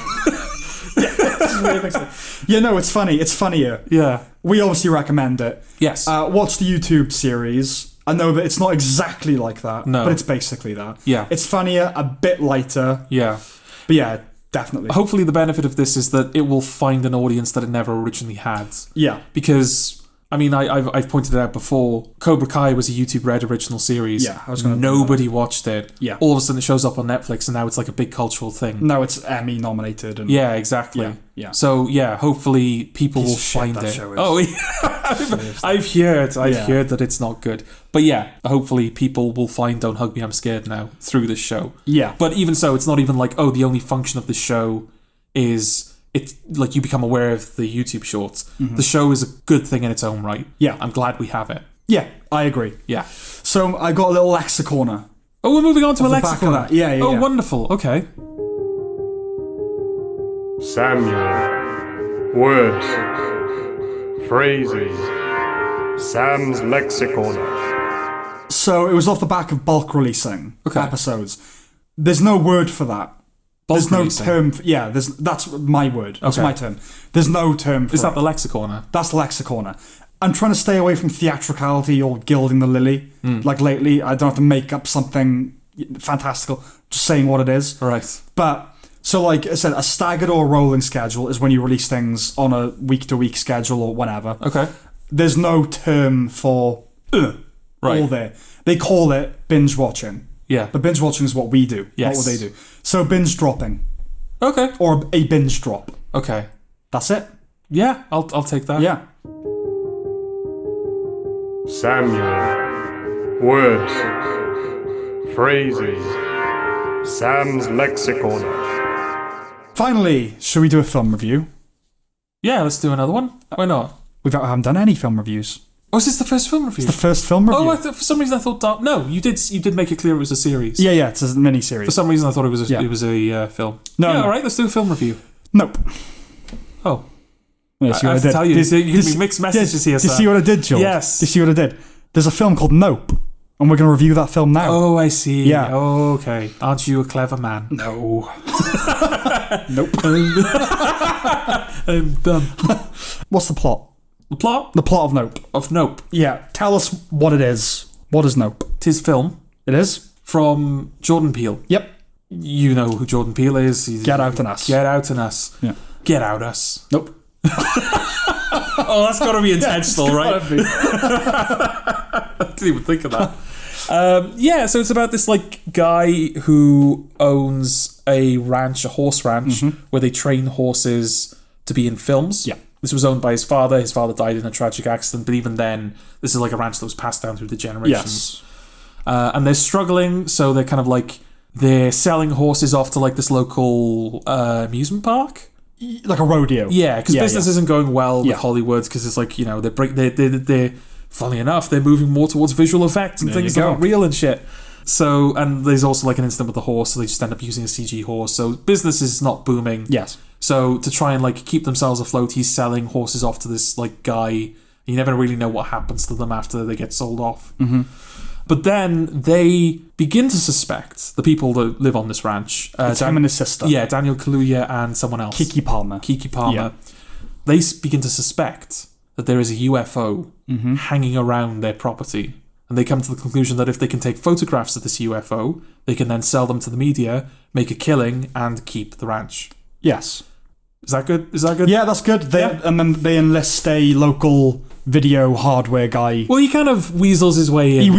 No, it's funny. It's funnier. Yeah. We obviously recommend it. Yes. Watch the YouTube series. I know that it's not exactly like that, but it's basically that. Yeah. It's funnier, a bit lighter. Yeah. But yeah, definitely. Hopefully the benefit of this is that it will find an audience that it never originally had. Yeah. Because, I mean, I've pointed it out before, Cobra Kai was a YouTube Red original series. Yeah, I was going to. Nobody watched it. Yeah. All of a sudden it shows up on Netflix and now it's like a big cultural thing. No, it's Emmy nominated. And yeah, exactly. Yeah. So, yeah, hopefully people will find it. Oh, yeah. I've heard that it's not good. But yeah, hopefully people will find Don't Hug Me, I'm Scared now through this show. Yeah. But even so, it's not even like, oh, the only function of this show is it's like you become aware of the YouTube shorts. The show is a good thing in its own right. Yeah. I'm glad we have it. Yeah, I agree. Yeah. So I got a little Lexicorner. Oh, we're moving on to a Lexicorner. Yeah. Oh, wonderful. Okay. Samuel. Words. Phrases. Sam's Lexicorner. So it was off the back of bulk releasing episodes. There's no word for that. There's no term. That's my word. That's my term. There's no term for Is that the Lexicorner? That's the Lexicorner. I'm trying to stay away from theatricality or gilding the lily. Like lately, I don't have to make up something fantastical. Just saying what it is. Right. But, so like I said, a staggered or rolling schedule is when you release things on a week-to-week schedule or whatever. Okay. There's no term for all there. They call it binge watching. Yeah. But binge watching is what we do, yes. not what they do. So binge dropping. Okay. Or a binge drop. Okay. That's it. Yeah, I'll take that. Yeah. Samuel. Words. Phrases. Sam's Lexicorner. Finally, should we do a film review? Yeah, let's do another one. Why not? We haven't done any film reviews. Oh, is this the first film review? It's the first film review. Oh, for some reason I thought... No, you did make it clear it was a series. Yeah, it's a mini-series. For some reason I thought it was a film. No. All right, let's do a film review. Nope. Oh. Yeah, see I what have to tell you, you give me mixed messages here, Do you see what I did, Joel? Yes. Do you see what I did? There's a film called Nope, and we're going to review that film now. Oh, I see. Yeah. Oh, okay. Aren't you a clever man? No. Nope. I'm done. What's the plot? The plot? The plot of Nope. Of Nope. Yeah. Tell us what it is. What is Nope? Tis film. It is? From Jordan Peele. Yep. You know who Jordan Peele is. Get Out on Us. Get Out on Us. Yeah. Get Out Us. Nope. Oh, that's got to be intentional, right? I didn't even think of that. So it's about this like guy who owns a horse ranch, where they train horses to be in films. Yeah. This was owned by his father. His father died in a tragic accident, but even then, this is like a ranch that was passed down through the generations. Yes. And they're struggling, so they're kind of like, they're selling horses off to like this local amusement park. Like a rodeo. Yeah, because business isn't going well with Hollywood, because it's like, they're funny enough, they're moving more towards visual effects and things that aren't real and shit. So, and there's also like an incident with the horse, so they just end up using a CG horse. So business is not booming. Yes. So to try and like keep themselves afloat, he's selling horses off to this like guy. You never really know what happens to them after they get sold off. Mm-hmm. But then they begin to suspect the people that live on this ranch. It's him and his sister. Yeah, Daniel Kaluuya and someone else. Kiki Palmer. Yeah. They begin to suspect that there is a UFO hanging around their property. And they come to the conclusion that if they can take photographs of this UFO, they can then sell them to the media, make a killing, and keep the ranch. Yes. Is that good? Yeah, that's good. And then they enlist a local video hardware guy. Well, he kind of weasels his way in. He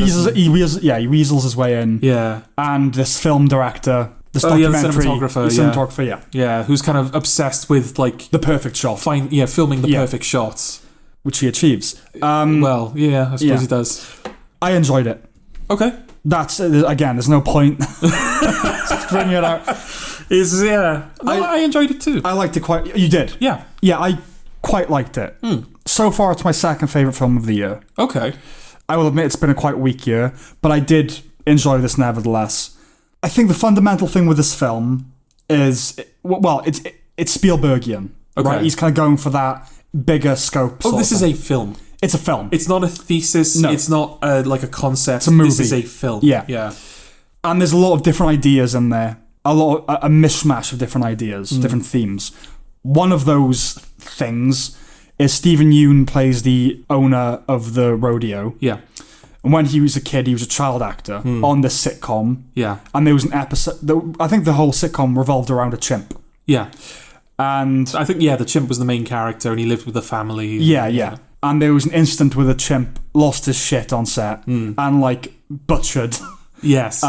weasels his way in. Yeah. And this film director, this documentary, the cinematographer. Yeah. Yeah, who's kind of obsessed with like the perfect shot. Filming the perfect shots, which he achieves. Well, yeah, I suppose he does. I enjoyed it. Okay. That's again. There's no point just bringing it out. I enjoyed it too. I liked it quite. You did. Yeah. Yeah, I quite liked it. So far, it's my second favorite film of the year. Okay. I will admit it's been a quite weak year, but I did enjoy this nevertheless. I think the fundamental thing with this film is, it's Spielbergian. Okay. Right? He's kind of going for that bigger scope. This is a film. It's a film. It's not a thesis. No. It's not like a concept. It's a movie. This is a film. Yeah. And there's a lot of different ideas in there. A mishmash of different ideas, different themes. One of those things is Stephen Yeun plays the owner of the rodeo. Yeah. And when he was a kid, he was a child actor on this sitcom. Yeah. And there was an episode, I think the whole sitcom revolved around a chimp. Yeah. And I think, the chimp was the main character and he lived with a family. Yeah. And there was an instant where the chimp lost his shit on set and like butchered. Yes.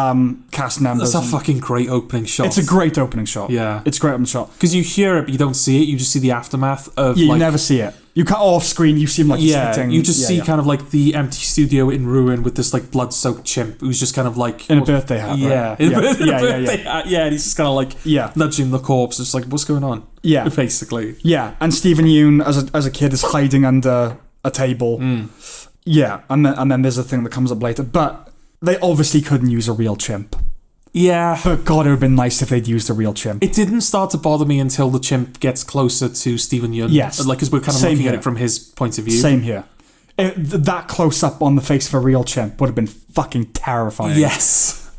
Cast members. That's a fucking great opening shot. It's a great opening shot. Yeah. It's a great opening shot. Because you hear it, but you don't see it. You just see the aftermath of you never see it. You cut off screen, you see him like sitting. You just see kind of like the empty studio in ruin with this like blood-soaked chimp who's just kind of like... In a birthday hat, right? In a birthday hat. Yeah, and he's just kind of like nudging the corpse. It's like, what's going on? Yeah. Basically. Yeah, and Stephen Yeun as a kid is hiding under a table. Yeah, and then there's a thing that comes up later. But they obviously couldn't use a real chimp. Yeah. But God, it would have been nice if they'd used a real chimp. It didn't start to bother me until the chimp gets closer to Stephen Yeun. Yes. Like, because we're kind of looking at it from his point of view. Same here. That close up on the face of a real chimp would have been fucking terrifying. Yes.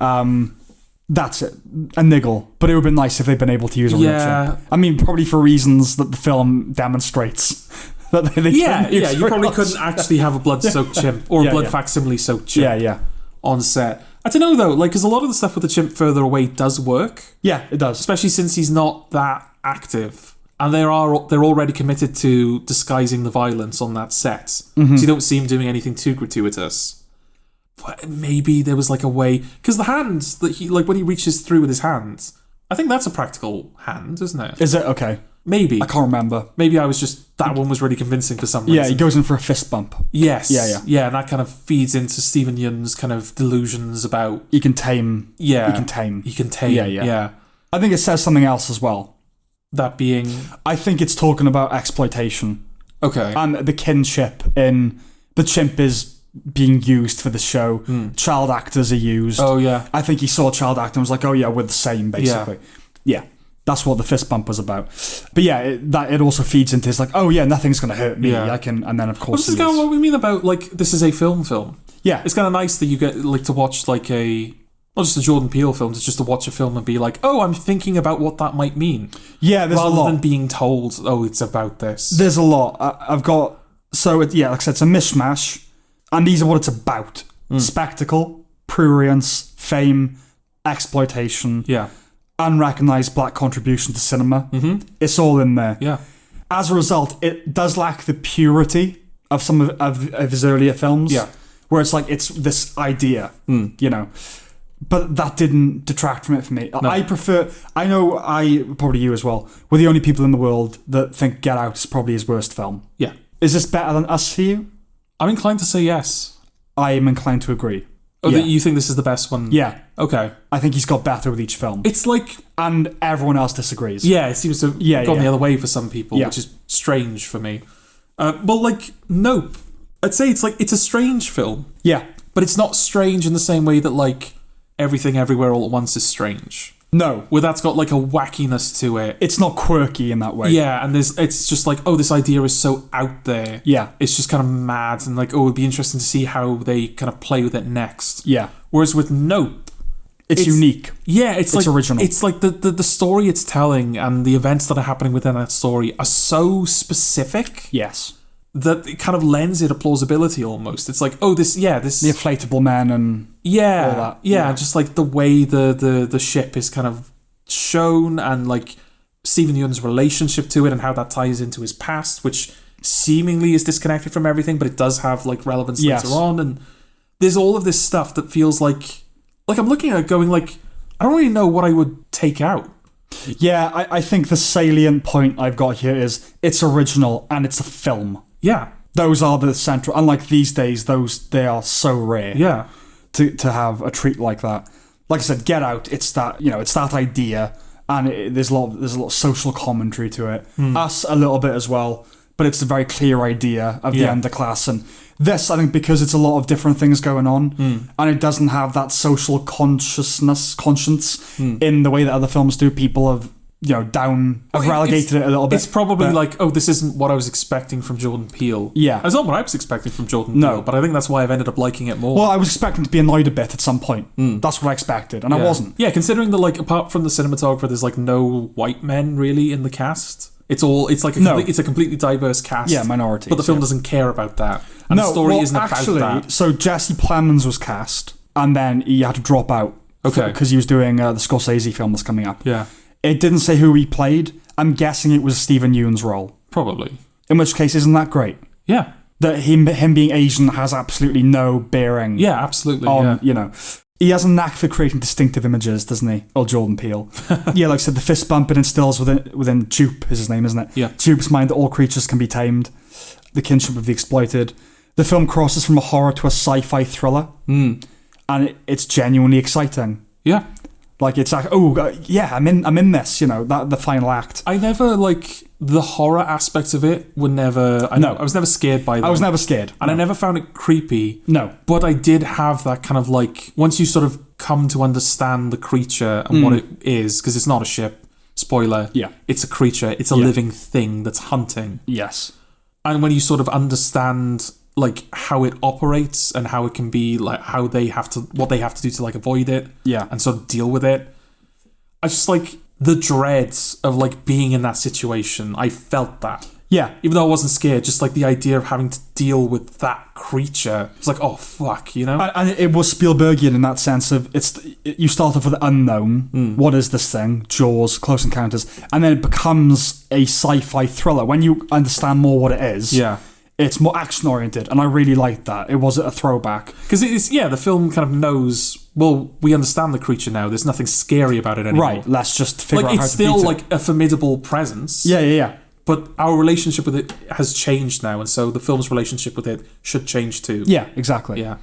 That's it. A niggle. But it would have been nice if they'd been able to use a real chimp. I mean, probably for reasons that the film demonstrates. That they you probably couldn't actually have a blood-soaked chimp or a blood facsimile-soaked chimp on set. I don't know, though, like, because a lot of the stuff with the chimp further away does work. Yeah, it does. Especially since he's not that active. And they're already committed to disguising the violence on that set. So you don't see him doing anything too gratuitous. But maybe there was, like, a way... Because the hands that he... Like, when he reaches through with his hands, I think that's a practical hand, isn't it? Is it? Okay. Maybe. I can't remember. Maybe I was just... That one was really convincing for some reason. Yeah, he goes in for a fist bump. Yes. Yeah, and that kind of feeds into Stephen Yeun's kind of delusions about... He can tame. Yeah. He can tame. Yeah. I think it says something else as well. That being... I think it's talking about exploitation. Okay. And the kinship in... The chimp is being used for the show. Child actors are used. Oh, yeah. I think he saw a child actor and was like, oh, yeah, we're the same, basically. Yeah. That's what the fist bump was about. But yeah, it also feeds into his like, oh yeah, nothing's going to hurt me. I can, and then of course... This is kind of what we mean about, like, this is a film. Yeah. It's kind of nice that you get, like, to watch, like, not just a Jordan Peele film, it's just to watch a film and be like, oh, I'm thinking about what that might mean. Yeah, there's a lot. Rather than being told, oh, it's about this. There's a lot. I've got... So, like I said, it's a mishmash. And these are what it's about. Spectacle, prurience, fame, exploitation. Yeah. Unrecognised black contribution to cinema. It's all in there. Yeah. As a result, it does lack the purity of some of his earlier films. Yeah. Where it's like, it's this idea, you know. But that didn't detract from it for me. No. I know probably you as well, we're the only people in the world that think Get Out is probably his worst film. Yeah. Is this better than Us for you? I'm inclined to say yes. I am inclined to agree. Oh, Yeah. you think this is the best one? Yeah. Okay. I think he's got better with each film. It's like... And everyone else disagrees. Yeah, it seems to have gone the other way for some people, which is strange for me. But, like, Nope. I'd say it's a strange film. Yeah. But it's not strange in the same way that, like, Everything Everywhere All at Once is strange. No. Where that's got, like, a wackiness to it. It's not quirky in that way. Yeah, and it's just like, oh, this idea is so out there. Yeah. It's just kind of mad, and like, oh, it'd be interesting to see how they kind of play with it next. Yeah. Whereas with Nope, it's unique. Yeah, it's like original. It's like the story it's telling and the events that are happening within that story are so specific. Yes. That it kind of lends it a plausibility almost. It's like, oh, this the inflatable men and all that. Yeah, just like the way the ship is kind of shown, and like Stephen Yeun's relationship to it and how that ties into his past, which seemingly is disconnected from everything, but it does have like relevance later on. And there's all of this stuff that feels like I'm looking at it going like, I don't really know what I would take out. Yeah, I think the salient point I've got here is it's original and it's a film. Yeah. Those are the central. Unlike these days, they are so rare. Yeah. To have a treat like that. Like I said, Get Out. It's that it's that idea, and there's a lot of social commentary to it. Us a little bit as well, but it's a very clear idea of the underclass. And this, I think, because it's a lot of different things going on, and it doesn't have that social conscience in the way that other films do. People have relegated it a little bit. It's probably like, oh, this isn't what I was expecting from Jordan Peele. Yeah. It's not what I was expecting from Jordan Peele, but I think that's why I've ended up liking it more. Well, I was expecting to be annoyed a bit at some point. That's what I expected, and I wasn't. Yeah, considering that, like, apart from the cinematographer, there's, like, no white men, really, in the cast. It's a completely diverse cast. Yeah, minorities. But the film doesn't care about that. And the story isn't about that. So Jesse Plemons was cast, and then he had to drop out. Okay. Because he was doing the Scorsese film that's coming up. Yeah. It didn't say who he played. I'm guessing it was Stephen Yeun's role. Probably. In which case, isn't that great? Yeah. That him being Asian has absolutely no bearing. Yeah, absolutely. On, He has a knack for creating distinctive images, doesn't he? Old Jordan Peele. Yeah, like I said, the fist bump it instills within Jupe is his name, isn't it? Yeah. Jupe's mind that all creatures can be tamed. The kinship of the exploited. The film crosses from a horror to a sci-fi thriller. And it's genuinely exciting. Yeah. Like, it's like, I'm in this, the final act. I never, the horror aspects of it were never... I was never scared by them. I was never scared. And I never found it creepy. No. But I did have that kind of, once you sort of come to understand the creature and what it is, because it's not a ship, spoiler. Yeah. It's a creature. It's a living thing that's hunting. Yes. And when you sort of understand... how it operates and how it can be, what they have to do to avoid it, and sort of deal with it. I just the dreads of being in that situation. I felt that, even though I wasn't scared. Just the idea of having to deal with that creature. It's oh fuck, And it was Spielbergian in that sense of you start off with the unknown. What is this thing? Jaws, Close Encounters, and then it becomes a sci-fi thriller when you understand more what it is. Yeah. It's more action-oriented, and I really liked that. It was a throwback. Because the film kind of knows, well, we understand the creature now. There's nothing scary about it anymore. Right, let's just figure out how to it's still, beat it. a formidable presence. Yeah. But our relationship with it has changed now, and so the film's relationship with it should change too. Yeah, exactly. Yeah.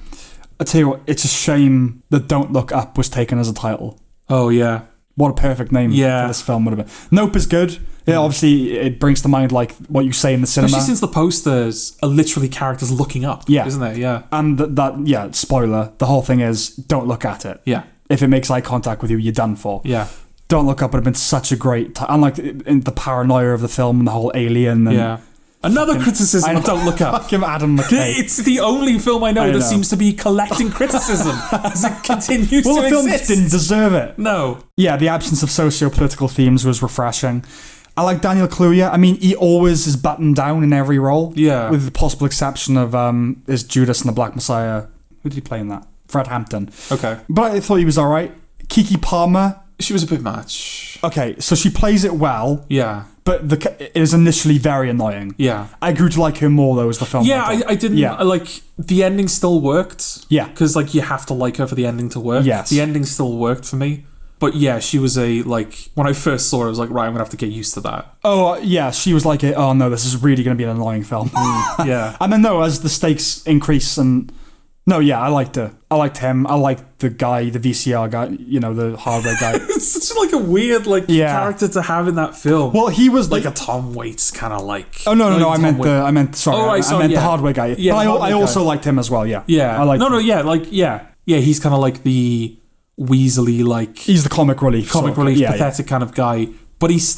I tell you what, it's a shame that Don't Look Up was taken as a title. Oh, yeah. What a perfect name for this film would have been. Nope is good. Yeah, obviously, it brings to mind what you say in the cinema. Especially since the posters are literally characters looking up, isn't it? Yeah. And spoiler, the whole thing is don't look at it. Yeah. If it makes eye contact with you, you're done for. Yeah. Don't Look Up would have been such a great... unlike in the paranoia of the film and the whole alien... And Another criticism of Don't Look Up. Fucking Adam McKay. It's the only film I know that seems to be collecting criticism as it continues to exist. Well, the film just didn't deserve it. No. Yeah, the absence of socio-political themes was refreshing. I like Daniel Kaluuya. I mean, he always is buttoned down in every role. Yeah. With the possible exception of is Judas and the Black Messiah. Who did he play in that? Fred Hampton. Okay. But I thought he was all right. Keke Palmer. She was a bit much. Okay, so she plays it well. Yeah. But it is initially very annoying. Yeah. I grew to like her more, though, as the film went on. I didn't... Yeah. The ending still worked. Yeah. Because, you have to like her for the ending to work. Yes. The ending still worked for me. But yeah, she was when I first saw her, I was right, I'm going to have to get used to that. Oh, yeah, she was no, this is really going to be an annoying film. Yeah. And then, no, as the stakes increase and No, yeah, I liked her. I liked him. I liked the guy, the VCR guy, the hardware guy. It's such like a weird character to have in that film. Well, he was like a Tom Waits kind of like. Oh no, I meant the hardware guy. Yeah, but I also liked him as well. Yeah, yeah. I liked him. Yeah. He's kind of like the Weasley, he's the comic relief, pathetic kind of guy. But he's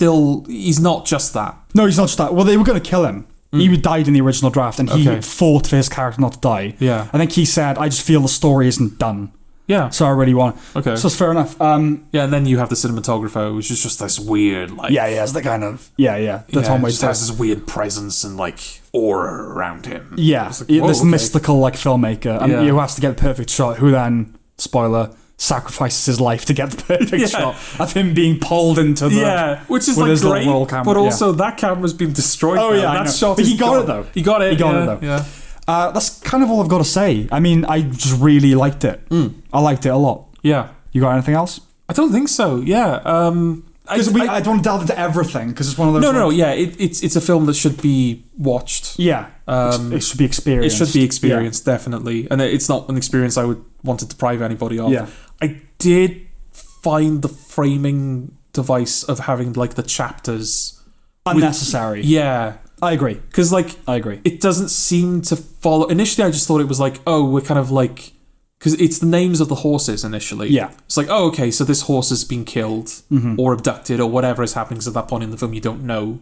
not just that. No, he's not just that. Well, they were going to kill him. He died in the original draft, and he fought for his character not to die. Yeah. I think he said, I just feel the story isn't done. Yeah. So I really want... Okay. So it's fair enough. And then you have the cinematographer, which is just this weird, it's the kind of... The Tom Waits has this weird presence and, aura around him. Yeah. This mystical, filmmaker, and who has to get the perfect shot, who then, spoiler... sacrifices his life to get the perfect shot of him being pulled into the which is great, but also that camera's been destroyed. That shot. But he got it though. He got it though. Yeah. That's kind of all I've got to say. I mean, I just really liked it. I liked it a lot. Yeah. You got anything else? I don't think so. Yeah. Because I don't want to delve into everything because it's one of those. No. Yeah. It's a film that should be watched. Yeah. It should be experienced. It should be experienced, definitely, and it's not an experience I would want to deprive anybody of. Yeah. I did find the framing device of having the chapters unnecessary. I agree. Because I agree. It doesn't seem to follow. Initially, I just thought it was we're kind of because it's the names of the horses initially. Yeah. It's okay, so this horse has been killed or abducted or whatever is happening. Because at that point in the film, you don't know,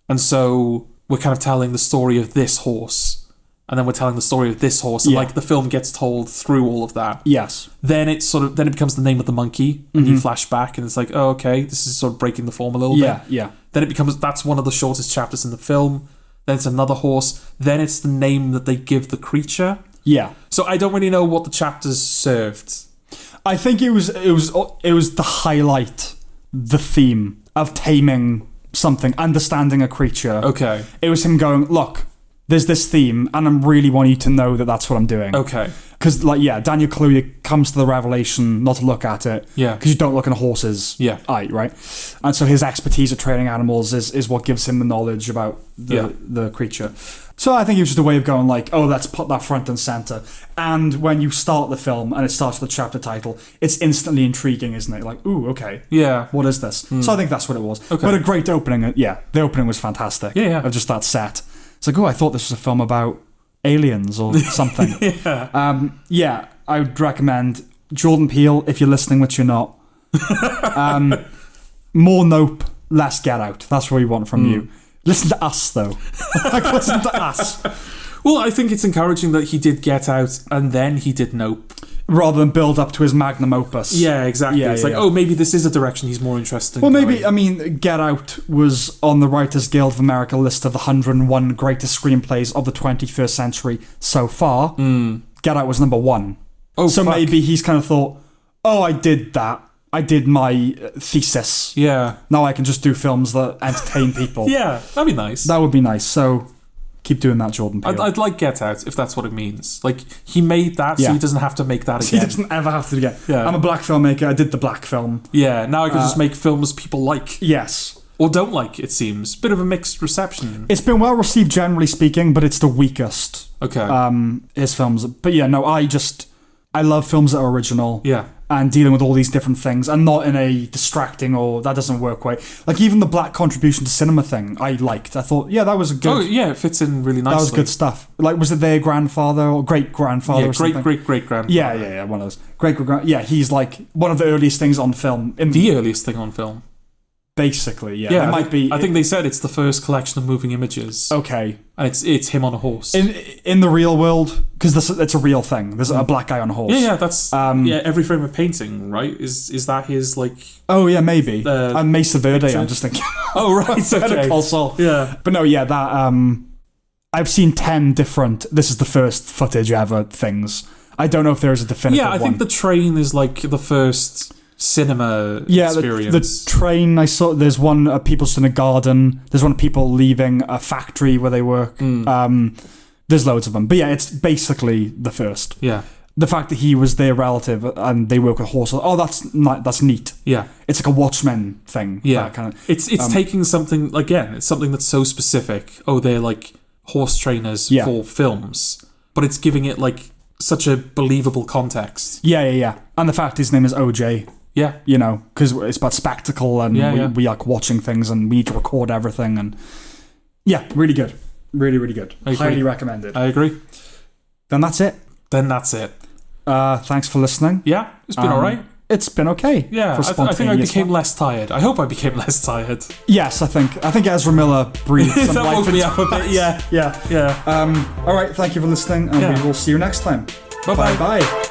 and so we're kind of telling the story of this horse. And then we're telling the story of this horse, and the film gets told through all of that. Yes. Then it becomes the name of the monkey, and you flash back, and it's okay, this is sort of breaking the form a little bit. Yeah. Then that's one of the shortest chapters in the film. Then it's another horse. Then it's the name that they give the creature. Yeah. So I don't really know what the chapters served. I think it was to highlight the theme of taming something, understanding a creature. Okay. It was him going, look. There's this theme, and I really want you to know that that's what I'm doing. Okay. Because, Daniel Kaluuya comes to the revelation not to look at it. Yeah. Because you don't look in a horse's eye, right? And so his expertise at training animals is what gives him the knowledge about the creature. So I think it was just a way of going let's put that front and center. And when you start the film and it starts with the chapter title, it's instantly intriguing, isn't it? Ooh, okay. Yeah. What is this? So I think that's what it was. Okay. But a great opening. The opening was fantastic. Yeah. Of just that set. It's I thought this was a film about aliens or something. I would recommend Jordan Peele, if you're listening, which you're not. More Nope, less Get Out. That's what we want from you. Listen to us, though. Listen to us. Well, I think it's encouraging that he did Get Out and then he did Nope. Rather than build up to his magnum opus. Yeah, exactly. It's maybe this is a direction he's more interested in. Well, maybe, Get Out was on the Writers Guild of America list of the 101 greatest screenplays of the 21st century so far. Get Out was number 1. Oh, so maybe he's kind of thought, I did that. I did my thesis. Yeah. Now I can just do films that entertain people. Yeah, that'd be nice. That would be nice. So... keep doing that, Jordan Peele. I'd like Get Out, if that's what it means. He made that, so he doesn't have to make that again. He doesn't ever have to again. Yeah. I'm a black filmmaker. I did the black film. Yeah, now I can just make films people like. Yes. Or don't like, it seems. Bit of a mixed reception. It's been well received, generally speaking, but it's the weakest. Okay. His films. But I love films that are original. Yeah. And dealing with all these different things, and not in a distracting or that doesn't work way. Even the black contribution to cinema thing, I liked. I thought, that was a good. Oh yeah, it fits in really nicely. That was good stuff. Was it their grandfather or great grandfather? or something? Great grandfather. Yeah, one of those great. Yeah, he's one of the earliest things on film. The earliest thing on film. Basically, yeah. Yeah, it might be. I think they said it's the first collection of moving images. Okay. And it's him on a horse. In the real world, because it's a real thing. There's a black guy on a horse. Yeah, that's every frame of painting, right? Is that his Oh yeah, maybe. And Mesa Verde, I'm just thinking. Oh right, okay. Yeah. But no, that I've seen 10 different this is the first footage ever things. I don't know if there is a definitive one. Yeah, I think the train is the first cinema experience. The train I saw, there's one of people in a garden, there's one of people leaving a factory where they work. There's loads of them, but it's basically the first. The fact that he was their relative and they work with horses, that's neat. It's like a Watchmen thing. That kind of, it's taking something, again, it's something that's so specific. They're horse trainers for films, but it's giving it such a believable context. Yeah. And the fact his name is OJ. Yeah. You know, because it's about spectacle and we like watching things and we need to record everything. And yeah, really good. Really, really good. Highly recommended. I agree. Then that's it. Thanks for listening. Yeah, it's been alright. It's been okay. Yeah, I think I became less tired. I hope I became less tired. Yes, I think Ezra Miller breathed some that life woke me up a bit. Yeah. Alright, thank you for listening, and we will see you next time. Bye-bye. Bye.